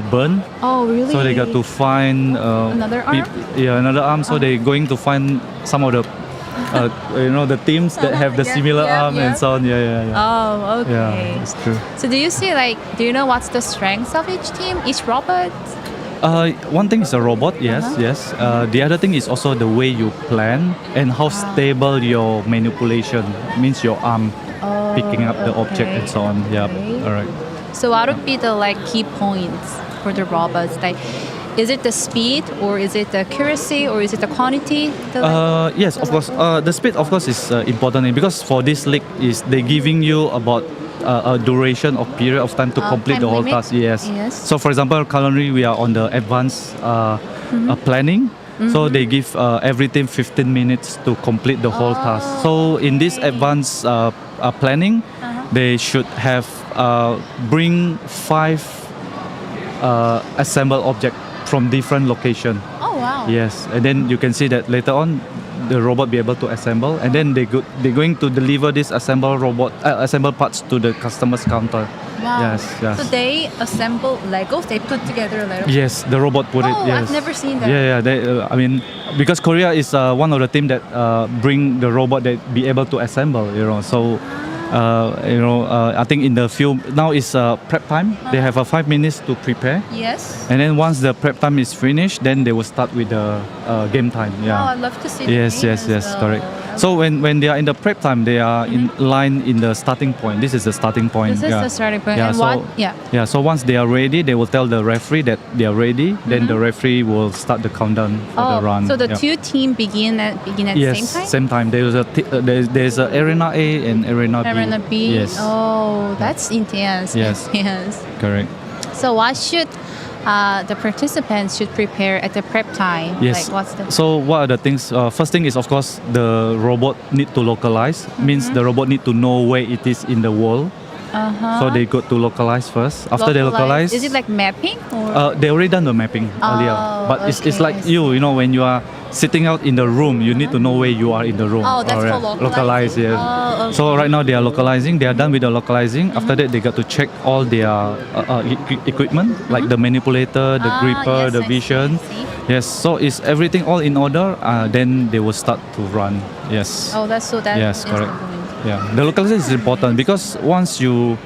burn. Oh, really? So they got to find another arm. Another arm. So they're going to find some of the the teams that have the similar arm and so on. Yeah. Oh, okay. Yeah, it's true. So do you know what's the strengths of each team, each robot? One thing is a robot, yes. The other thing is also the way you plan and how stable your manipulation means your arm picking up the object and so on. Yeah, all right. So what would be the key points for the robots? Is it the speed, or is it the accuracy, or is it the quantity? Yes, of course. The speed, of course, is important because for this league is they giving you about a duration of period of time to complete the whole limit? task. Yes. So, for example, currently we are on the advanced planning. So they give every team 15 minutes to complete the whole task. So in this advanced planning, they should have bring 5 assembled objects from different location. Oh wow. Yes, and then you can see that later on, the robot be able to assemble, and then they're going to deliver this assembled parts to the customer's counter. Wow. Yes. So they assemble Legos. They put together Legos. Yes, the robot put it. Yes. I've never seen that. Yeah. They, because Korea is one of the team that bring the robot that be able to assemble. So. I think in the film now is prep time. They have 5 minutes to prepare. Yes. And then once the prep time is finished, then they will start with the game time. Yeah. Oh, I'd love to see. Yes, correct. So when they are in the prep time, they are in line in the starting point. This is the starting point. This is the starting point. Yeah, And so, what? Yeah. Yeah. So once they are ready, they will tell the referee that they are ready. Then the referee will start the countdown for the run. So the two teams begin at the same time. There's a arena A and arena B. Arena B. Yes. Oh, that's intense. Yes. Intense. Correct. So what should the participants should prepare at the prep time? Yes. What's the So what are the things? First thing is, of course, the robot need to localize. Means the robot need to know where it is in the world. So they go to localize first. After they localize, is it like mapping? Or? they already done the mapping earlier. But it's like when you are sitting out in the room, you need to know where you are in the room. Oh, that's called localize. Yeah. Oh, okay. So right now they are localizing. They are done with the localizing. After that, they got to check all their equipment, like the manipulator, the gripper, the vision. Yes. So is everything all in order? Then they will start to run. Yes. Oh, that's so that. Yes, is correct. the point. Yeah, the localization is important because once you,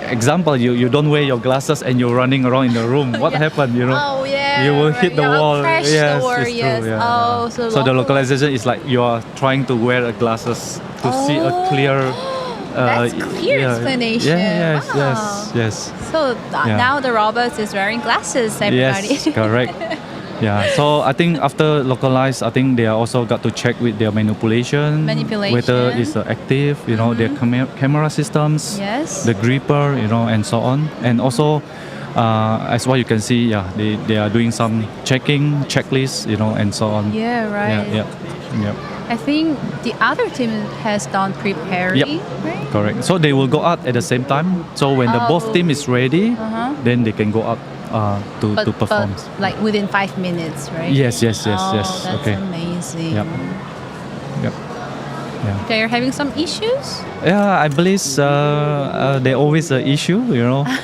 example, you don't wear your glasses and you're running around in the room. What happened? Oh yeah. You will hit the wall. Crash Yes, the wall. it's Yes. true. Yeah. Oh, So the localization is like you are trying to wear glasses to see a clear. That's clear explanation. Yes. So now the robots is wearing glasses. Everybody. Yes, correct. Yeah, so I think after localize, I think they are also got to check with their manipulation. Whether it's active, their camera systems, the gripper, and so on. And also, as what you can see, they are doing some checking, checklists, and so on. Yeah, right. Yeah. I think the other team has done preparing, right? Correct. So they will go out at the same time. So when the both team is ready, then they can go out to perform. But like within 5 minutes, right? Yes. Oh, that's amazing. Yep. Yeah. Okay, you're having some issues? Yeah, I believe there always an issue.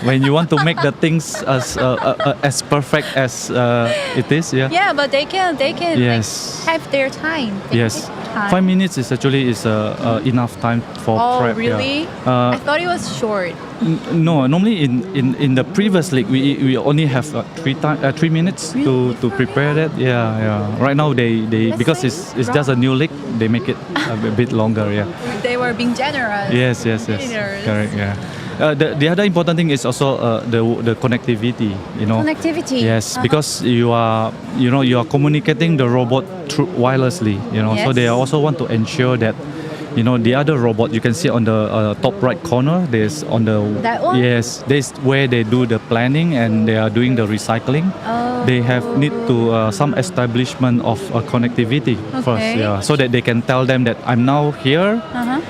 When you want to make the things as perfect as it is. Yeah. Yeah, but they can Yes. have their time. Yes. 5 minutes is actually enough time for prep. Oh, really? Yeah. I thought it was short. No, normally in the previous league we only have 3 minutes to prepare that. Yeah. Right now they because it's just a new league, they make it a bit longer. Yeah. They were being generous. Yes. Correct. Yeah. The other important thing is also the connectivity. Connectivity. Yes, because you are communicating the robot through wirelessly. So they also want to ensure that. The other robot you can see on the top right corner. There's on the that one. Yes, this where they do the planning and they are doing the recycling. They have need to some establishment of connectivity first. Yeah, so that they can tell them that I'm now here.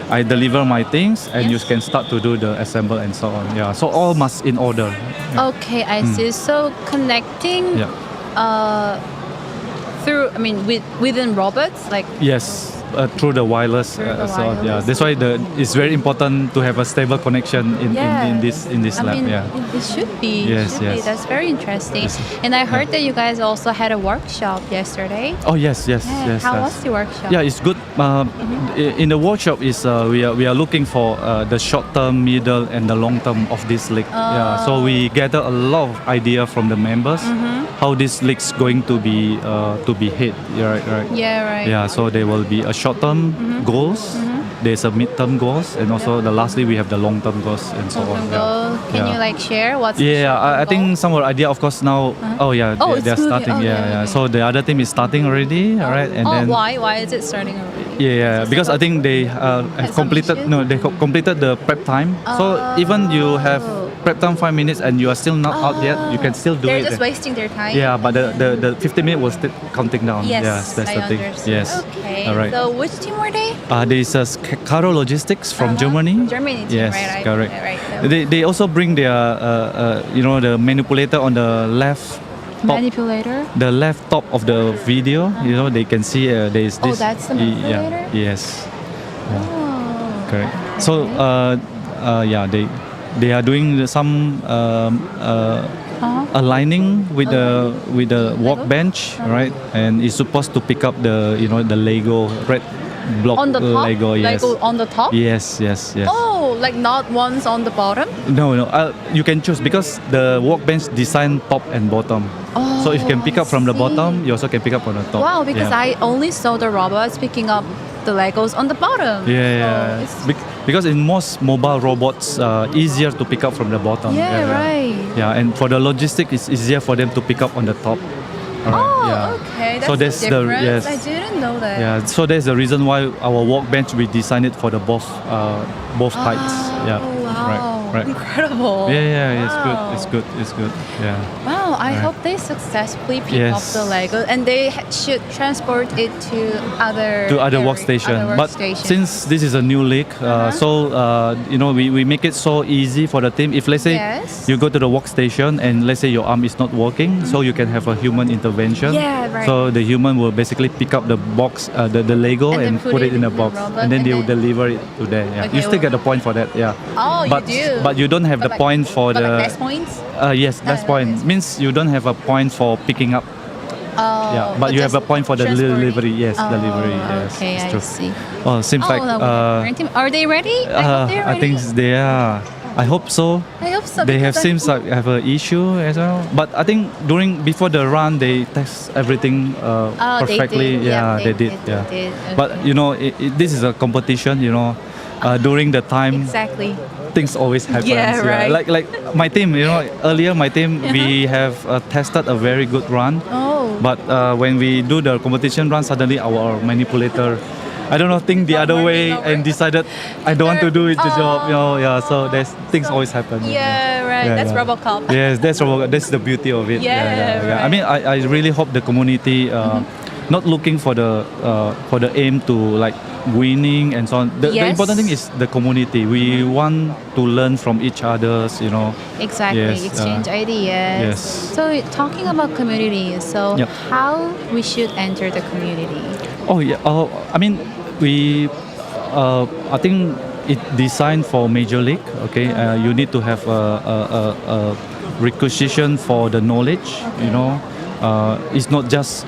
I deliver my things and you can start to do the assemble and so on. Yeah, so all must in order. Yeah. Okay, I see. So connecting. Through within robots like. Yes. through the wireless. So yeah, that's why it's very important to have a stable connection in this lab. It should be. Yes, should be. yes. That's very interesting. And I heard that you guys also had a workshop yesterday. Oh yes. How was the workshop? Yeah, it's good. In the workshop is we are looking for the short term, middle, and the long term of this league. Yeah, so we gather a lot of idea from the members how this league's going to be hit. Yeah, right. Yeah, right. Yeah, so there will be a short term goals. There's a mid-term goals, and also lastly we have the long-term goals and so on. Can you like share what's I think some of the idea, of course, now. They're starting. So the other team is starting already. All right, and then why is it starting already? Because I think they have completed. No, they completed the prep time. So even you have prep time 5 minutes and you are still not out yet, you can still do They're it. just wasting their time. Yeah, but the 15 minutes was still counting down. Yes, that's the thing. understand. Yes. Okay. All right. So which team were they? There's Caro Logistics from Germany. Germany team, Yes, right? correct. Right. They also bring their the manipulator on the left. Manipulator. The left top of the video, they can see there is this. Oh, that's the manipulator. Yes. Correct. So they are doing some aligning with the workbench, right? And it's supposed to pick up the the Lego red block On the top? Lego. Yes. Lego on the top? Yes. Oh, like not ones on the bottom? No. You can choose because the workbench design top and bottom. So if you can pick up from the bottom, you also can pick up from the top. Wow, because I only saw the robots picking up the Legos on the bottom. Yeah. Because in most mobile robots, easier to pick up from the bottom. Right. Yeah, and for the logistics, it's easier for them to pick up on the top. Okay. That's So that's the- different. yes. I didn't know that. Yeah, so that's the reason why our workbench we designed it for the both heights. Yeah. Wow. Right. Incredible. Yeah. Wow. It's good. Yeah. Wow, I Right. hope they successfully pick up Yes. the Lego and they should transport it to other workstation. But workstation. since this is a new league, we make it so easy for the team. If let's say Yes. you go to the workstation and let's say your arm is not working, so you can have a human intervention. Yeah, right. So the human will basically pick up the box, the Lego, And then and put it in a box, robot, and then and they will then- deliver it to there. Yeah. Okay, You still get the point for that. Yeah. Oh, but, you do. But you don't have the point for but the. like less points? Yes, less point means you don't have a point for picking up. Oh, Yeah, but you have a point for the delivery. Yes, delivery. Yes, okay, it's I true. see. Oh, seems like. Are they ready? I hope they're ready. I think they are. I hope so. I hope so. They have because seems like have an issue as well. But I think before the run they test everything perfectly. They did. They did. They did. But this is a competition. During the time. Exactly. Things always happen. Yeah, right. Like my team. Earlier my team we have tested a very good run. Oh. But when we do the competition run, suddenly our manipulator, I don't know, think the other way and decided I don't want to do it the job. So there's things always happen. Yeah, right. That's RoboCup. Yes, that's RoboCup. That's the beauty of it. Yeah, right. I mean, I really hope the community not looking for the aim to like winning and so on. The important thing is the community. We want to learn from each others. Exactly. Yes, Exchange ideas. yes. So talking about community, so Yep. how we should enter the community? Oh yeah. I mean, we. I think it designed for major league. Okay. You need to have a requisition for the knowledge. It's not just.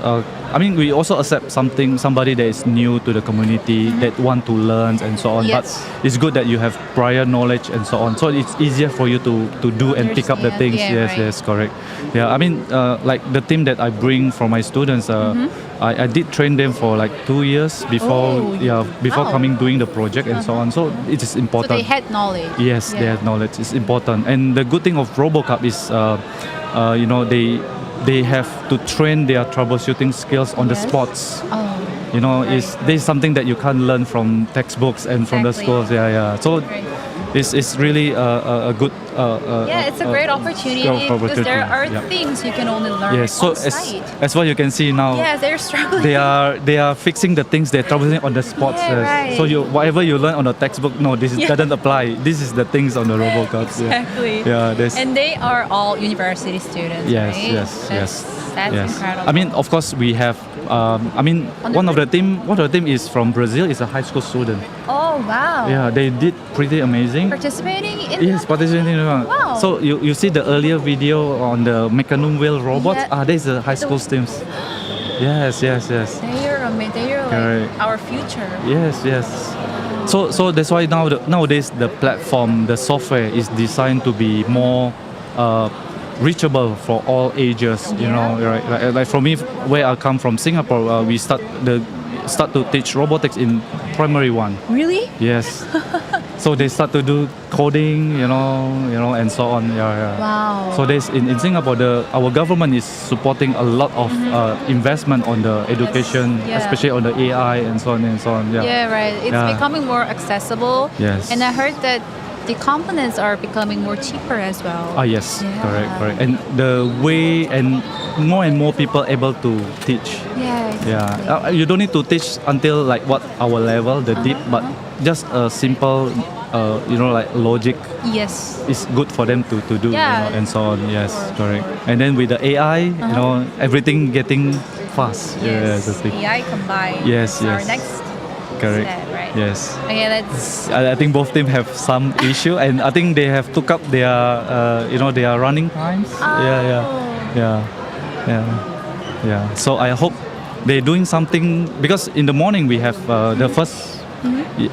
I mean, we also accept somebody that is new to the community that want to learn and so on. Yes. But it's good that you have prior knowledge and so on. So it's easier for you to do and pick up the things. Yeah, yes, right. yes, correct. Yeah, I mean, like the team that I bring from my students, I did train them for like 2 years before wow. coming doing the project and so on. So it is important. So they had knowledge. Yes, they have knowledge. It's important. And the good thing of RoboCup is, they have to train their troubleshooting skills on the spots. This is something that you can't learn from textbooks and from the schools. So it's really a good. It's a great opportunity because there are things you can only learn Yes, so on site. as what you can see now, They're struggling. they are fixing the things they're troubleshooting on the spots. right. So whatever you learn on the textbook, this doesn't apply. This is the things on the RoboCup. Exactly. Yeah. And they are all university students, Yes, right? yes. That's yes. incredible. I mean, of course, we have. One of the team is from Brazil. Is a high school student. Oh wow. Yeah, they did pretty amazing. Participating in Yes, participating in one. Wow. So you see the earlier video on the mechanism wheel robots? Yeah. There's a high school teams. Yes. They are amazing. They are Correct. like our future. Yes. So that's why nowadays the platform, the software is designed to be more reachable for all ages. You know, right? Like for me, where I come from, Singapore, we start to teach robotics in primary one. Really? Yes. So they start to do coding, you know, and so on. Yeah. Wow. So there's in Singapore, our government is supporting a lot of investment on the education, especially on the AI and so on and so on. Yeah. Yeah, right. It's becoming more accessible. Yes. And I heard that the components are becoming more cheaper as well. Yes. Yeah. Correct. And the way and more people able to teach. Yeah. Exactly. Yeah. You don't need to teach until like what our level, the deep, but just a simple, like logic. Yes. It's good for them to do, and so on. Yes, correct. And then with the AI, everything getting fast. Yes. That's the thing. AI combined. Yes. Our next Correct. step, right? Yes. Okay, let's. I think both teams have some issue, and I think they have took up their, their running times. Yeah. So I hope they're doing something because in the morning we have the first.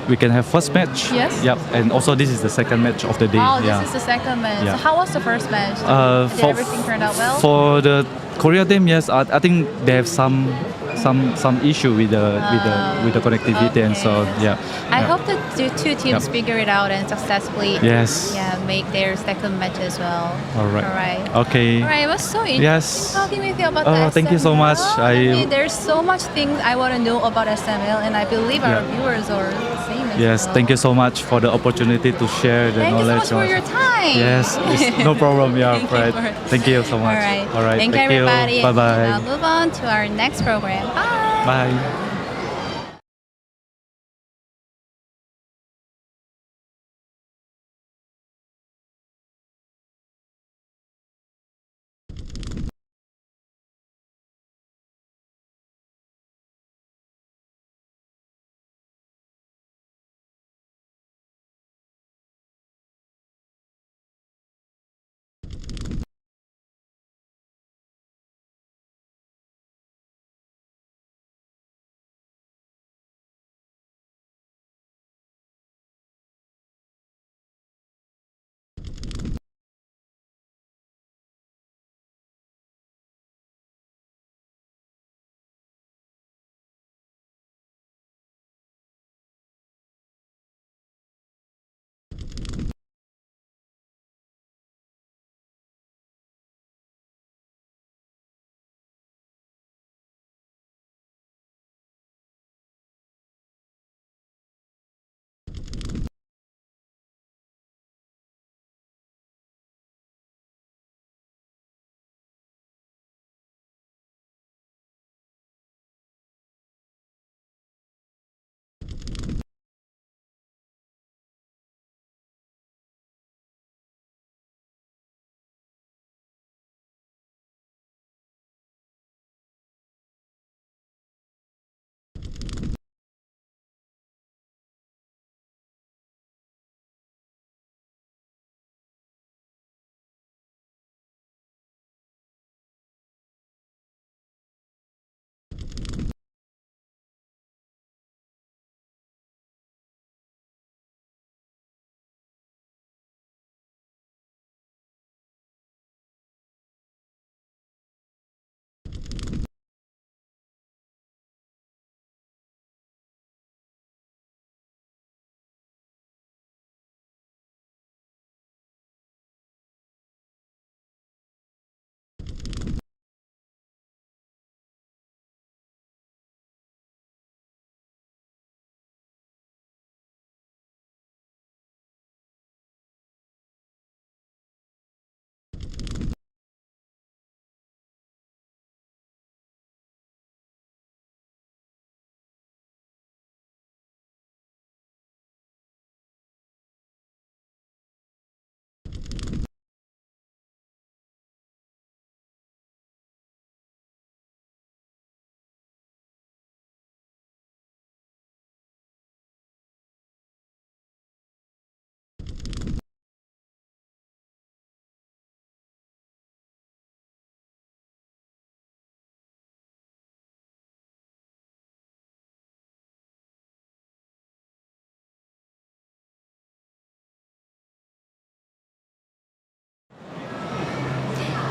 We can have first match. Yes. Yep. And also this is the second match of the day. Oh, this is the second match. Yeah. So how was the first match? Did everything turn out well? For the Korea team, yes. I think they have some issue with the connectivity and so yeah. I hope that the two teams figure it out and successfully make their second match as well. All right. Okay. All right, it was so interesting talking with you about the SML. Thank you so much. There's so much things I want to know about SML, and I believe our viewers are the same as Yes, well. thank you so much for the opportunity to share the knowledge. Thank you so much for your time. Yes, no problem. Yeah, right. Thank you so much. All right. Thank you, everybody. Bye bye. Now move on to our next program. Bye. Bye.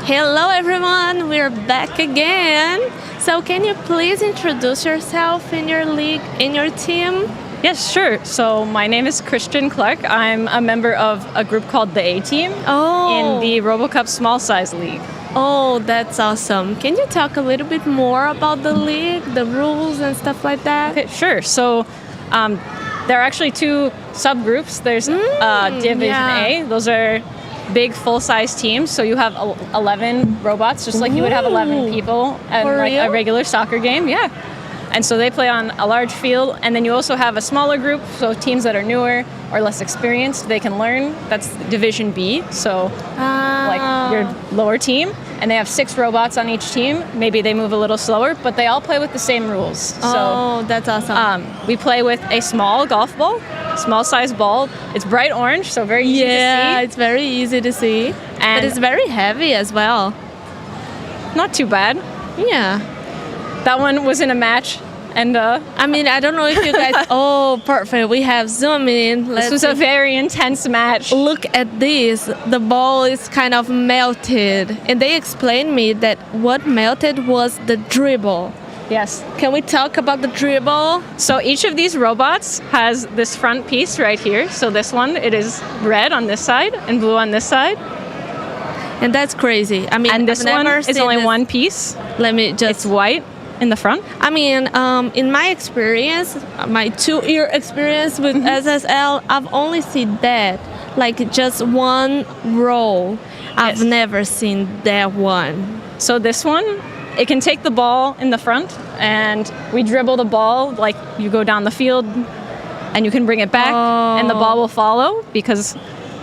Hello everyone, we're back again. So can you please introduce yourself in your league, in your team? Yes, sure. So my name is Christian Clark. I'm a member of a group called the A-Team in the RoboCup Small Size League. Oh, that's awesome. Can you talk a little bit more about the league, the rules and stuff like that? Okay, sure. So there are actually two subgroups. There's Division A. Those are big full-size teams. So you have 11 robots, just like you would have 11 people at like a regular soccer game. Yeah. And so they play on a large field. And then you also have a smaller group. So teams that are newer or less experienced, they can learn. That's Division B. So like your lower team. And they have 6 robots on each team. Maybe they move a little slower, but they all play with the same rules. Oh, that's awesome. We play with a small golf ball, small size ball. It's bright orange, so very easy to see. Yeah, it's very easy to see. And but it's very heavy as well. Not too bad. Yeah. That one was in a match. And I mean, I don't know if you guys... Oh, perfect. We have zoom in. This was a very intense match. Look at this. The ball is kind of melted. And they explained me that what melted was the dribble. Yes. Can we talk about the dribble? So each of these robots has this front piece right here. So this one, it is red on this side and blue on this side. And that's crazy. I mean, and this one is only one piece. Let me just... It's white in the front. I mean, in my experience, my 2-year experience with SSL, I've only seen that. Like just one row. I've never seen that one. So this one, it can take the ball in the front and we dribble the ball like you go down the field and you can bring it back and the ball will follow because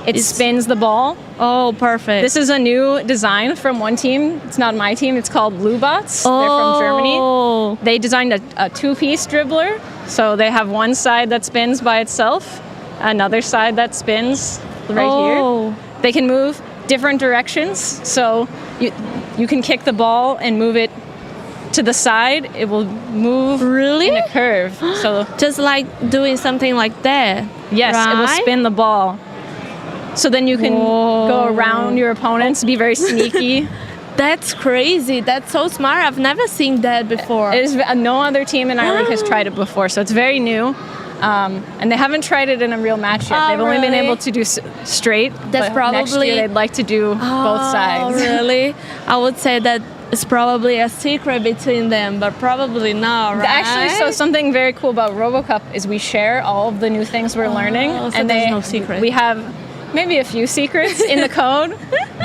it spins the ball. Oh, perfect. This is a new design from one team. It's not my team. It's called Bluebots. They're from Germany. They designed a 2-piece dribbler. So they have one side that spins by itself, another side that spins right here. They can move different directions. So you can kick the ball and move it to the side. It will move in a curve. So just like doing something like that. Yes, it will spin the ball. So then you can go around your opponents, be very sneaky. That's crazy. That's so smart. I've never seen that before. No other team in Ireland has tried it before, so it's very new. And they haven't tried it in a real match yet. They've only been able to do straight. That's probably... Next year they'd like to do both sides. Really? I would say that it's probably a secret between them, but probably not, right? Actually, so something very cool about RoboCup is we share all of the new things we're learning. So and there's no secret. We have maybe a few secrets in the code,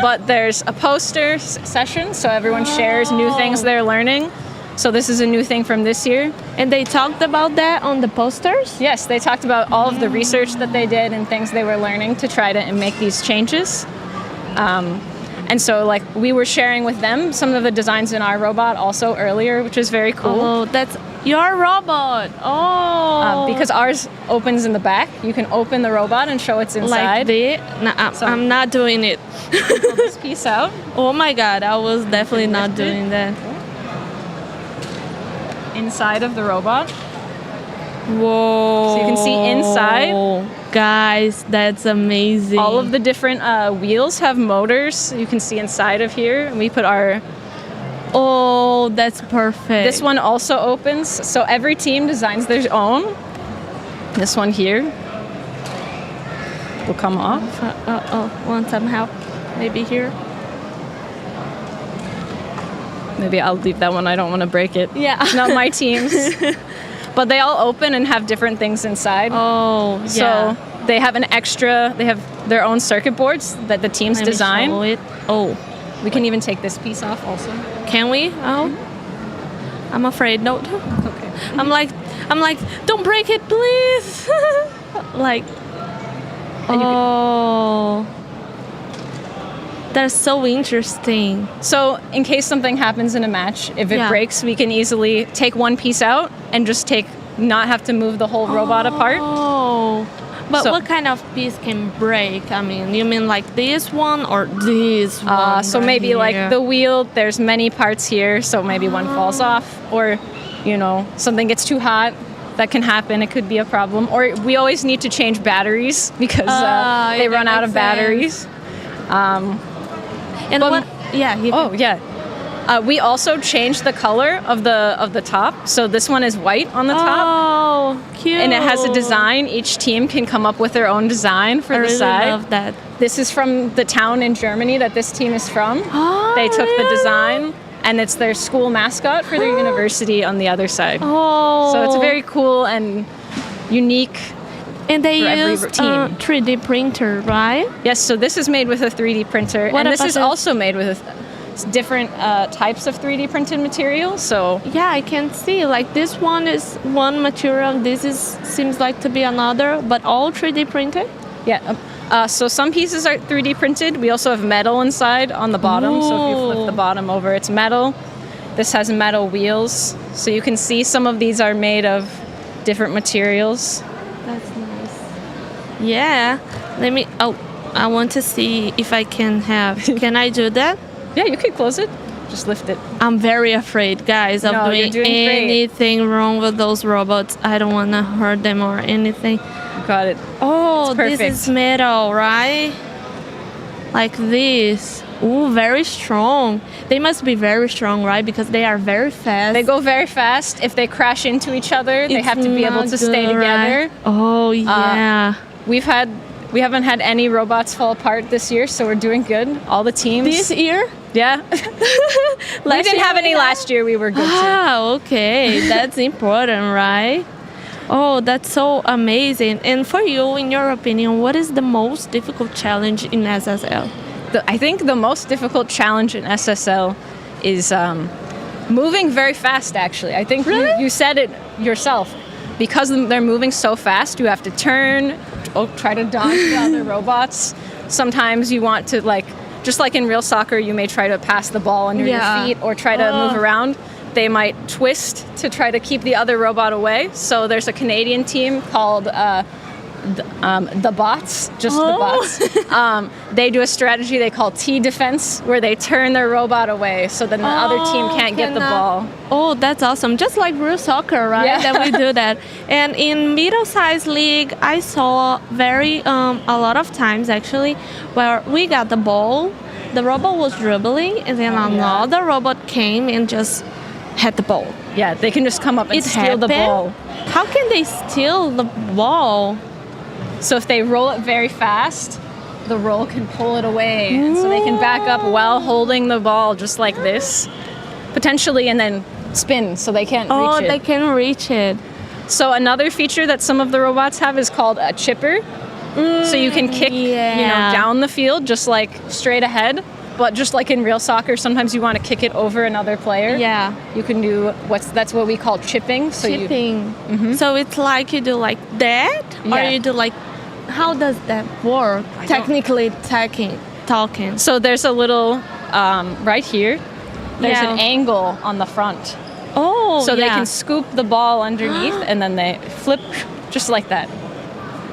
but there's a poster session, so everyone shares new things they're learning. So this is a new thing from this year. And they talked about that on the posters? Yes, they talked about all of the research that they did and things they were learning to try to make these changes. And so like we were sharing with them some of the designs in our robot also earlier, which is very cool. Oh, that's your robot. Oh. Because ours opens in the back. You can open the robot and show it's inside. Like this? No, I'm not doing it. Pull this piece out. Oh my God, I was definitely not doing that. Inside of the robot. Whoa. So you can see inside. Guys, that's amazing. All of the different wheels have motors. You can see inside of here. And we put our... Oh, that's perfect. This one also opens. So every team designs their own. This one here will come off. Want some help? Maybe here? Maybe I'll leave that one. I don't want to break it. Yeah. It's not my team's. But they all open and have different things inside. Oh, yeah. So they have an extra, they have their own circuit boards that the teams design. Show it. Oh. We can even take this piece off also. Can we? Oh. I'm afraid. No. Okay. I'm like, don't break it, please. Like, oh. That's so interesting. So in case something happens in a match, if it breaks, we can easily take one piece out and just not have to move the whole robot apart. Oh. But what kind of piece can break? I mean, you mean like this one or this one? So maybe like the wheel, there's many parts here, so maybe one falls off, or, something gets too hot. That can happen. It could be a problem. Or we always need to change batteries because they run out of batteries. And Yeah. We also changed the color of the top. So this one is white on the top. Oh, cute. And it has a design. Each team can come up with their own design for the side. I love that. This is from the town in Germany that this team is from. Oh, they took really? the design, and it's their school mascot for their university on the other side. Oh. So it's very cool and unique. And they for every use team. 3D printer, right? Yes, so this is made with a 3D printer, What and this about is this? also made with different types of 3D printed material. So yeah, I can see like this one is one material, this is seems like to be another, but all 3D printed. Yeah. So some pieces are 3D printed. We also have metal inside on the bottom. So if you flip the bottom over, it's metal. This has metal wheels. So you can see some of these are made of different materials. That's nice. Yeah. Let me. Oh, I want to see if I can have. Can I do that? Yeah, you can close it. Just lift it. I'm very afraid, guys, of No, you're doing doing great. anything wrong with those robots. I don't want to hurt them or anything. Got it. Oh, It's this perfect. is metal, right? Like this. Ooh, very strong. They must be very strong, right? Because they are very fast. They go very fast. If they crash into each other, they It's have to be able not to stay good, together. right? Oh, yeah. We haven't had any robots fall apart this year, so we're doing good. All the teams. This year? Yeah. We didn't have any last year. We were good too. Ah, okay. That's important, right? Oh, that's so amazing. And for you, in your opinion, what is the most difficult challenge in SSL? I think the most difficult challenge in SSL is moving very fast, actually. I think you said it yourself. Because they're moving so fast, you have to turn, try to dodge the other robots. Sometimes you want to, just like in real soccer, you may try to pass the ball under your feet or try to move around. They might twist to try to keep the other robot away. So there's a Canadian team called the Bots, just the Bots. They do a strategy they call T defense, where they turn their robot away so then the other team can't get the ball. Oh, that's awesome. Just like real soccer, right? Yeah. That we do that. And in middle-sized league, I saw a lot of times actually where we got the ball, the robot was dribbling, and then another robot came and just had the ball. Yeah, they can just come up and steal the ball. How can they steal the ball? So if they roll it very fast, the roll can pull it away. And so they can back up while holding the ball just like this, potentially, and then spin so they can't reach it. Oh, they can reach it. So another feature that some of the robots have is called a chipper. So you can kick down the field just like straight ahead. But just like in real soccer, sometimes you want to kick it over another player. Yeah. You can do that's what we call chipping. So Chipping. So it's like you do like that, or you do like, how does that work? Technically talking. So there's a little right here. There's Yeah. an angle on the front. Oh, So they can scoop the ball underneath and then they flip just like that.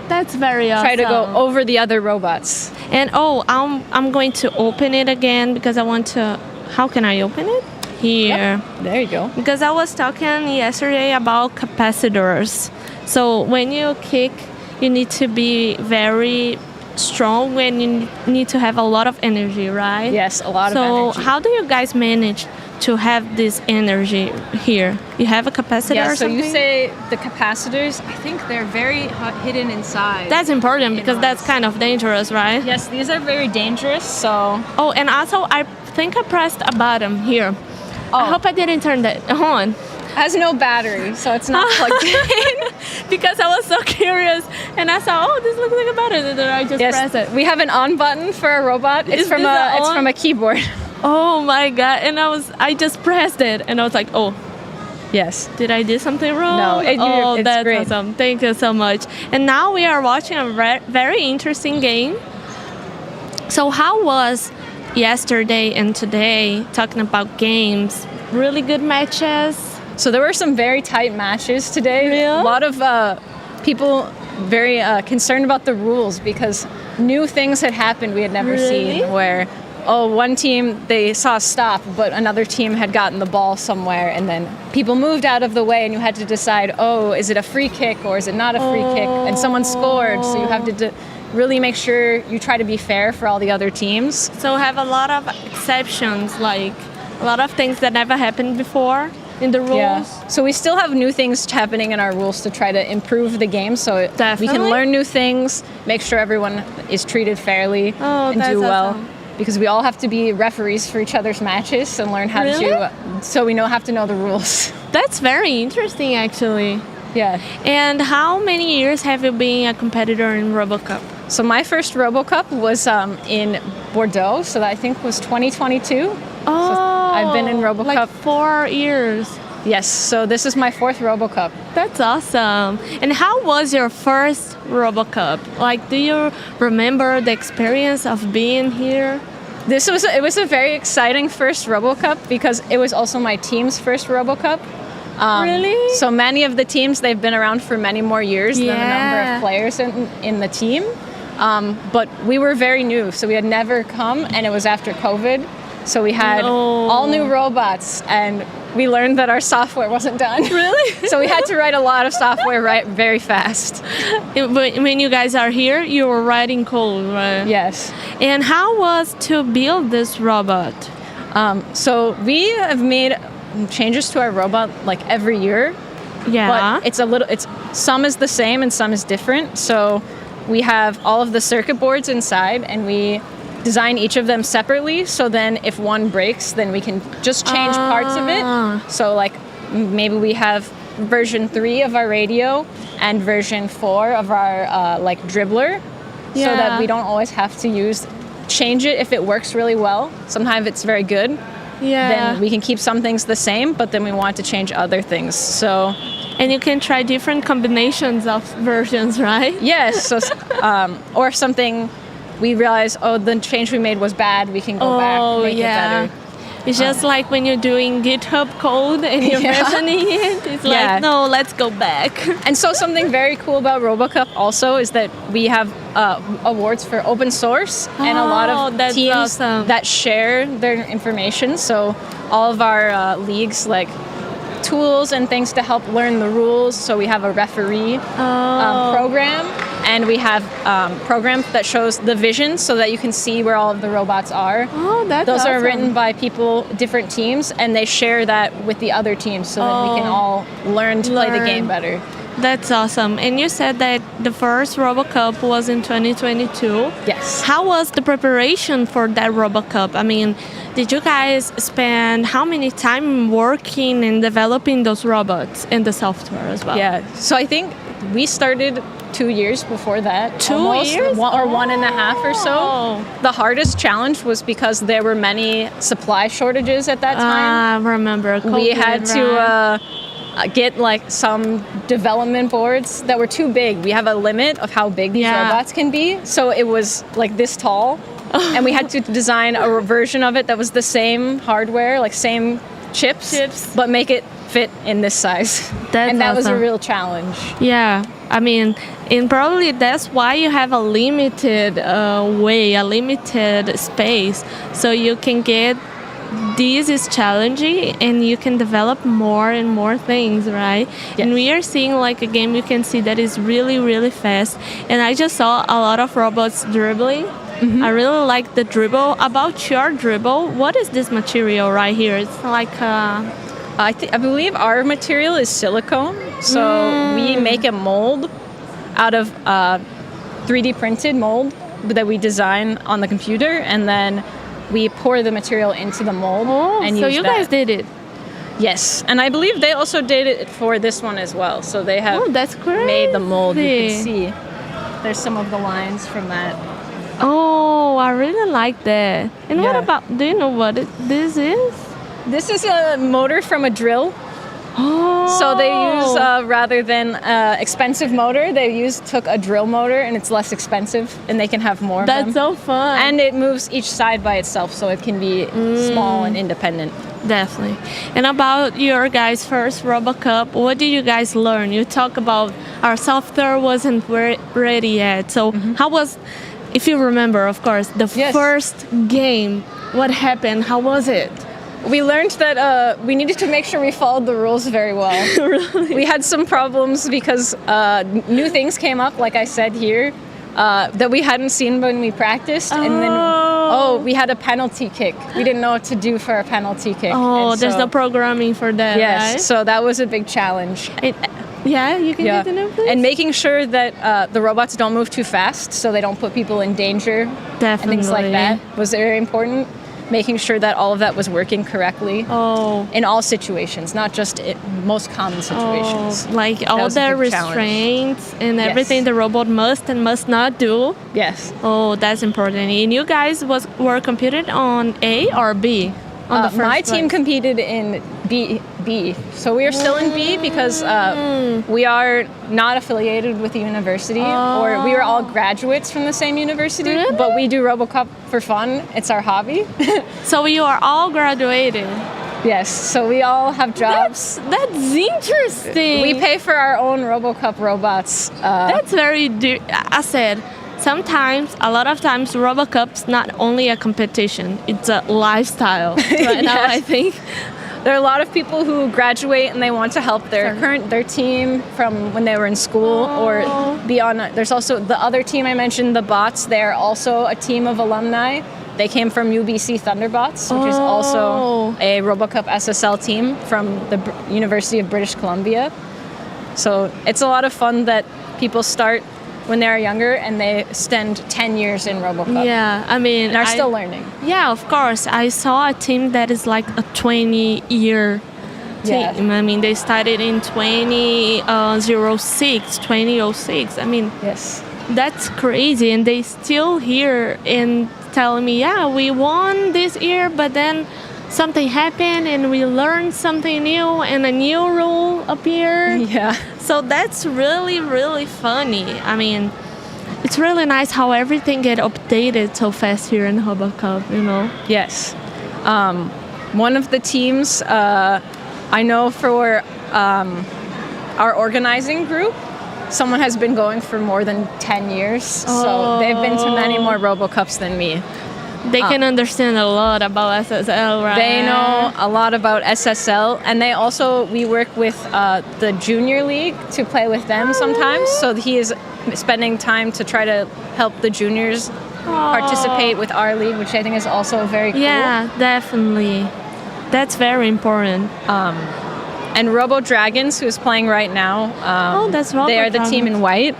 That's very awesome. Try to go over the other robots. And I'm going to open it again because I want to. How can I open it? Here. Yep. There you go. Because I was talking yesterday about capacitors. So when you kick, you need to be very strong when you need to have a lot of energy, right? Yes, a lot of So energy. how do you guys manage to have this energy here? You have a capacitor Yeah, or so something? you say the capacitors, I think they're very hidden inside. That's important because that's kind of dangerous, right? Yes, these are very dangerous, so... Oh, and also I think I pressed a button here. Oh. I hope I didn't turn that on. It has no battery, so it's not plugged in. Because I was so curious and I saw, oh, this looks like a button, and then I just pressed it. We have an on button for a robot. It's Is from this it's on? from a keyboard. Oh my god! And I just pressed it, and I was like, oh, yes. Did I do something wrong? No, it's that's great. awesome. Thank you so much. And now we are watching a very interesting game. So how was yesterday and today talking about games? Really good matches. So there were some very tight matches today. Really? A lot of people very concerned about the rules because new things had happened we had never seen where one team, they saw a stop, but another team had gotten the ball somewhere, and then people moved out of the way, and you had to decide, is it a free kick or is it not a free kick? And someone scored, so you have to really make sure you try to be fair for all the other teams. So have a lot of exceptions, like a lot of things that never happened before in the rules. Yeah. So we still have new things happening in our rules to try to improve the game, so we can learn new things, make sure everyone is treated fairly and do well. Awesome. Because we all have to be referees for each other's matches and learn how to, so we have to know the rules. That's very interesting, actually. Yeah. And how many years have you been a competitor in RoboCup? So my first RoboCup was in Bordeaux, so that I think was 2022. Oh, so I've been in RoboCup. Like 4 years. Yes, so this is my 4th RoboCup. That's awesome. And how was your first RoboCup? Like, do you remember the experience of being here? It was a very exciting first RoboCup because it was also my team's first RoboCup. Really? So many of the teams, they've been around for many more years than the number of players in the team. But we were very new, so we had never come, and it was after COVID. So we had all new robots, and we learned that our software wasn't done. Really? So we had to write a lot of software very fast. When you guys are here, you were writing code, right? Yes. And how was to build this robot? So we have made changes to our robot like every year. Yeah. But some is the same and some is different. So we have all of the circuit boards inside, and we design each of them separately, so then if one breaks, then we can just change parts of it. So like maybe we have version 3 of our radio and version 4 of our like dribbler, so that we don't always have to change it if it works really well. Sometimes it's very good. Then we can keep some things the same, but then we want to change other things. So, and you can try different combinations of versions, right? Yes. So, or something we realize, the change we made was bad, we can go back and make it better. It's just like when you're doing GitHub code and you're versioning it. It's like, no, let's go back. And so something very cool about RoboCup also is that we have awards for open source and a lot of teams that share their information. So all of our leagues, like tools and things to help learn the rules. So we have a referee program, and we have programs that shows the vision so that you can see where all of the robots are. Oh, that's Those awesome. are written by people, different teams, and they share that with the other teams so that we can all learn to play the game better. That's awesome. And you said that the first RoboCup was in 2022. Yes. How was the preparation for that RoboCup? I mean, did you guys spend how many time working and developing those robots and the software as well? Yeah. So I think we started 2 years before that. 2 almost, years? Or 1.5 or so. The hardest challenge was because there were many supply shortages at that time. I remember. COVID, we had to get like some development boards that were too big. We have a limit of how big these robots can be. So it was like this tall. And we had to design a version of it that was the same hardware, like same chips. But make it fit in this size. That was a real challenge. Yeah, I mean, and probably that's why you have a limited a limited space, so you can get. This is challenging, and you can develop more and more things, right? Yes. And we are seeing like a game you can see that is really, really fast. And I just saw a lot of robots dribbling. Mm-hmm. I really like the dribble. About your dribble, what is this material right here? It's like I believe our material is silicone. So we make a mold out of 3D printed mold that we design on the computer, and then we pour the material into the mold and so use you that. guys did it? Yes, and I believe they also did it for this one as well. So they have that's made the mold. You can see there's some of the lines from that. Oh, I really like that. And what about, do you know what this is? This is a motor from a drill. Oh. So they use, rather than expensive motor, took a drill motor, and it's less expensive, and they can have more of them. That's so fun. And it moves each side by itself, so it can be small and independent. Definitely. And about your guys' first RoboCup, what did you guys learn? You talk about our software wasn't ready yet. So how was, if you remember, of course, the first game, what happened? How was it? We learned that we needed to make sure we followed the rules very well. Really? We had some problems because new things came up, like I said here. that we hadn't seen when we practiced, and then we had a penalty kick. We didn't know what to do for a penalty kick. Oh, and there's so, no programming for that. Yes, right? so that was a big challenge. Yeah, you can continue, please. And making sure that the robots don't move too fast, so they don't put people in danger. Definitely. And things like that was very important. Making sure that all of that was working correctly. In all situations, not just most common situations. Like all the restraints and everything the robot must and must not do. Yes. Oh, that's important. And you guys were competed on A or B? On the first my team competed in B. So we are still in B because we are not affiliated with the university, or we are all graduates from the same university. Really? But we do RoboCup for fun. It's our hobby. So you are all graduated. Yes. So we all have jobs. That's interesting. We pay for our own RoboCup robots. That's very. I said. Sometimes, a lot of times, RoboCup's not only a competition; it's a lifestyle. Right now, I think there are a lot of people who graduate and they want to help their team from when they were in school or beyond. There's also the other team I mentioned, the bots. They're also a team of alumni. They came from UBC Thunderbots, which is also a RoboCup SSL team from the University of British Columbia. So it's a lot of fun that people start when they're younger and they spend 10 years in RoboCup. Yeah, I mean... And are still learning. Yeah, of course. I saw a team that is like a 20-year team. I mean, they started in 2006. I mean... Yes. That's crazy. And they still here and telling me, yeah, we won this year, but then something happened and we learned something new and a new rule appeared. Yeah. So that's really, really funny. I mean, it's really nice how everything get updated so fast here in RoboCup, you know? Yes. One of the teams I know for our organizing group, someone has been going for more than 10 years. So they've been to many more RoboCups than me. They can understand a lot about SSL, right? They know a lot about SSL, and we work with the junior league to play with them sometimes. So he is spending time to try to help the juniors participate with our league, which I think is also very cool. Yeah, definitely. That's very important. And Robo Dragons, who's playing right now, that's Robo they are the team Dragons. in white.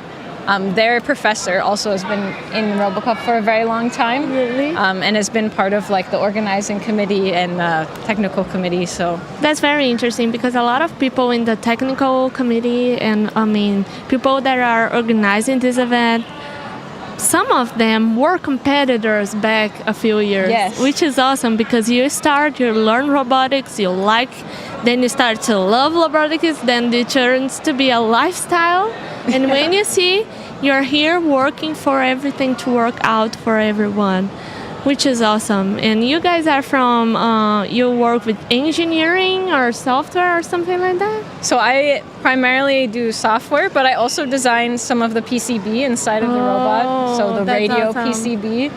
Their professor also has been in RoboCup for a very long time, and has been part of like the organizing committee and technical committee. So that's very interesting because a lot of people in the technical committee and I mean people that are organizing this event, some of them were competitors back a few years, which is awesome because you learn robotics, then you start to love robotics, then it turns to be a lifestyle. And when you see you're here working for everything to work out for everyone, which is awesome. And you guys are from, you work with engineering or software or something like that? So I primarily do software, but I also design some of the PCB inside of the robot. So the radio awesome. PCB.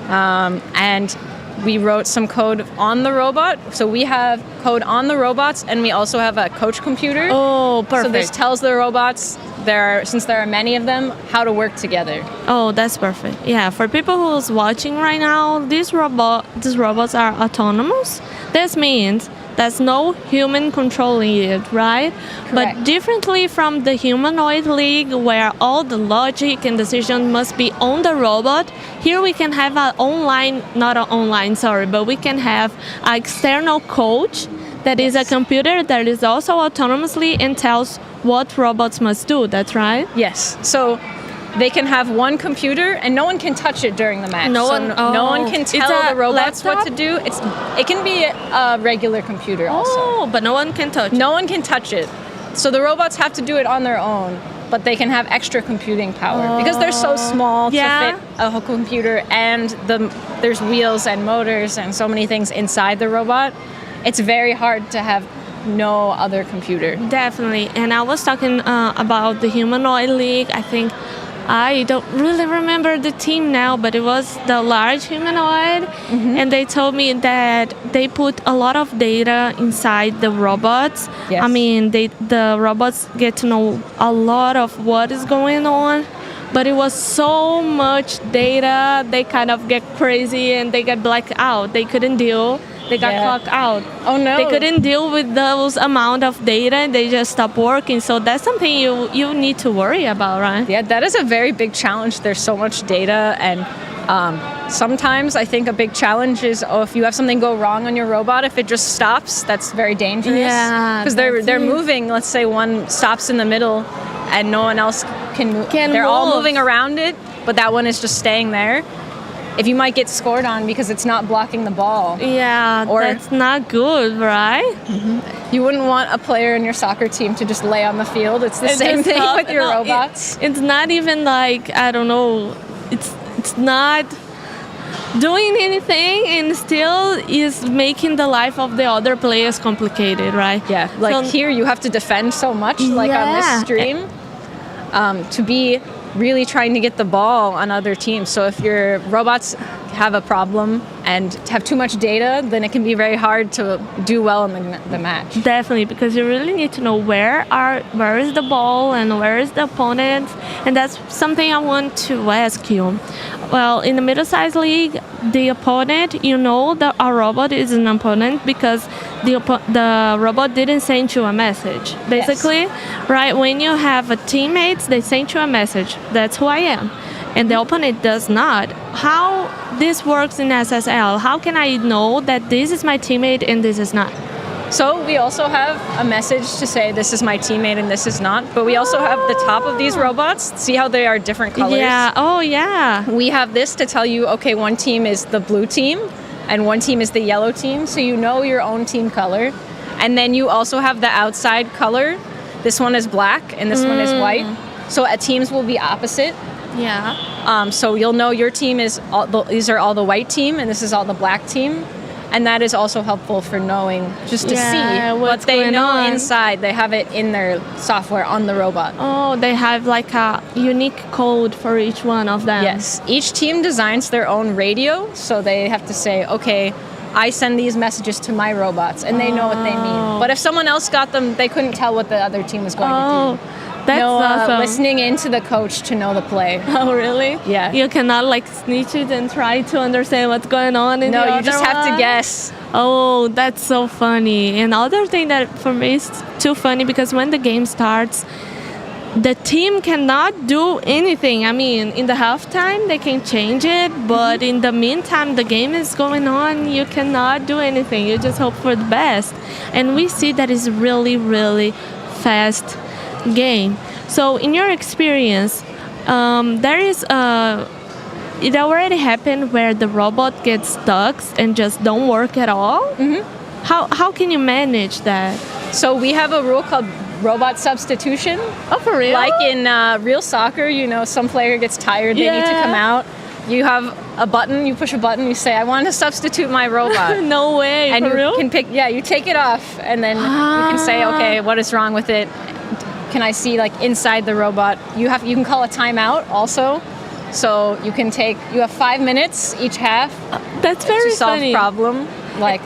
And we wrote some code on the robot. So we have code on the robots, and we also have a coach computer. Oh, perfect. So this tells the robots, since there are many of them, how to work together. Oh, that's perfect. Yeah, for people who's watching right now, these robots are autonomous. This means there's no human controlling it, right? Correct. But differently from the Humanoid League, where all the logic and decision must be on the robot, here we can have but we can have an external coach that is a computer that is also autonomously and tells what robots must do. That's right? Yes. So they can have one computer and no one can touch it during the match. No one can tell the robots what to do. It can be a regular computer also. Oh, but no one can touch it. No one can touch it. So the robots have to do it on their own, but they can have extra computing power because they're so small to fit a whole computer, and there's wheels and motors and so many things inside the robot. It's very hard to have no other computer. Definitely. And I was talking about the Humanoid League. I think I don't really remember the team now, but it was the large humanoid. And they told me that they put a lot of data inside the robots. I mean, the robots get to know a lot of what is going on but it was so much data, they kind of get crazy and they get blacked out. They couldn't deal. They got clocked out. Oh no! They couldn't deal with those amount of data, and they just stopped working. So that's something you need to worry about, right? Yeah, that is a very big challenge. There's so much data, and sometimes I think a big challenge is if you have something go wrong on your robot, if it just stops, that's very dangerous. Yeah, because they're moving. Let's say one stops in the middle, and no one else can move. They're move. all moving around it, but that one is just staying there. If you might get scored on because it's not blocking the ball. Yeah, or that's not good, right? You wouldn't want a player in your soccer team to just lay on the field. It's the same thing with your robots. It's not even like, I don't know, it's not doing anything, and still is making the life of the other players complicated, right? Yeah, like here you have to defend so much, like on this stream, to be really trying to get the ball on other teams. So if your robots have a problem and have too much data, then it can be very hard to do well in the match. Definitely, because you really need to know where is the ball and where is the opponent, and that's something I want to ask you. Well, in the middle-sized league, the opponent, you know that our robot is an opponent because the robot didn't send you a message. Basically, right, when you have a teammates, they send you a message. That's who I am. And the opponent does not. How this works in SSL? How can I know that this is my teammate and this is not? So we also have a message to say this is my teammate and this is not. But we also have the top of these robots. See how they are different colors? Yeah. Oh, yeah. We have this to tell you, okay, one team is the blue team and one team is the yellow team. So you know your own team color. And then you also have the outside color. This one is black and this one is white. So teams will be opposite. Yeah. So you'll know your team is these are all the white team and this is all the black team. And that is also helpful for knowing, just to see what they know on inside. They have it in their software on the robot. Oh, they have like a unique code for each one of them. Yes. Each team designs their own radio, so they have to say, okay, I send these messages to my robots, and they know what they mean. But if someone else got them, they couldn't tell what the other team was going to do. That's awesome. Listening into the coach to know the play. Oh, really? Yeah. You cannot like snitch it and try to understand what's going on in the other No, you just have to guess. Oh, that's so funny. And other thing that for me is too funny because when the game starts, the team cannot do anything. I mean, in the halftime, they can change it, but in the meantime, the game is going on. You cannot do anything. You just hope for the best. And we see that is really, really fast game. So in your experience, there is it already happened where the robot gets stuck and just don't work at all. How can you manage that? So we have a rule called robot substitution. Oh, for real? Like in real soccer, you know, some player gets tired, they need to come out. You have a button, you push a button, you say, I want to substitute my robot. No way, and for you real? can pick, you take it off, and then you can say, okay, what is wrong with it? Can I see like inside the robot? You can call a timeout also. So you have 5 minutes each half. That's very to solve funny. problem. Like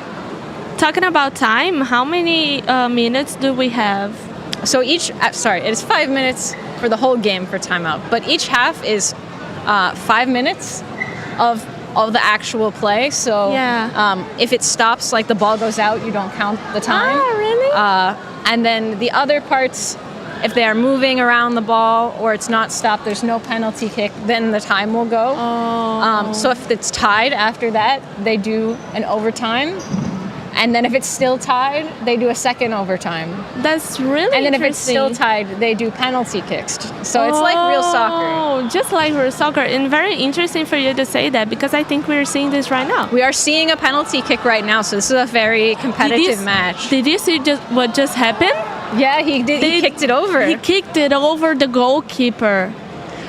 talking about time, how many minutes do we have? So it is 5 minutes for the whole game for timeout. But each half is 5 minutes of the actual play. So if it stops, like the ball goes out, you don't count the time. Ah, really? And then the other parts, if they are moving around the ball or it's not stopped, there's no penalty kick, then the time will go. So if it's tied after that, they do an overtime. And then if it's still tied, they do a second overtime. That's really And then if it's still tied, they do penalty kicks. So it's like real soccer. Oh, just like real soccer. And very interesting for you to say that because I think we're seeing this right now. We are seeing a penalty kick right now, so this is a very competitive match. Did you see what just happened? Yeah, he did. He kicked it over. He kicked it over the goalkeeper.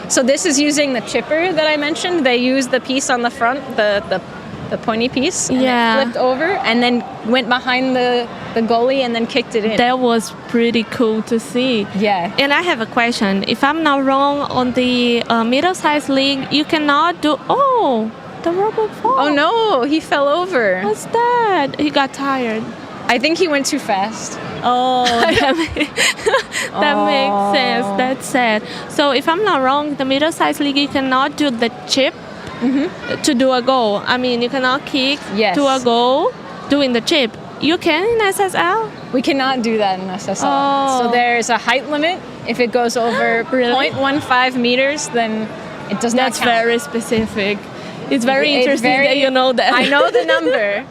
So this is using the chipper that I mentioned. They used the piece on the front, the pointy piece, and it flipped over and then went behind the goalie and then kicked it in. That was pretty cool to see. Yeah. And I have a question. If I'm not wrong, on the middle-sized league, you cannot do... Oh, the robot fell. Oh no, he fell over. What's that? He got tired. I think he went too fast. Oh, that makes sense. That's sad. So if I'm not wrong, the middle-sized league, you cannot do the chip to do a goal. I mean, you cannot kick to a goal doing the chip. You can in SSL? We cannot do that in SSL. Oh. So there's a height limit. If it goes over 0.15 meters, then it does not count. That's very specific. It's very interesting that you know that. I know the number.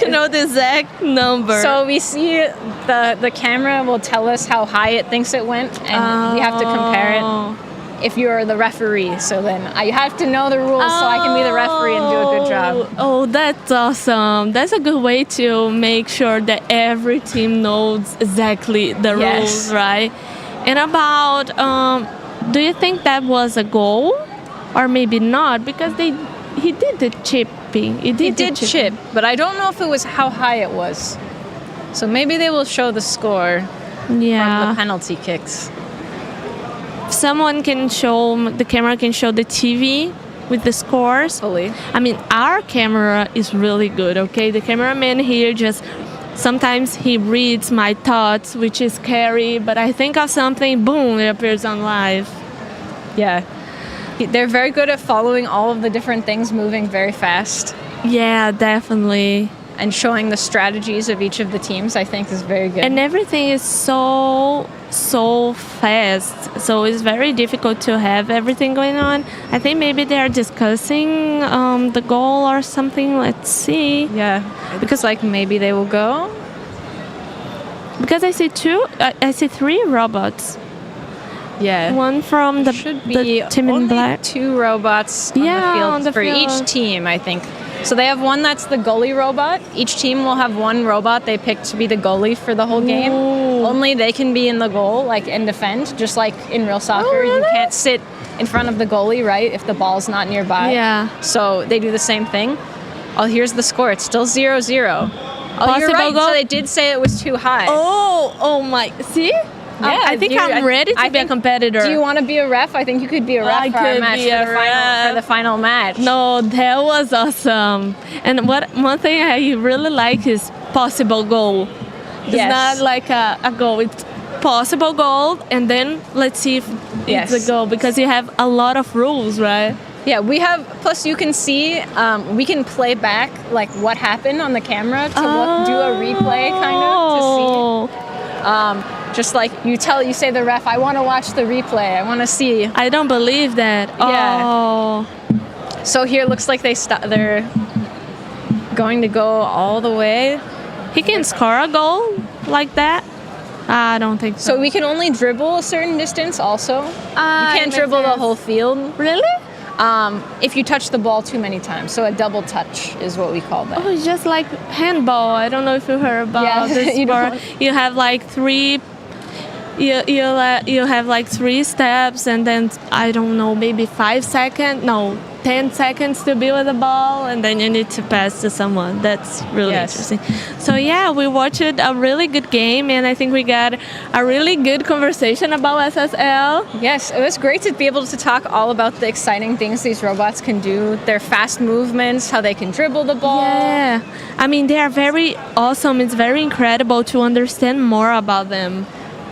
You know the exact number. So we see the camera will tell us how high it thinks it went, and we have to compare it. If you're the referee, so then I have to know the rules so I can be the referee and do a good job. Oh, that's awesome. That's a good way to make sure that every team knows exactly the rules, right? And about, do you think that was a goal? Or maybe not, because he did the chipping. He did chip, but I don't know if it was how high it was. So maybe they will show the score from the penalty kicks. Someone can show, the camera can show the TV with the scores. Hopefully. I mean, our camera is really good, okay? The cameraman here just, sometimes he reads my thoughts, which is scary, but I think of something, boom, it appears on live. Yeah. They're very good at following all of the different things moving very fast. Yeah, definitely. And showing the strategies of each of the teams, I think, is very good. And everything is so fast. So it's very difficult to have everything going on. I think maybe they're discussing the goal or something. Let's see. Yeah. Because like maybe they will go. Because I see three robots. Yeah. One from the team in black. Two robots on the field for each team, I think. So they have one that's the goalie robot. Each team will have one robot they pick to be the goalie for the whole game. Only they can be in the goal, like, and defend, just like in real soccer. Oh, really? You can't sit in front of the goalie, right, if the ball's not nearby. Yeah. So they do the same thing. Oh, here's the score. It's still 0-0. Oh, you're right. Goal? So they did say it was too high. Oh my. See? Yeah, I think I'm ready to be a competitor. Do you want to be a ref? I think you could be a ref for our match for the final match. No, that was awesome. And one thing I really like is possible goal. It's not like a goal. It's possible goal, and then let's see if it's a goal, because you have a lot of rules, right? Yeah, we have. Plus, you can see. We can play back like what happened on the camera to do a replay, kind of to see. Just like you say the ref, I want to watch the replay. I want to see. I don't believe that. Yeah. Oh. So here it looks like they're going to go all the way. He can score a goal like that? I don't think so. So we can only dribble a certain distance also. You can't dribble the whole field. Really? If you touch the ball too many times. So a double touch is what we call that. Oh, it's just like handball. I don't know if you heard about this sport. You have like three... You have like 3 steps, and then I don't know, maybe 5 seconds, no, 10 seconds to be with the ball, and then you need to pass to someone. That's really interesting. So yeah, we watched a really good game, and I think we got a really good conversation about SSL. Yes, it was great to be able to talk all about the exciting things these robots can do, their fast movements, how they can dribble the ball. Yeah, I mean, they are very awesome. It's very incredible to understand more about them.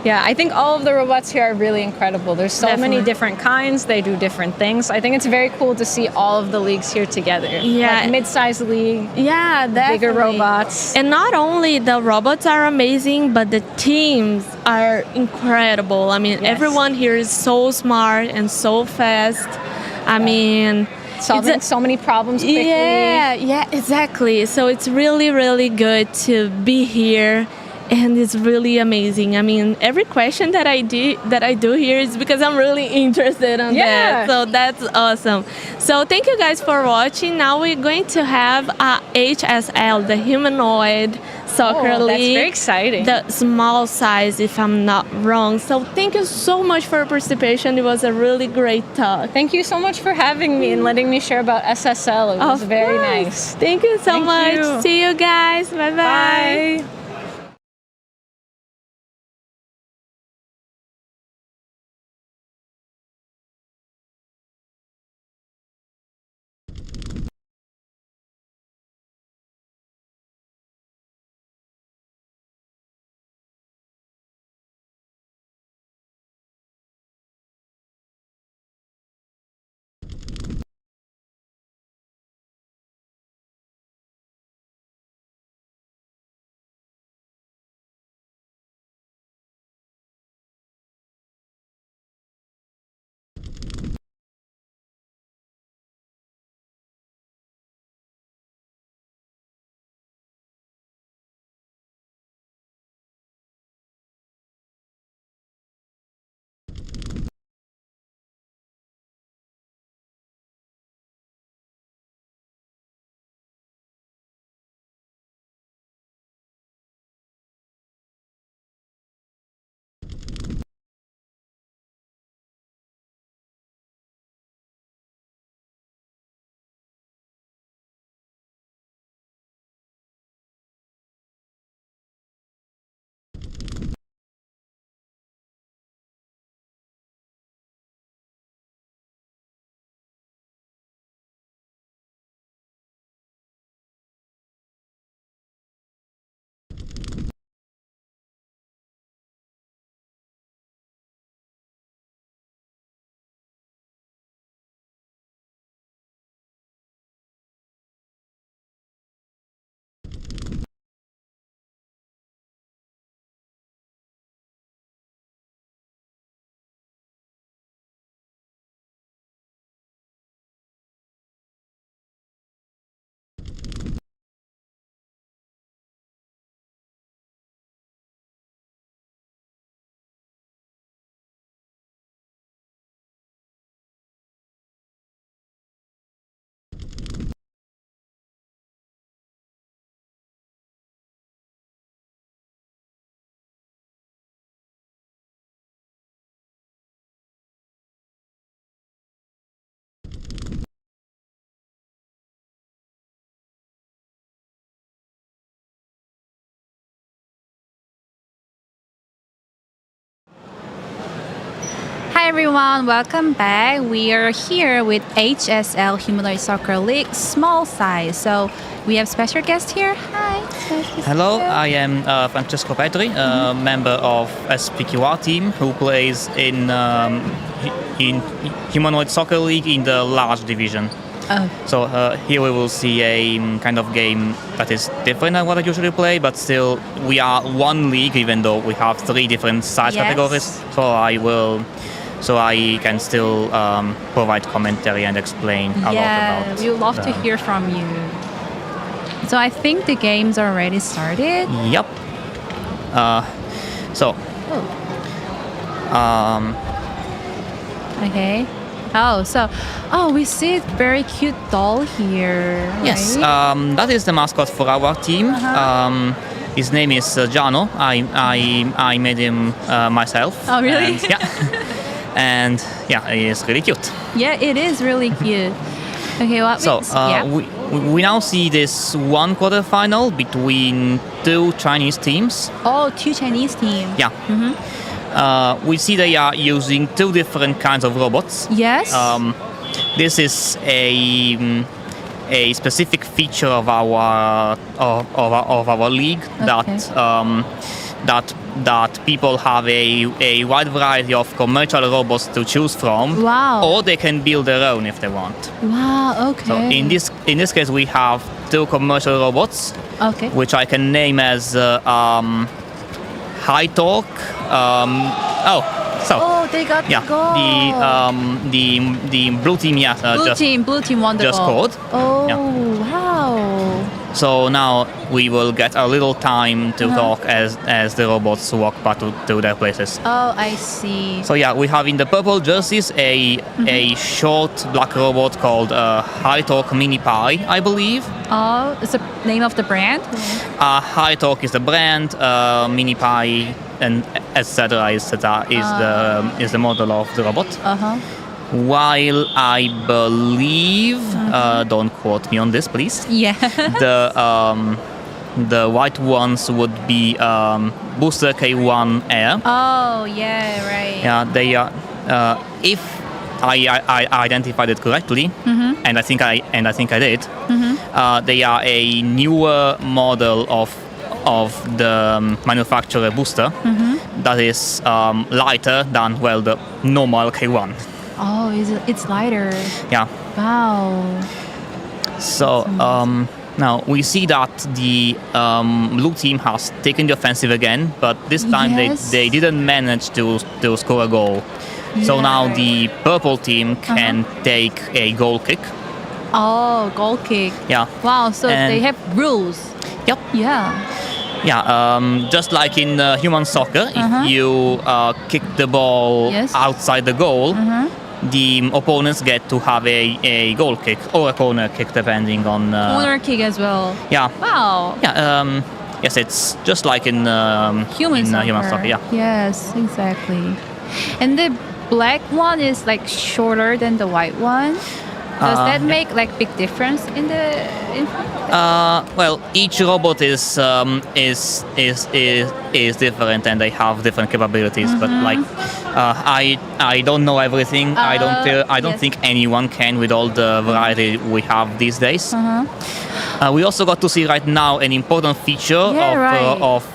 Yeah, I think all of the robots here are really incredible. There's so many different kinds. They do different things. I think it's very cool to see all of the leagues here together. Yeah. Like mid-sized league. Yeah, definitely. Bigger robots. And not only the robots are amazing, but the teams are incredible. I mean, everyone here is so smart and so fast. I mean... Solving so many problems quickly. Yeah, exactly. So it's really, really good to be here. And it's really amazing. I mean, every question that I do here is because I'm really interested in that. So that's awesome. So thank you guys for watching. Now we're going to have HSL, the Humanoid Soccer League. That's very exciting. The small size, if I'm not wrong. So thank you so much for your participation. It was a really great talk. Thank you so much for having me and letting me share about SSL. It was very nice. Thank you so much. See you guys. Bye-bye. Bye. Hi everyone, welcome back. We are here with HSL Humanoid Soccer League small size. So we have special guest here. Hi. Hello, I am Francesco Petri, a member of SPQR team who plays in Humanoid Soccer League in the large division. Oh. So here we will see a kind of game that is different than what I usually play, but still we are one league even though we have 3 different size categories. So I can still provide commentary and explain a lot about. We would love to hear from you. So I think the game's already started. Yep. Okay. We see a very cute doll here. Yes, right? that is the mascot for our team. His name is Giano. I made him myself. Oh, really? And he is really cute. Yeah, it is really cute. Okay, we now see this one quarterfinal between 2 Chinese teams. Oh, 2 Chinese teams. Yeah. We see they are using 2 different kinds of robots. Yes. This is a specific feature of our league that people have a wide variety of commercial robots to choose from. Wow. Or they can build their own if they want. Wow. Okay. So in this case we have 2 commercial robots. Okay. Which I can name as High Torque. They got the goal. The blue team, blue team won the just goal. scored. Oh, Yeah. wow. So now we will get a little time to talk as the robots walk back to their places. Oh, I see. So we have in the purple jerseys a short black robot called High Torque Mini Pie, I believe. Oh, it's the name of the brand? High Torque is the brand, Mini Pie and etc. is the model of the robot. While I believe, don't quote me on this, please. Yeah. The white ones would be Booster K1 Air. Oh, yeah, right. Yeah, they are. If I identified it correctly, and I think I did. They are a newer model of the manufacturer Booster that is lighter than the normal K1. Oh, it's lighter. Yeah. Wow. So now we see that the blue team has taken the offensive again, but this time they didn't manage to score a goal. So now the purple team can take a goal kick. Oh, goal kick. Yeah. Wow, so they have rules. Yep. Yeah. Yeah, just like in human soccer, if you kick the ball outside the goal, the opponents get to have a goal kick or a corner kick, depending on. Corner kick as well. Yeah. Wow. Yeah. Yes, it's just like in human soccer. Yeah. Yes, exactly. And the black one is like shorter than the white one. Does that make big difference in the? Well, each robot is different and they have different capabilities. But I don't know everything. I don't think anyone can with all the variety we have these days. We also got to see right now an important feature of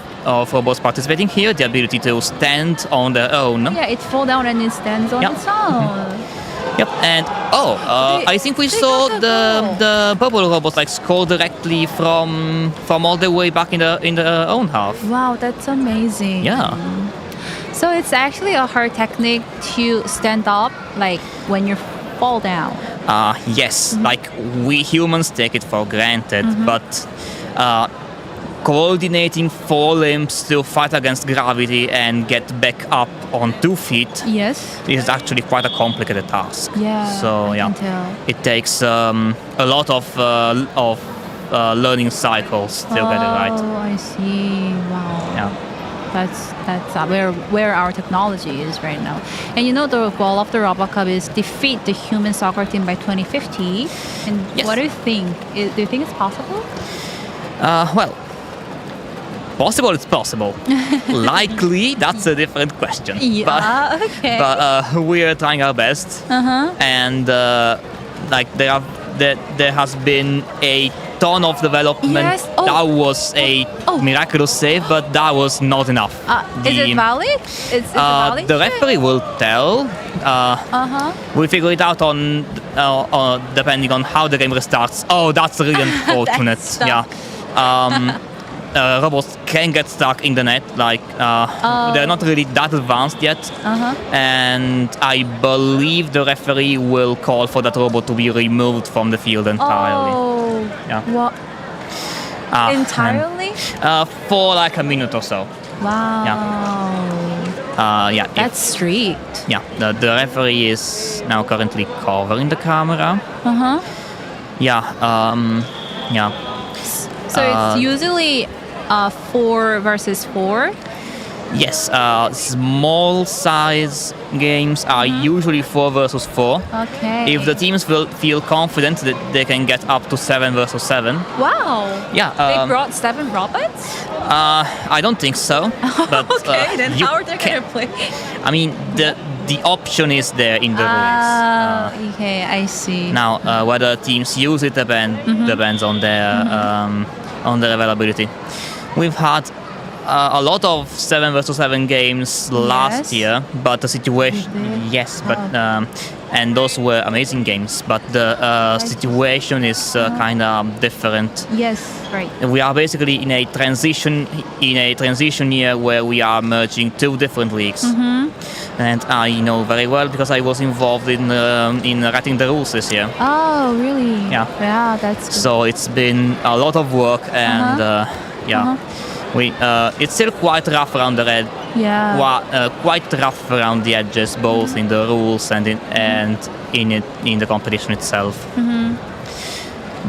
robots participating here: the ability to stand on their own. Yeah, it falls down and it stands on its own. Yep, and I think we saw the bubble robots score directly from all the way back in the own half. Wow, that's amazing. Yeah. So it's actually a hard technique to stand up, when you fall down. Yes, we humans take it for granted, but coordinating 4 limbs to fight against gravity and get back up on 2 feet is actually quite a complicated task. Yeah, so I can tell. It takes a lot of learning cycles to get it right. Oh, I see. Wow. Yeah. That's where our technology is right now. And the goal of the RoboCup is defeat the human soccer team by 2050. And what do you think? Do you think it's possible? Well, Possible, it's possible. Likely, that's a different question. Yeah, okay. But we are trying our best. And there has been a ton of development. Yes. Oh. That was a miraculous save, but that was not enough. Is it valid? Is it valid? The referee will tell. We figure it out on depending on how the game restarts. Oh, that's really unfortunate. Robots can get stuck in the net. They're not really that advanced yet. And I believe the referee will call for that robot to be removed from the field entirely. What? Entirely? For like a minute or so. Wow. That's strict. Yeah, the referee is now currently covering the camera. So it's usually 4 versus 4? Yes, small size games are usually 4 versus 4. Okay. If the teams will feel confident that they can get up to 7 versus 7. Wow. Yeah. They brought 7 robots? I don't think so. But, okay, then how are they going to play? I mean, the option is there in the rules. Okay, I see. Now, whether teams use it depends on their availability. We've had a lot of 7 versus 7 games last year, but the situation, and those were amazing games, but the situation is kind of different. Yes, right. We are basically in a transition year where we are merging 2 different leagues, and I know very well because I was involved in writing the rules this year. Oh, really? Yeah, that's good. So it's been a lot of work, and it's still quite rough around the edge. Quite rough around the edges, both in the rules and in the competition itself.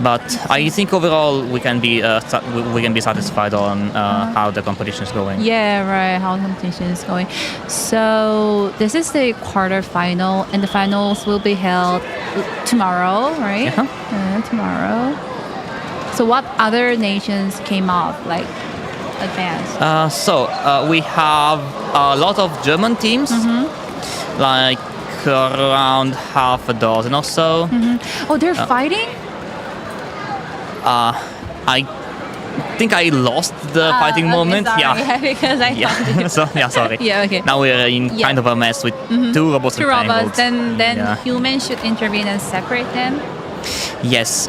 But I think overall we can be satisfied on how the competition is going. Yeah, right. How the competition is going. So this is the quarterfinal, and the finals will be held tomorrow, right? Tomorrow. So what other nations came up advanced? We have a lot of German teams, like around half a dozen or so. Oh, they're fighting? I think I lost the fighting moment. Sorry, because I thought sorry. Yeah, okay. Now we're in kind of a mess with 2 robots. 2 robots. Then humans should intervene and separate them. Yes.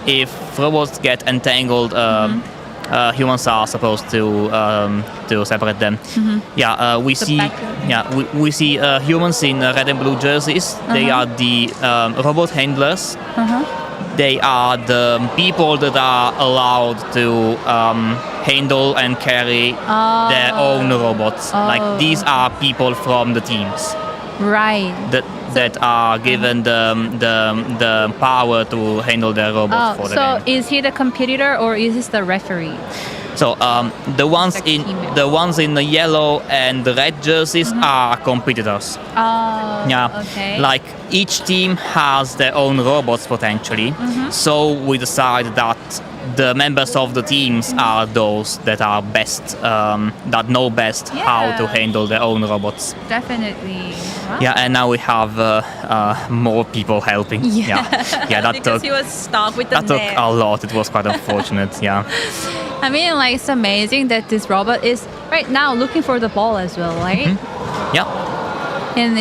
If robots get entangled, humans are supposed to separate them. We see humans in red and blue jerseys. They are the robot handlers. They are the people that are allowed to handle and carry their own robots. These are people from the teams. Right. That are given the power to handle their robots for the game. So is he the competitor or is he the referee? So the ones in the yellow and the red jerseys are competitors. Okay. Like each team has their own robots potentially. So we decide that the members of the teams are those that are best, that know best how to handle their own robots. Definitely. Wow. Yeah, and now we have more people helping. That because he was stuck with the net. That took a lot. It was quite unfortunate. I mean, it's amazing that this robot is right now looking for the ball as well, right? And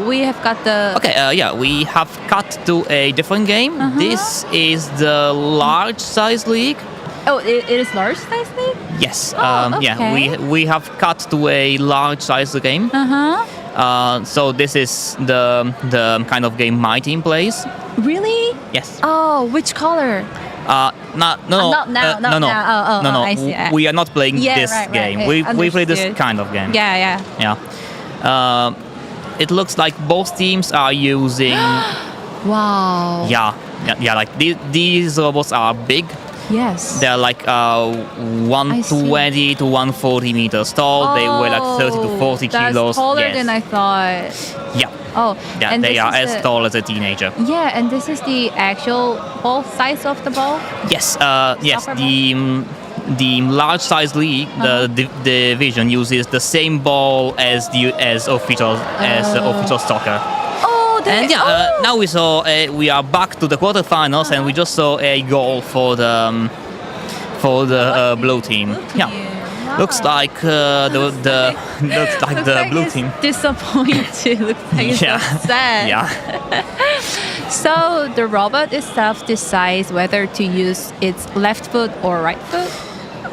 we have got the... Okay, we have cut to a different game. This is the large size league. Oh, it is large size league? Yes. We have cut to a large size game. So this is the kind of game my team plays. Really? Yes. Oh, which color? Not now. I see. We are not playing this game. We play this kind of game. Yeah. It looks like both teams are using. Wow. Like these robots are big. Yes. They're like 120 to 140 meters tall. They weigh like 30 to 40 kilos. That's taller than I thought. And they are as tall as a teenager. Yeah, and this is the actual ball size of the ball? Yes, yes. the large size league, the division uses the same ball as the official soccer. And now we saw we are back to the quarterfinals, and we just saw a goal for the blue team. Yeah, looks like the blue team. Disappointed. Looks like it's so sad. Yeah. So the robot itself decides whether to use its left foot or right foot.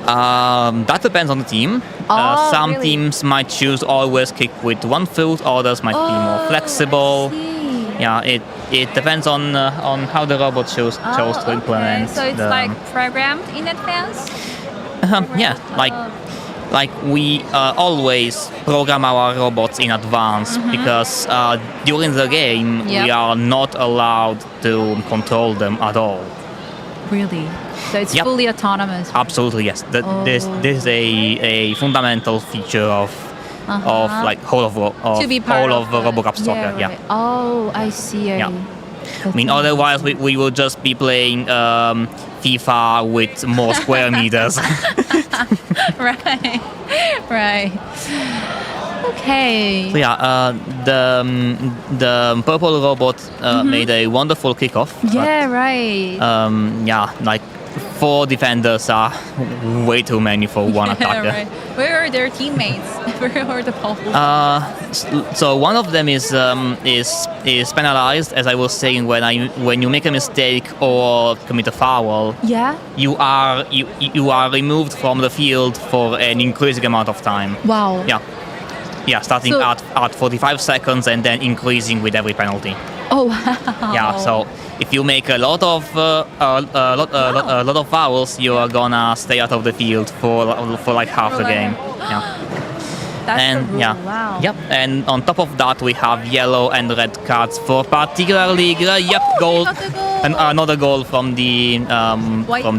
That depends on the team. Some teams might choose always kick with one foot, others might be more flexible. Yeah, it depends on how the robot chose to implement. So it's like programmed in advance. Yeah, like we always program our robots in advance because during the game we are not allowed to control them at all. Really? So it's fully autonomous. Absolutely, yes. This is a fundamental feature of like whole of RoboCup soccer. Yeah, right. Oh, I see. I mean, otherwise we will just be playing FIFA with more square meters. Right. Okay. So the purple robot made a wonderful kickoff. Yeah, right. Like 4 defenders are way too many for one attacker. Right. Where are their teammates? Where are the people? So one of them is penalized, as I was saying, when you make a mistake or commit a foul. Yeah. You are removed from the field for an increasing amount of time. Wow. Yeah, starting at 45 seconds and then increasing with every penalty. Oh wow. Yeah. So if you make a lot of fouls, you are gonna stay out of the field for like half the game. Yeah. That's the rule. Wow. Yep. And on top of that, we have yellow and red cards for particular league. Goal. And another goal from the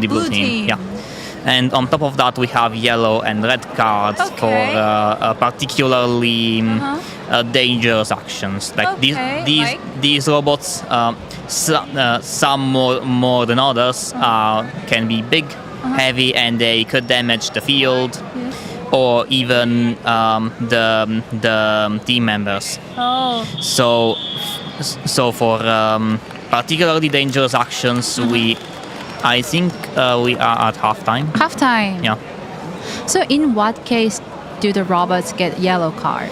blue team. Yeah. And on top of that, we have yellow and red cards for particularly dangerous actions. Like these robots, some more than others, can be big, heavy, and they could damage the field, or even the team members. Oh. So for particularly dangerous actions, I think we are at halftime. Halftime. Yeah. So in what case do the robots get yellow card?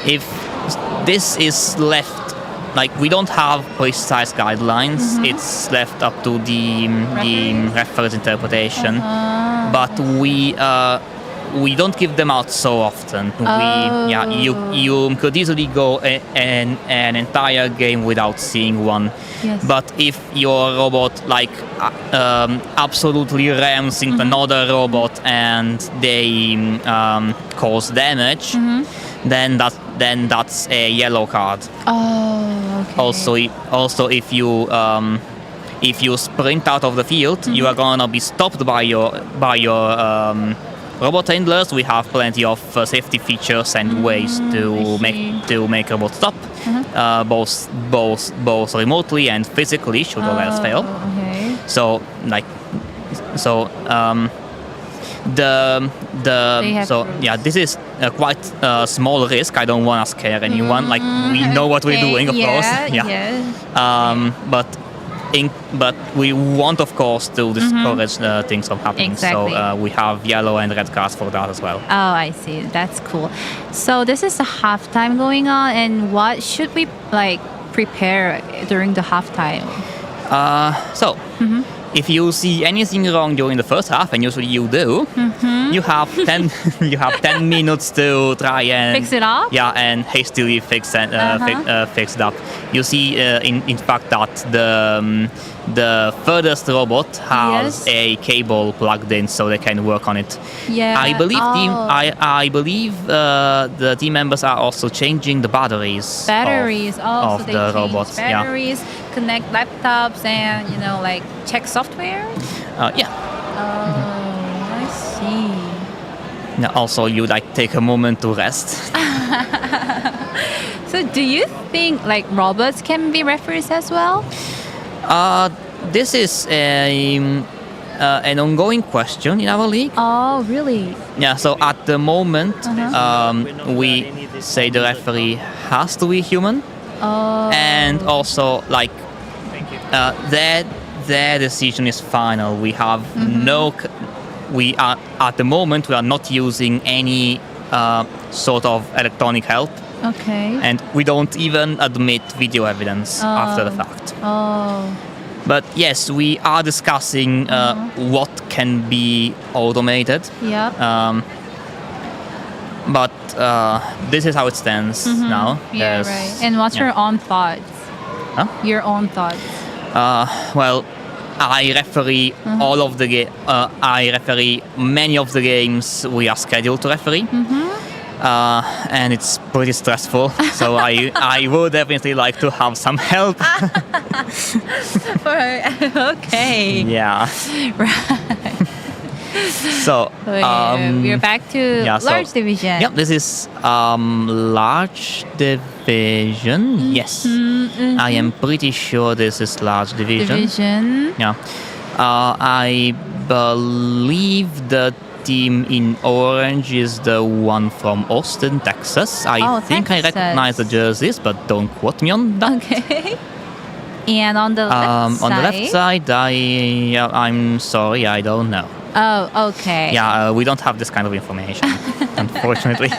If this is left, like we don't have precise guidelines, it's left up to the referee's interpretation. But we don't give them out so often. You could easily go an entire game without seeing one. Yes. But if your robot absolutely rams into another robot and they cause damage, then that's a yellow card. Oh, okay. Also, if you sprint out of the field, you are gonna be stopped by your robot handlers. We have plenty of safety features and ways to make robots stop, both remotely and physically should the layers fail. Okay. This is a quite small risk. I don't want to scare anyone. Like we know what we're doing, of course. But we want, of course, to discourage things from happening. Exactly. So we have yellow and red cards for that as well. Oh, I see. That's cool. So this is the halftime going on, and what should we prepare during the halftime? If you see anything wrong during the first half, and usually you do, you have 10 minutes to try and fix it up. Yeah, and hastily fix it up. You see, in fact, that the furthest robot has a cable plugged in, so they can work on it. Yeah. I believe the team members are also changing the batteries. Of so the robots. Batteries, connect laptops, and check software. Yeah. Oh, I see. Now also, you take a moment to rest. So, do you think robots can be referees as well? This is an ongoing question in our league. Oh, really? Yeah, so at the moment, we say the referee has to be human. Oh. And also, like, their decision is final. We have we are, at the moment, we are not using any sort of electronic help. Okay. And we don't even admit video evidence after the fact. Oh. But yes, we are discussing what can be automated. Yeah. But this is how it stands now. Yeah, There's- right. And what's yeah. your own thoughts? Huh? Your own thoughts. Well, I referee all of the I referee many of the games we are scheduled to referee. And it's pretty stressful, so I would definitely like to have some help. Okay. Yeah. Right. So we're back to large division. Yep, this is large division. Yes, I am pretty sure this is large division. Yeah, I believe the team in orange is the one from Austin, Texas. I think I recognize the jerseys, but don't quote me on that. Okay. And on the left side? On the left side, I'm sorry, I don't know. Oh, okay. Yeah, we don't have this kind of information, unfortunately.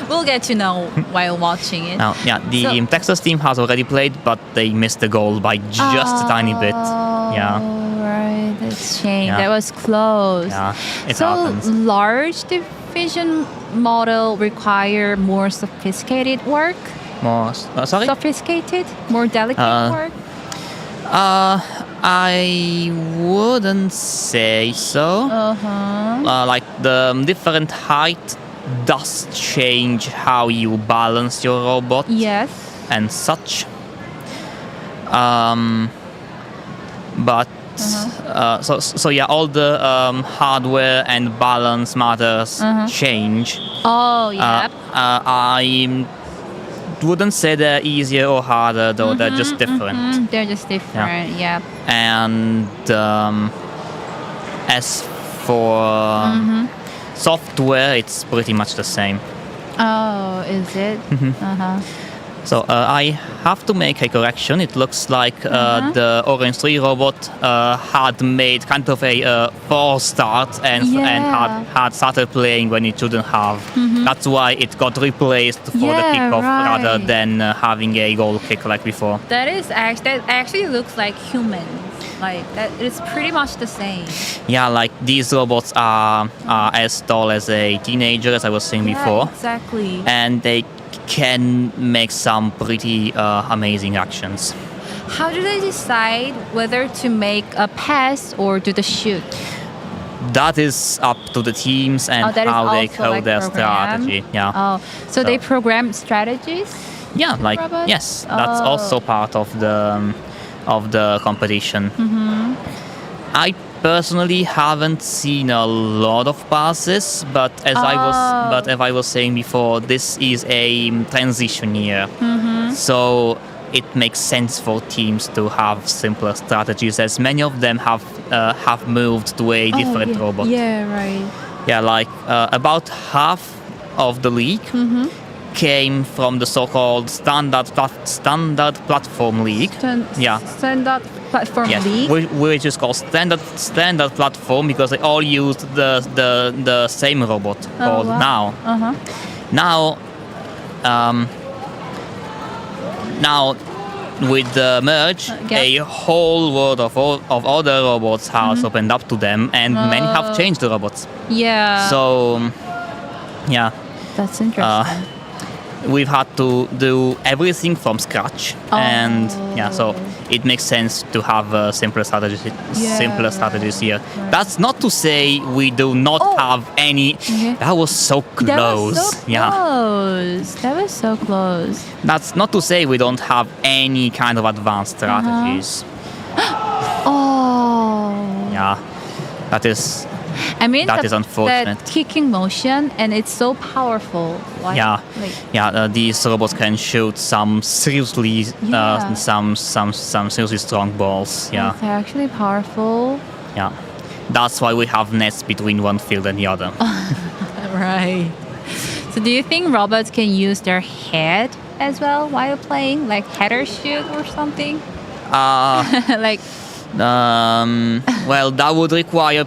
We'll get to know while watching it. Now, yeah, the Texas team has already played, but they missed the goal by just a tiny bit. Yeah. Right, that's a shame. Yeah. That was close. Yeah, it so happens. large division model require more sophisticated work? More, sorry? Sophisticated? More delicate work? I wouldn't say so. Like the different height does change how you balance your robot. Yes. And such. But so yeah, all the hardware and balance matters change. Oh, yeah. I wouldn't say they're easier or harder, though. They're just different. They're just different, yeah. And as for software, it's pretty much the same. Oh, is it? So I have to make a correction. It looks like the Orange 3 robot had made kind of a false start and had started playing when it shouldn't have. That's why it got replaced for the kickoff rather than having a goal kick like before. That actually looks like humans. Like that, it's pretty much the same. Yeah, like these robots are as tall as a teenager, as I was saying before. Exactly. And they can make some pretty amazing actions. How do they decide whether to make a pass or do the shoot? That is up to the teams and that is how they also, code like, their programmed? strategy. Yeah. Oh, so they program strategies? Yeah, like robots? yes, that's also part of the competition. I personally haven't seen a lot of passes, but as I was saying before, this is a transition year, so it makes sense for teams to have simpler strategies, as many of them have moved to a different robot. Yeah, right. Yeah, like about half of the league came from the so-called standard platform league. Standard platform league. Which is called standard platform because they all used the same robot called Now. Now with the merge, a whole world of other robots has opened up to them, and many have changed the robots. Yeah. So, yeah. That's interesting. We've had to do everything from scratch, and so it makes sense to have simpler strategies here. Right. That's not to say we do not have any. That was so close. That was so close. That's not to say we don't have any kind of advanced strategies. Yeah, that is I mean, that is unfortunate. That kicking motion, and it's so powerful. Like, these robots can shoot some seriously, some seriously strong balls. Yeah, they're actually powerful. Yeah, that's why we have nets between one field and the other. Right. So, do you think robots can use their head as well while playing, like header shoot or something? Like. Well, that would require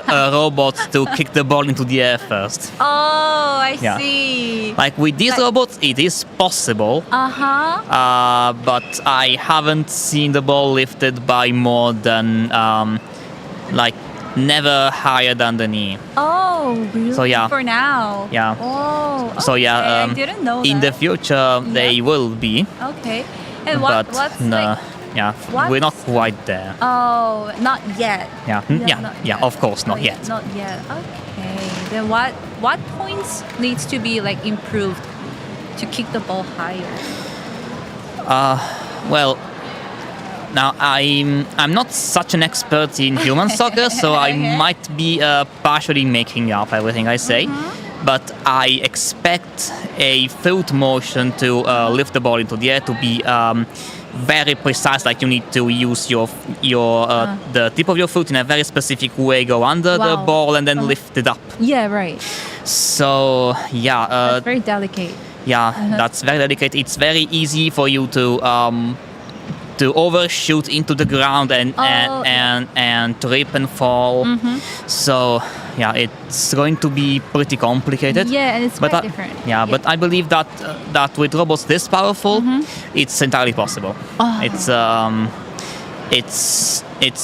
robots to kick the ball into the air first. Oh, I see. Like with these robots, it is possible. But I haven't seen the ball lifted by more than never higher than the knee. Oh, really? So yeah. For now. Yeah. Oh. So okay. I didn't know in that. the future they will be. Okay. And but what's we're not quite there. Oh, not yet. Of course, not yet. Not yet. Okay. Then what points needs to be like improved to kick the ball higher? Well, now I'm not such an expert in human soccer, so I might be partially making up everything I say. But I expect a foot motion to lift the ball into the air to be very precise. Like you need to use the tip of your foot in a very specific way, go under the ball and then lift it up. Yeah, right. So that's very delicate. That's very delicate. It's very easy for you to overshoot into the ground and trip and fall. So it's going to be pretty complicated. Yeah, and it's quite different. But I believe that with robots this powerful, it's entirely possible. It's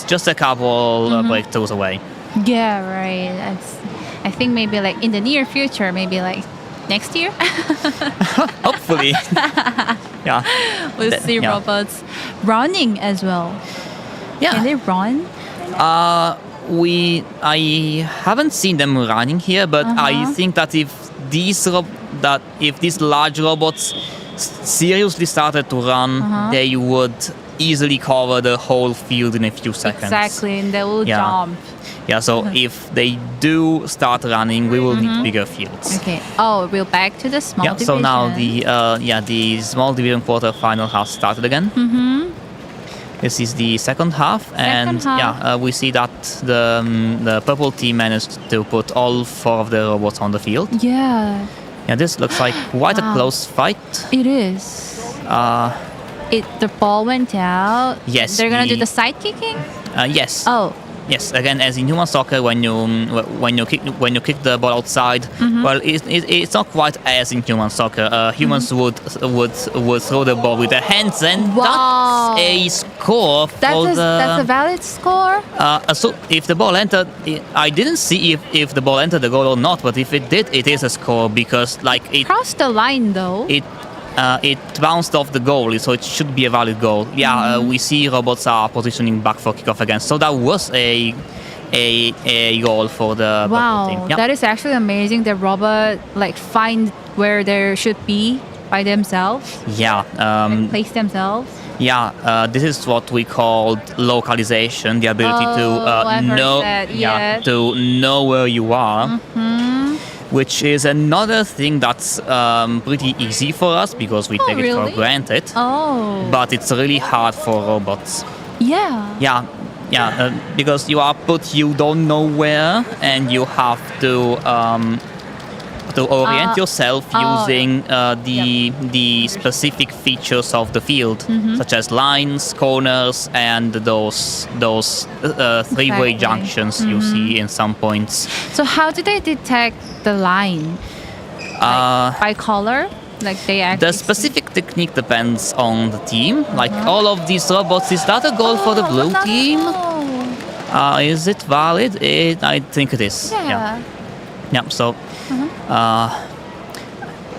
just a couple breakthroughs away. Yeah, right. I think maybe like in the near future, maybe like next year. Hopefully. We'll see robots running as well. Can they run? I haven't seen them running here, but I think that if these large robots seriously started to run, they would easily cover the whole field in a few seconds. Exactly, and they will jump. So if they do start running, we will need bigger fields. Okay. Oh, we're back to the small division. So now the small division quarterfinal has started again. This is the second half, we see that the purple team managed to put all 4 of the robots on the field. Yeah. This looks like quite a close fight. It is. The ball went out. Yes. They're gonna do the side kicking. Yes. Oh. Yes, again, as in human soccer, when you kick the ball outside, well, it's not quite as in human soccer. Humans would throw the ball with their hands, and that's a score. That's a valid score. So if the ball entered, I didn't see if the ball entered the goal or not, but if it did, it is a score because it crossed the line though. It bounced off the goal, so it should be a valid goal. We see robots are positioning back for kickoff again, so that was a goal for the team. That is actually amazing. The robot find where they should be by themselves. Place themselves. This is what we call localization, the ability to know where you are. Which is another thing that's pretty easy for us because we take it for granted. But it's really hard for robots. Because you don't know where, and you have to orient yourself using the specific features of the field, such as lines, corners, and those three-way junctions you see in some points. So how do they detect the line? By color? The specific technique depends on the team. All of these robots, is that a goal for the blue team? Is it valid? I think it is. So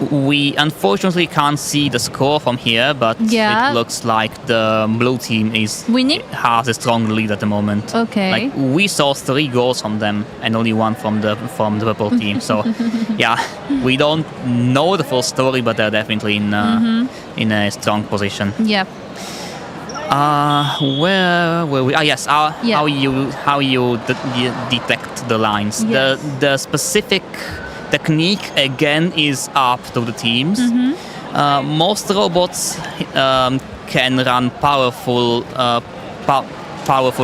we unfortunately can't see the score from here, but it looks like the blue team is winning. Has a strong lead at the moment. Okay. We saw 3 goals from them and only 1 from the purple team. So we don't know the full story, but they're definitely in a strong position. Yep. Where were we? Yes, how you detect the lines. Yes. The specific technique again is up to the teams. Most robots can run powerful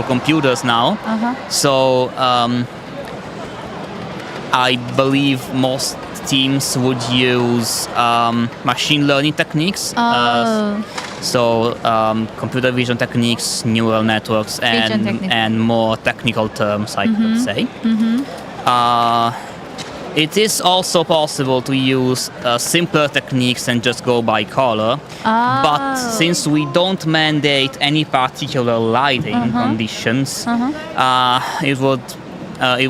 computers now. So I believe most teams would use machine learning techniques. So computer vision techniques, neural networks, and more technical terms, I could say. It is also possible to use simpler techniques and just go by color. But since we don't mandate any particular lighting conditions, it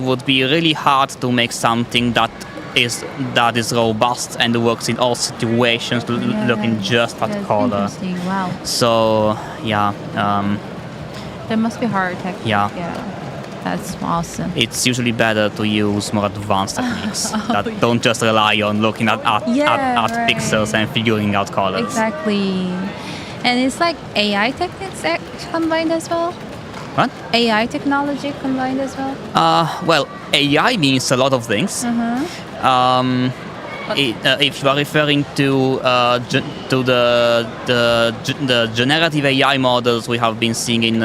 would be really hard to make something that is robust and works in all situations, looking just at color. Interesting. Wow. So There must be hard techniques. Yeah. That's awesome. It's usually better to use more advanced techniques that don't just rely on looking at pixels and figuring out colors. Exactly. And it's like AI techniques combined as well? What? AI technology combined as well? Well, AI means a lot of things. If you are referring to the generative AI models we have been seeing in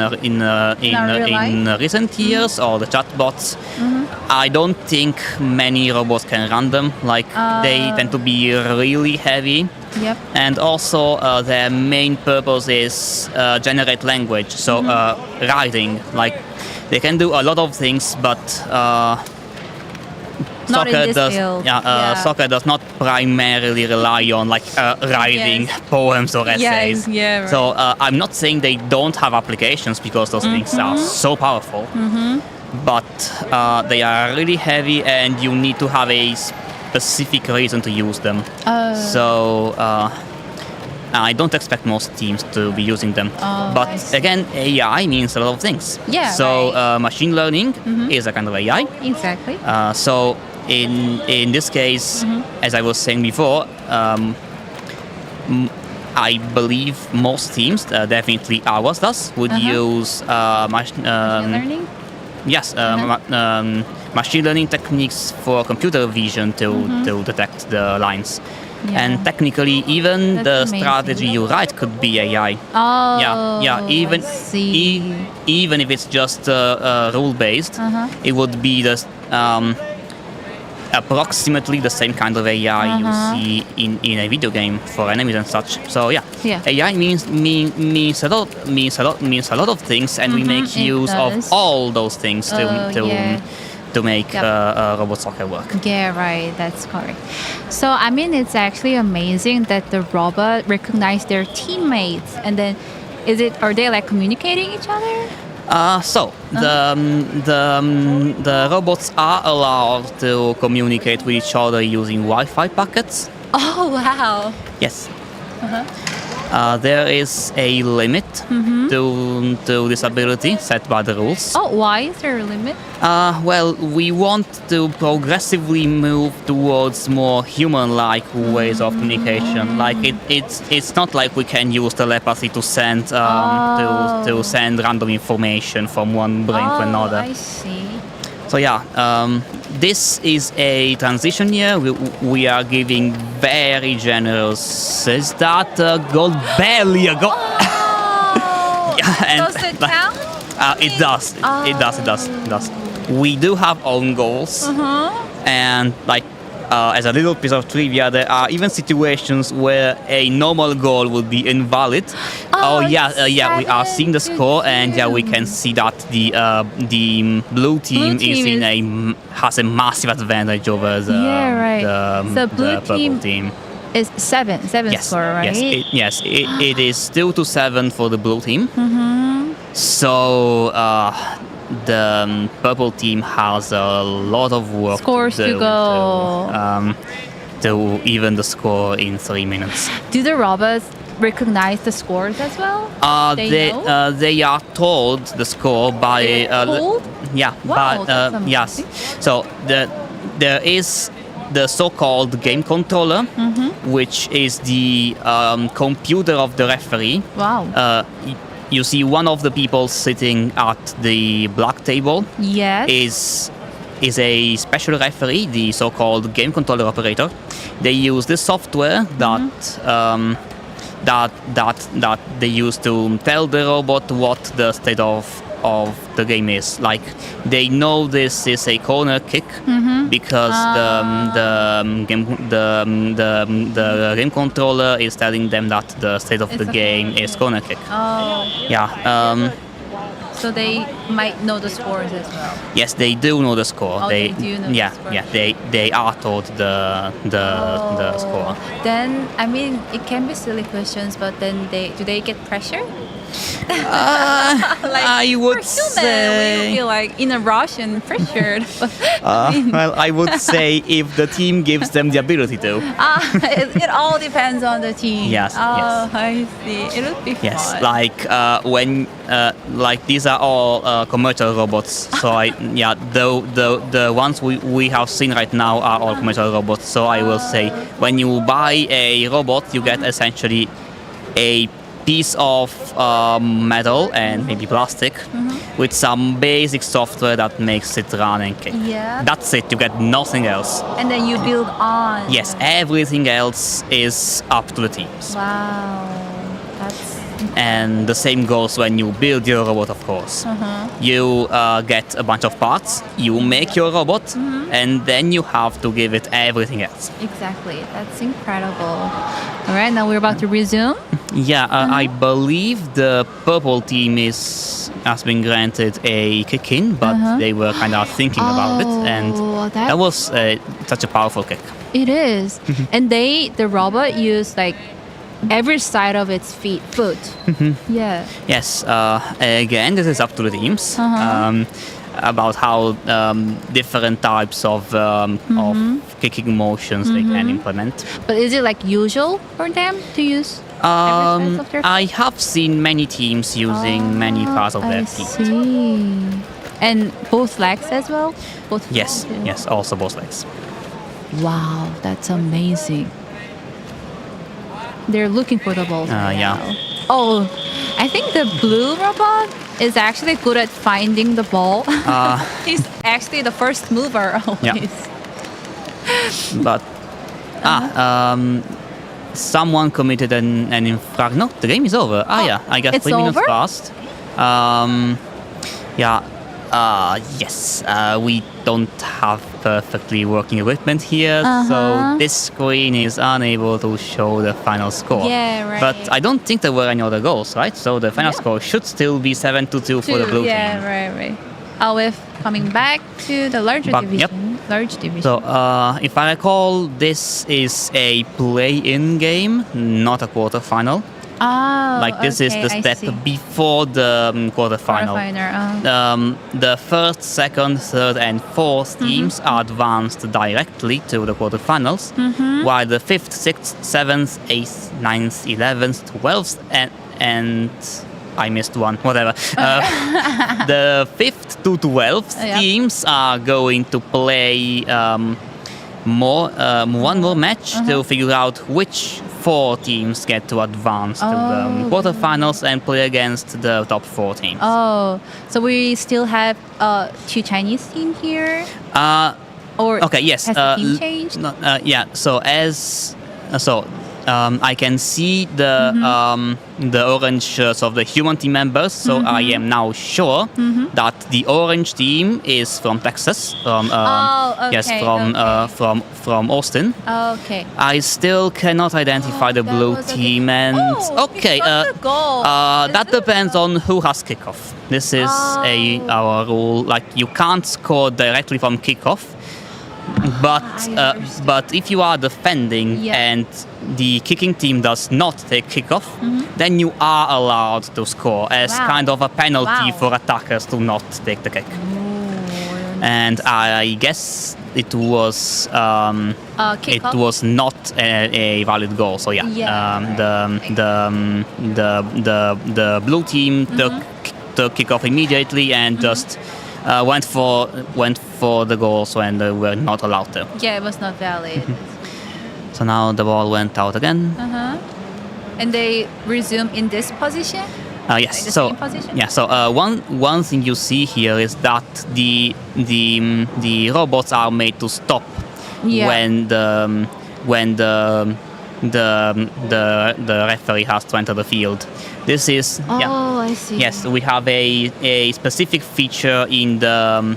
recent years, or the chatbots, I don't think many robots can run them. Like they tend to be really heavy. Yep. And also their main purpose is generate language, so writing. Like they can do a lot of things, but Not in this field. Soccer does not primarily rely on writing poems or essays. Right. So I'm not saying they don't have applications, because those things are so powerful. But they are really heavy, and you need to have a specific reason to use them. So I don't expect most teams to be using them. But again, AI means a lot of things. Yeah, So machine learning is a kind of AI. Exactly. So in this case, as I was saying before, I believe most teams, definitely ours does, would use machine learning? Yes, machine learning techniques for computer vision to detect the lines. And technically, even That's the amazing. strategy you write could be AI. Even if it's just rule based, it would be the approximately the same kind of AI you see in a video game for enemies and such. So AI means a lot of things, and we make use of all those things to make robot soccer work. Yeah, right. That's correct. So I mean, it's actually amazing that the robot recognize their teammates, and then are they like communicating each other? The robots are allowed to communicate with each other using Wi-Fi packets. Oh wow. Yes. There is a limit to this ability set by the rules. Oh, why is there a limit? Well, we want to progressively move towards more human-like ways of communication. Like it's not like we can use telepathy to send to send random information from one brain to another. I see. So this is a transition year. We are giving very generous. Is that a goal? Barely a goal. Does it count? It does. It does. We do have own goals, and as a little piece of trivia, there are even situations where a normal goal would be invalid. We are seeing the score, and we can see that the blue team has a massive advantage over the purple team. Is seven score, right? Yes, it is still 2-7 for the blue team. So the purple team has a lot of work Scores to go to even the score in 3 minutes. Do the robots recognize the scores as well? They are told the score by told? Wow, yes. So there is the so-called game controller, which is the computer of the referee. Wow. you see one of the people sitting at the black table Yes. is a special referee, the so-called game controller operator. They use this software that they use to tell the robot what the state of the game is. Like, they know this is a corner kick because the game controller is telling them that the state of the game is corner kick. Oh. Yeah. So they might know the scores as well. Yes, they do know the score. Oh, they do know the score. Yeah. They are told the score. Then, I mean, it can be silly questions, but then do they get pressure? I would say we feel like in a rush and pressured. Well, I would say if the team gives them the ability to. It all depends on the team. Yes, yes. I see. It would be Yes, fun. like these are all commercial robots. So the ones we have seen right now are all commercial robots. So I will say when you buy a robot, you get essentially a piece of metal and maybe plastic with some basic software that makes it run and kick. Yeah. That's it. You get nothing else. And then you build on. Yes, everything else is up to the teams. Wow. That's. And the same goes when you build your robot, of course. You get a bunch of parts, you make your robot, and then you have to give it everything else. Exactly. That's incredible. All right, now we're about to resume. Yeah, I believe the purple team has been granted a kick-in, but they were kind of thinking about it, and that was such a powerful kick. It is. And the robot used like every side of its foot. Yeah. Yes, again, this is up to the teams. About how different types of kicking motions they can implement. But is it like usual for them to use every side of their I have seen many teams using many parts of their feet. I see. And both legs as well? Both Yes, yes, also both legs. Wow, that's amazing. They're looking for the balls. Yeah. Oh, I think the blue robot is actually good at finding the ball. He's actually the first mover always. Yeah. But someone committed an infraction. No, the game is over. I guess it's 3 minutes over? passed. Yes, we don't have perfectly working equipment here, so this screen is unable to show the final score. Yeah, right. But I don't think there were any other goals, right? So the final score should still be 7-2 for the blue team. Yeah, right. With coming back to the large division. So, if I recall, this is a play-in game, not a quarterfinal. Oh, like this is the step before the quarterfinal. The first, second, third, and fourth teams are advanced directly to the quarterfinals, while the 5th, 6th, 7th, 8th, 9th, 11th, 12th, and I missed one, whatever. The 5th to 12th teams are going to play one more match to figure out which 4 teams get to advance to the quarterfinals and play against the top 4 teams. Oh, so we still have 2 Chinese teams here? Okay, yes. Has the team changed? Yeah, I can see the orange shirts of the human team members, so I am now sure that the orange team is from Texas, from Austin. Okay. I still cannot identify the blue team, and that depends on who has kickoff. This is our rule. Like, you can't score directly from kickoff. But if you are defending and the kicking team does not take kickoff, then you are allowed to score as kind of a penalty for attackers to not take the kick. And I guess it was not a valid goal. So the blue team took kickoff immediately and just went for the goals when they were not allowed to. Yeah, it was not valid. So now the ball went out again. And they resume in this position? Yes. the So same position? yeah. So one thing you see here is that the robots are made to stop Yeah. when the referee has to enter the field. This is Oh, I see. Yes, we have a specific feature in the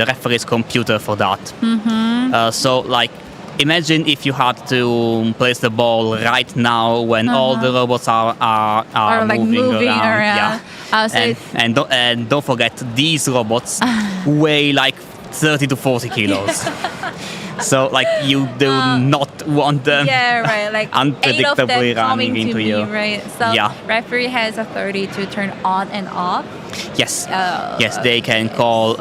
referee's computer for that. Mm-hmm. So like, imagine if you had to place the ball right now when all the robots are like moving around. Yeah. And don't forget, these robots weigh like 30 to 40 kilos. So like, you do not want them Yeah, right. Like 8 of unpredictably them running coming into to you. me, right? So Yeah. referee has authority to turn on and off. Yes. Yes, they can call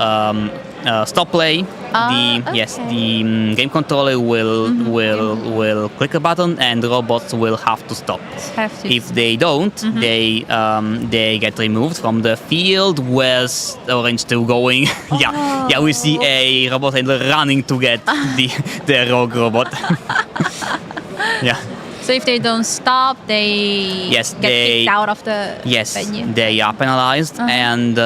stop play. The game controller will click a button and the robots will have to stop. If they don't, they get removed from the field. Where's Orange 2 going? Yeah, we see a robot handler running to get the rogue robot. Yeah. So if they don't stop, they get kicked out of the venue. They are penalized, and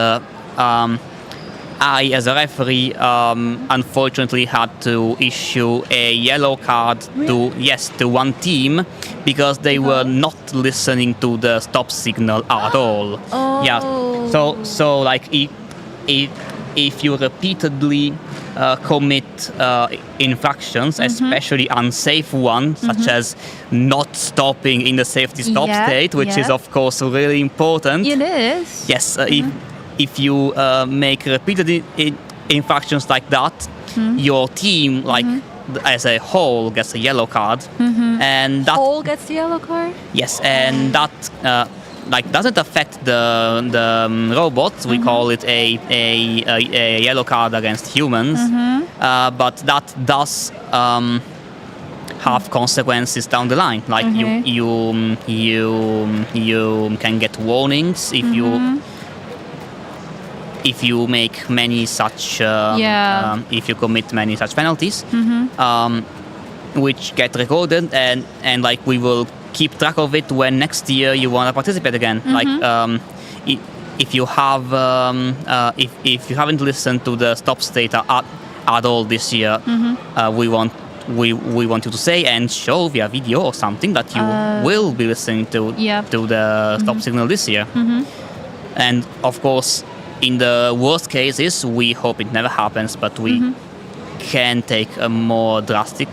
I, as a referee, unfortunately had to issue a yellow card to one team because they were not listening to the stop signal at all. Yeah. So like, if you repeatedly commit infractions, especially unsafe ones, such as not stopping in the safety stop state, which is of course really important. It is. Yes, if you make repeated infractions like that, your team, like as a whole, gets a yellow card, and that Whole gets the yellow card. yes, and that like doesn't affect the robots. We call it a yellow card against humans, but that does have consequences down the line. Like you can get warnings if you make many such if you commit many such penalties, which get recorded, and like, we will keep track of it when next year you want to participate again. Like, if you have if you haven't listened to the stop state at all this year, we want you to say and show via video or something that you will be listening to the stop signal this year. And of course, in the worst cases, we hope it never happens, but we can take more drastic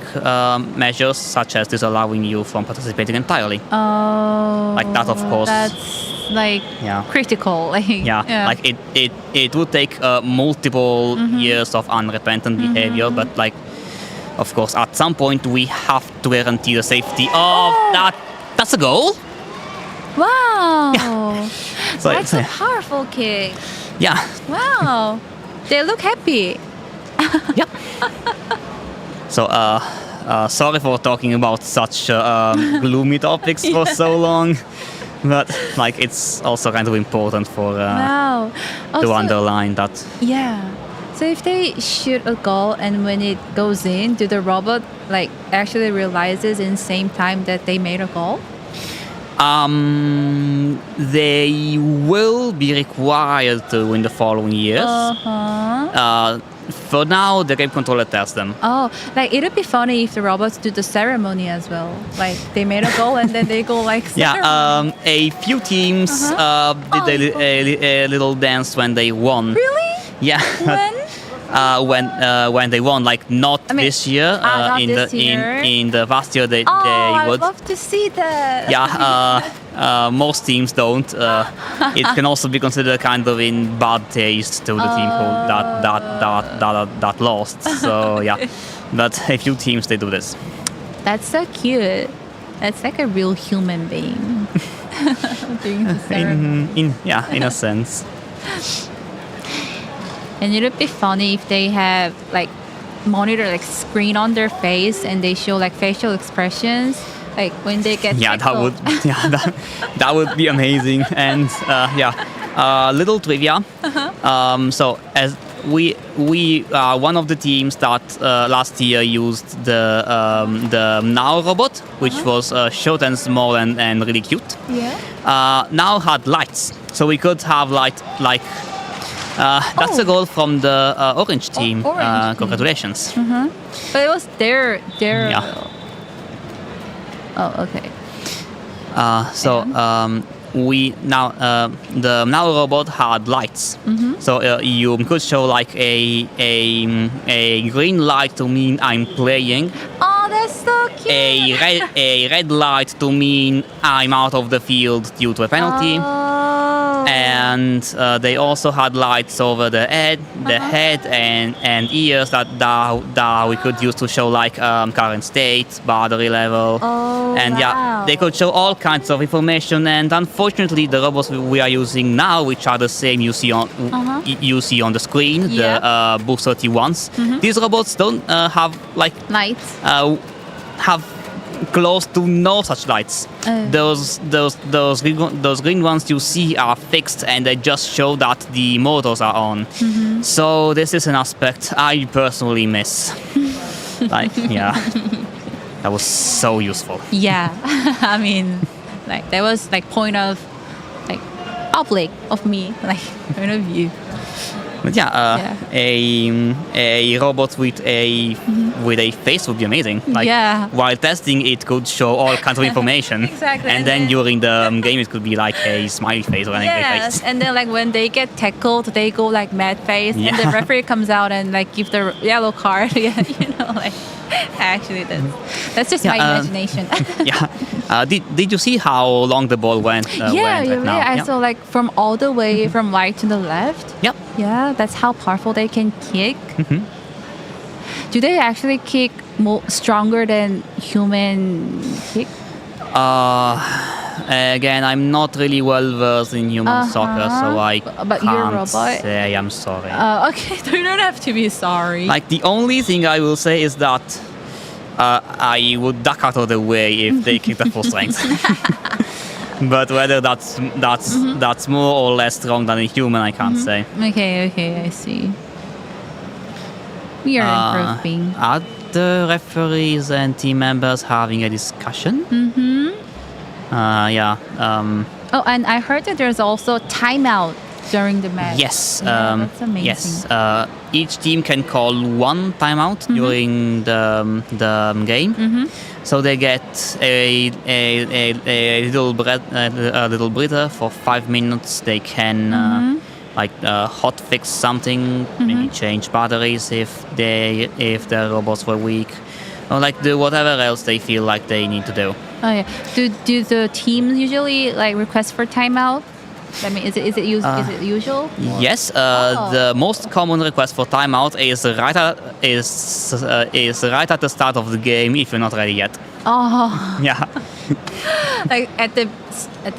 measures, such as disallowing you from participating entirely. Oh, like that, of course. That's like critical. Like, like it would take multiple years of unrepentant behavior, but like, of course, at some point we have to guarantee the safety of that. That's a goal. Wow. So That's a powerful kick. Yeah. Wow. They look happy. Yep. So, sorry for talking about such gloomy topics for so long, but like, it's also kind of important for Wow. to Also, underline that. Yeah. So if they shoot a goal and when it goes in, do the robot like actually realizes in same time that they made a goal? They will be required to in the following years. For now, the game controller tells them. Oh, like it'd be funny if the robots do the ceremony as well. Like they made a goal and then they go like ceremony. A few teams did a little dance when they won. Really? Yeah. When they won, like not this year. Not in this the year. in the past year they I'd would. love to see that. Yeah, most teams don't. It can also be considered kind of in bad taste to the team who that lost. So yeah, but a few teams they do this. That's so cute. That's like a real human being doing the ceremony. In a sense. And it would be funny if they have like monitor like screen on their face and they show like facial expressions like when they get tickled. that would be amazing. And little trivia. So we are one of the teams that last year used the Now robot, which was short and small and really cute. Yeah. Now had lights, so we could have light like. That's a goal from the Orange team. Orange team. Congratulations. But it was their. Yeah. Oh, okay. We now the Now robot had lights, so you could show like a green light to mean I'm playing. Oh, that's so cute. A red light to mean I'm out of the field due to a penalty. And they also had lights over the head and ears that we could use to show like current state, battery level, and yeah, they could show all kinds of information. And unfortunately, the robots we are using now, which are the same you see on the screen, the Boost 31s, these robots don't have like lights. Have close to no such lights. Those green ones you see are fixed and they just show that the motors are on. So this is an aspect I personally miss. Like, yeah, that was so useful. Yeah, I mean, like that was like point of like public of me, like point of view. But yeah, a robot with a face would be amazing. Like while testing, it could show all kinds of information. Exactly. And then during the game, it could be like a smiley face or an angry face. And then like when they get tackled, they go like mad face, and the referee comes out and like give the yellow card. Yeah, you know, like actually that's just my imagination. Did you see how long the ball went? I saw like from all the way from right to the left. Yep. Yeah, that's how powerful they can kick. Do they actually kick stronger than human kick? Again, I'm not really well versed in human soccer, so I can't say. I'm sorry. Okay, you don't have to be sorry. Like the only thing I will say is that I would duck out of the way if they kicked at full strength. But whether that's more or less strong than a human, I can't say. Okay, I see. We are improving. Are the referees and team members having a discussion? Oh, and I heard that there's also timeout during the match. Yes. That's amazing. Yes. Each team can call one timeout during the game. So they get a little breather for 5 minutes. They can hot fix something, maybe change batteries if their robots were weak, or like do whatever else they feel like they need to do. Oh yeah. Do the teams usually like request for timeout? I mean, is it usual? Yes. The most common request for timeout is right at the start of the game if you're not ready yet. Oh. Yeah. Like at the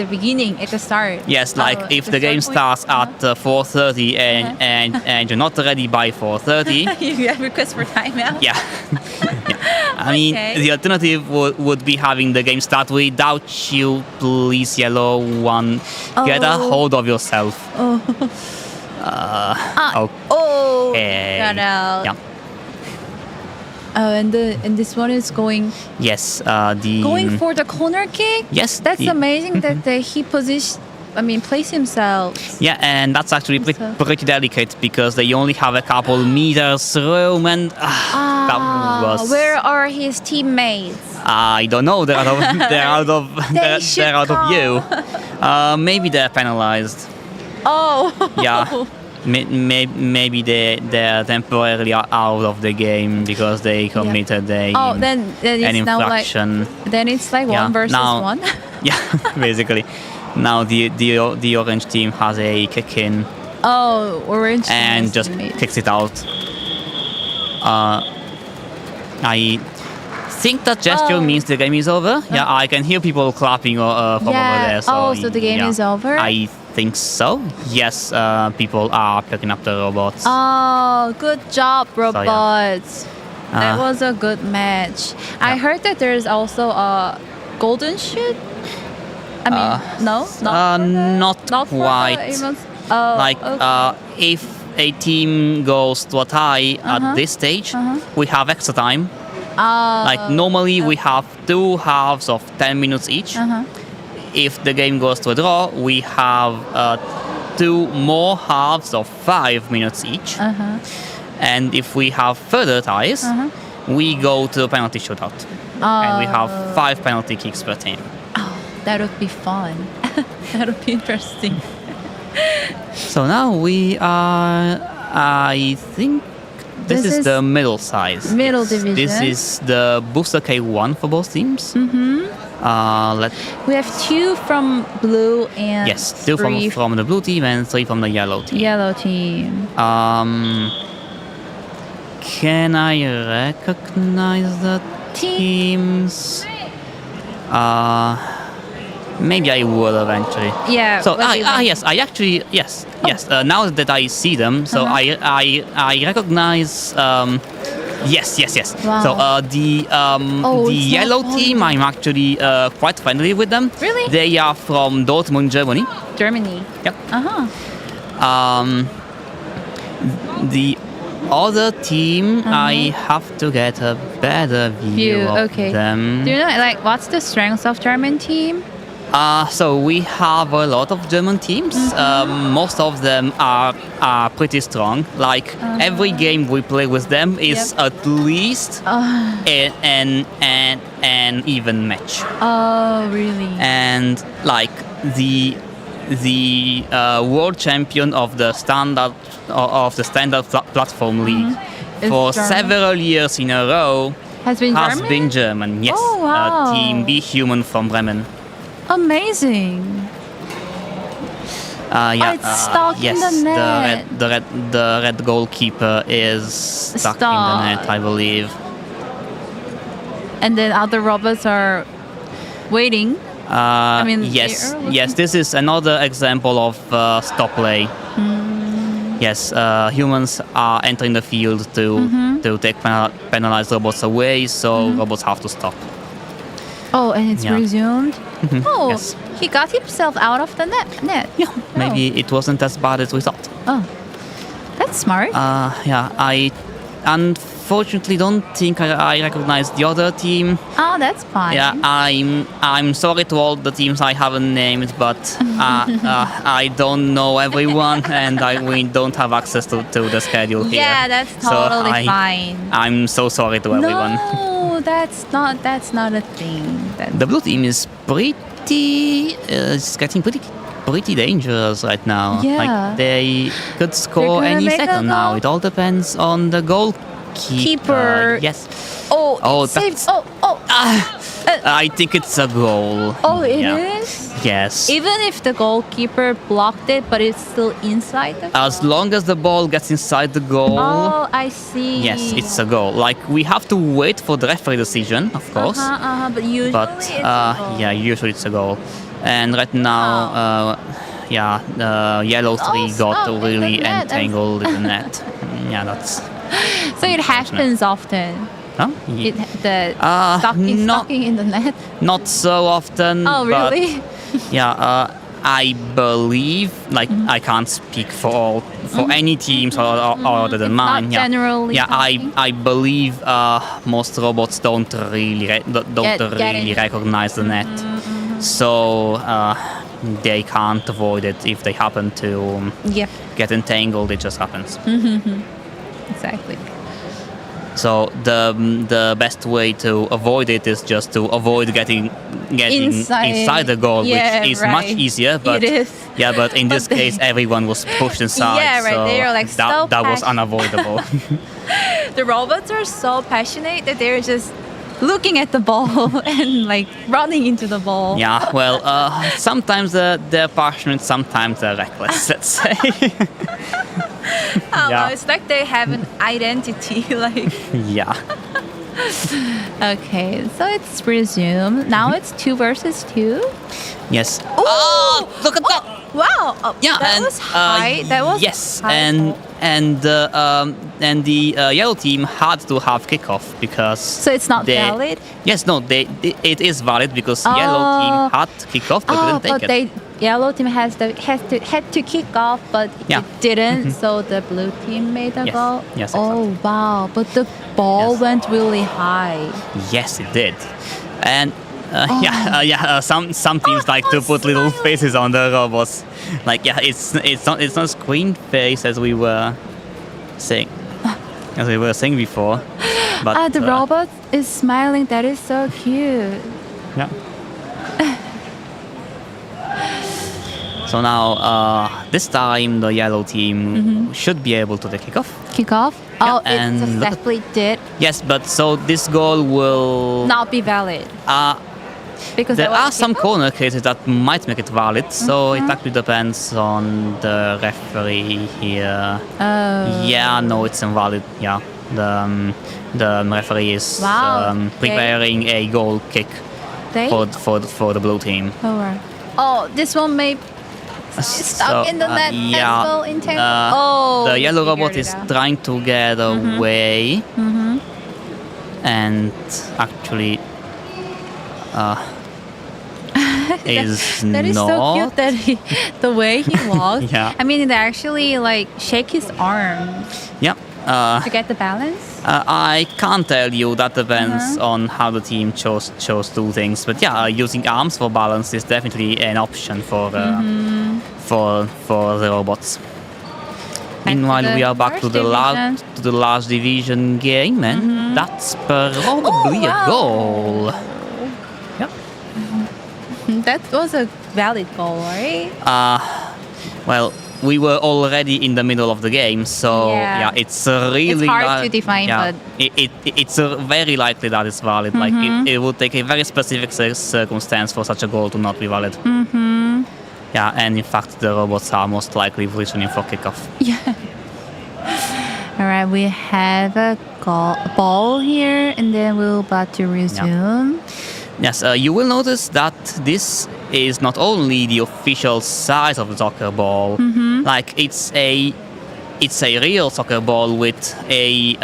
beginning, at the start. Yes, like if the game starts at 4:30 and you're not ready by 4:30. You have request for timeout. Yeah. I mean, the alternative would be having the game start without you. Please, yellow one, get a hold of yourself. Okay. Got out. Yeah. And this one is going. Yes. Going for the corner kick. Yes. That's amazing that he placed himself. Yeah, and that's actually pretty delicate because they only have a couple meters room, and that was. Where are his teammates? I don't know. They're out of view. Maybe they're penalized. Oh. Yeah. Maybe they're temporarily out of the game because they committed an infraction. Then it's like 1 versus 1. Yeah, basically. Now the orange team has a kick in. Oh, orange. And just kicks it out. I think that gesture means the game is over. Yeah, I can hear people clapping from over there. So so the game is over? I think so. Yes, people are picking up the robots. Oh, good job, robots. That was a good match. I heard that there's also a golden shoot. I mean, not quite. a team goes to a tie at this stage, we have extra time. Like normally we have 2 halves of 10 minutes each. If the game goes to a draw, we have 2 more halves of 5 minutes each. And if we have further ties, we go to a penalty shootout. And we have 5 penalty kicks per team. Oh, that would be fun. That would be interesting. So now we are, I think this is the middle size. Middle division. This is the Booster K1 for both teams. We have 2 from blue and yes, 2 from the blue team and 3 from the yellow team. Yellow team. Can I recognize the teams? Maybe I will eventually. Yeah. So yes, I actually yes. Now that I see them, so I recognize. Yes. Wow. So the yellow team, I'm actually quite friendly with them. Really? They are from Dortmund, Germany. Germany. Yep. The other team, I have to get a better view of them. Do you know like what's the strength of German team? So we have a lot of German teams. Most of them are pretty strong. Like every game we play with them is at least an even match. Oh, really? And like the world champion of the standard platform league for several years in a row has been German. Yes, oh, wow. Team B Human from Bremen. Amazing. It's stuck in the net. The red goalkeeper is stuck in the net, I believe. And then other robots are waiting. Yes. This is another example of stop play. Yes, humans are entering the field to take penalized robots away, so robots have to stop. Oh, and it's resumed? Oh, yes. He got himself out of the net. Yeah, maybe it wasn't as bad as we thought. Oh, that's smart. I unfortunately don't think I recognize the other team. Oh, that's fine. Yeah, I'm sorry to all the teams I haven't named, but I don't know everyone, and we don't have access to the schedule here. Yeah, that's totally fine. I'm so sorry to everyone. No, that's not a thing. The blue team is it's getting pretty dangerous right now. Yeah. Like they could score any second now. It all depends on the goalkeeper. Yes. Oh, saved. I think it's a goal. Oh, it is? Yes. Even if the goalkeeper blocked it, but it's still inside the goal? As long as the ball gets inside the goal. Oh, I see. Yes, it's a goal. Like we have to wait for the referee decision, of course. But usually it's a goal. Yeah, usually it's a goal. And right now, yellow 3 got really entangled in the net. Yeah, that's. So it happens often. Huh? Stocking in the net? Not so often. Oh, really? I believe, I can't speak for any teams other than mine. Not generally. Yeah, I believe most robots don't really recognize the net, so they can't avoid it. If they happen to get entangled, it just happens. Exactly. So the best way to avoid it is just to avoid getting inside the goal, which is much easier. But it is. Yeah, but in this case, everyone was pushed inside. Yeah, right. So they are so that was unavoidable. The robots are so passionate that they're just looking at the ball and running into the ball. Yeah, well, sometimes they're passionate, sometimes they're reckless. Let's say. Well, it's like they have an identity. Yeah. Okay, so it's resumed. Now it's 2 versus 2. Yes. Oh, look at that! Wow. Yeah, that was high. That was high. and the yellow team had to have kickoff because. So it's not valid. Yes, no, it is valid because yellow team had kickoff but didn't take it. yellow team had to kick off, but it didn't. So the blue team made a goal. Yes, oh wow! But the ball went really high. Yes, it did. And some teams like to put little faces on the robots. Like it's not screen face as we were saying before. But the robot is smiling. That is so cute. Yeah. So now, this time the yellow team should be able to the kickoff. Kickoff? Yeah, Oh, it successfully did. Yes, but so this goal will Not be valid. Because there that was are a some kickoff? corner cases that might make it valid. So it actually depends on the referee here. Oh. Yeah, no, it's invalid. Yeah, the referee is preparing a goal kick for the blue team. Oh, this one may stuck in the net as well in tangle. The yellow robot is trying to get away, and actually is that is not. so cute that the way he walks. Yeah. I mean, they actually like shake his arm Yeah. to get the balance. I can't tell you. That depends on how the team chose two things. But yeah, using arms for balance is definitely an option for the robots. Meanwhile, we are back to the large division game, and that's probably a goal. That was a valid goal, right? Well, we were already in the middle of the game, so Yeah. it's really It's hard to define, but it's very likely that it's valid. Like it would take a very specific circumstance for such a goal to not be valid. Yeah, and in fact, the robots are most likely returning for kickoff. Yeah. All right, we have a ball here, and then we're about to resume. Yes, you will notice that this is not only the official size of the soccer ball, like it's a real soccer ball with a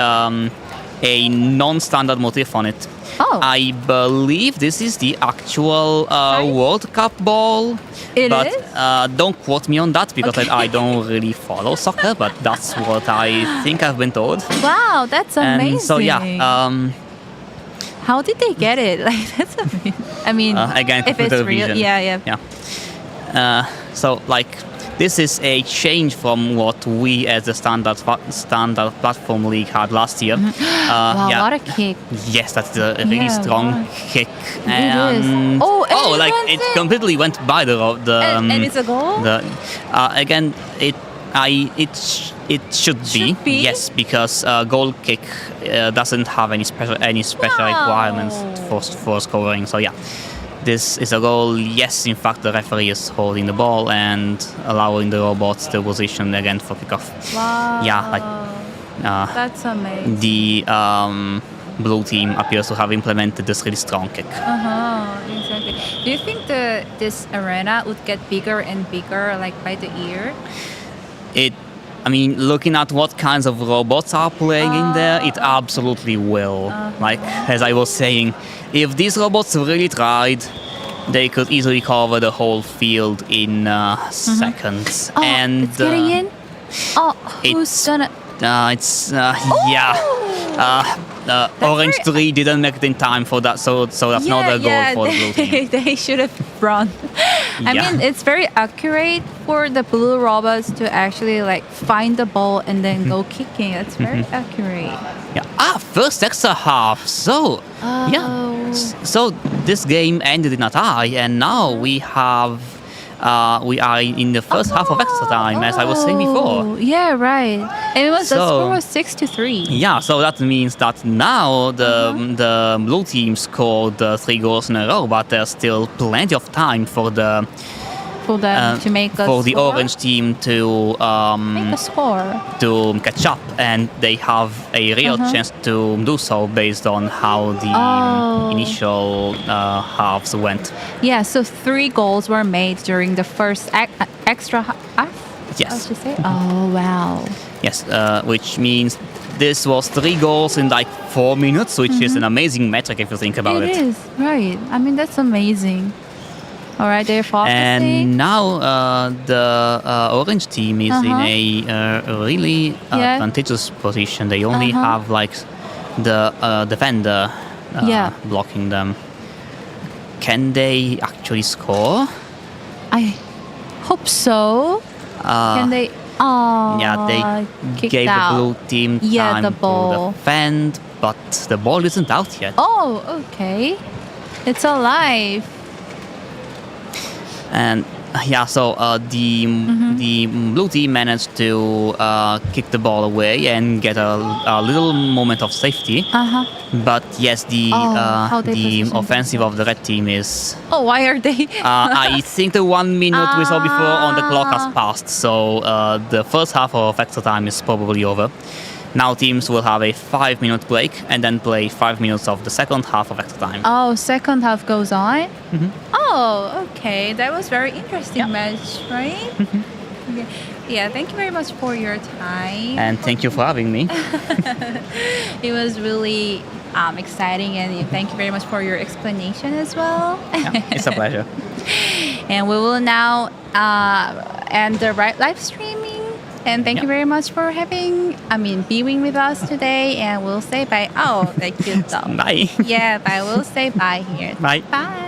non-standard motif on it. Oh. I believe this is the actual World Cup ball. It but, is? Don't quote me on that because I don't really follow soccer, but that's what I think I've been told. Wow, that's amazing. And so yeah. How did they get it? Like that's amazing. I mean, again, if it's computer real, vision. yeah. So like this is a change from what we as the standard platform league had last year. Wow, what a kick! Yes, that's a really strong kick. It is. And and it completely went by the and it's a goal. Again, it should be yes, because goal kick doesn't have any special requirements for scoring. So yeah, this is a goal. Yes, in fact, the referee is holding the ball and allowing the robots to position again for kickoff. Wow. Yeah, like that's amazing. the blue team appears to have implemented this really strong kick. Exactly. Do you think this arena would get bigger and bigger, like by the year? I mean, looking at what kinds of robots are playing in there, it absolutely will. Like, as I was saying, if these robots really tried, they could easily cover the whole field in seconds. Oh, and it's getting in? Oh, who's gonna... Orange 3 didn't make it in time for that, so that's not a goal for the blue team. They should have run. I mean, it's very accurate for the blue robots to actually like find the ball and then go kicking. It's very accurate. Yeah. First extra half. So so this game ended in a tie, and now we are in the first half of extra time, as I was saying before. Yeah, right. And the score was 6-3. Yeah, so that means that now the blue team scored 3 goals in a row, but there's still plenty of time for them to make a for the score? orange team to Make a score. to catch up, and they have a real chance to do so based on how the initial halves went. Yeah, so 3 goals were made during the first extra half? Yes. Oh, wow. Yes, which means this was 3 goals in like 4 minutes, which is an amazing metric if you think about it. It is, right. I mean, that's amazing. All right, they're focusing. And now the orange team is in a really advantageous position. They only have like the defender blocking them. Can they actually score? I hope so. Can they? They gave the blue team time the ball. to defend, but the ball isn't out yet. Oh, okay. It's alive. And so the blue team managed to kick the ball away and get a little moment of safety. But yes, the offensive of the red team is. Oh, why are they? I think the 1 minute we saw before on the clock has passed, so the first half of extra time is probably over. Now teams will have a 5-minute break and then play 5 minutes of the second half of extra time. Oh, second half goes on? Oh, okay. That was very interesting match, right? Yeah, thank you very much for your time. And thank you for having me. It was really exciting, and thank you very much for your explanation as well. It's a pleasure. And we will now end the live streaming. And thank you very much for being with us today. And we'll say bye. Oh, thank you. Bye. Yeah, bye. We'll say bye here. Bye. Bye.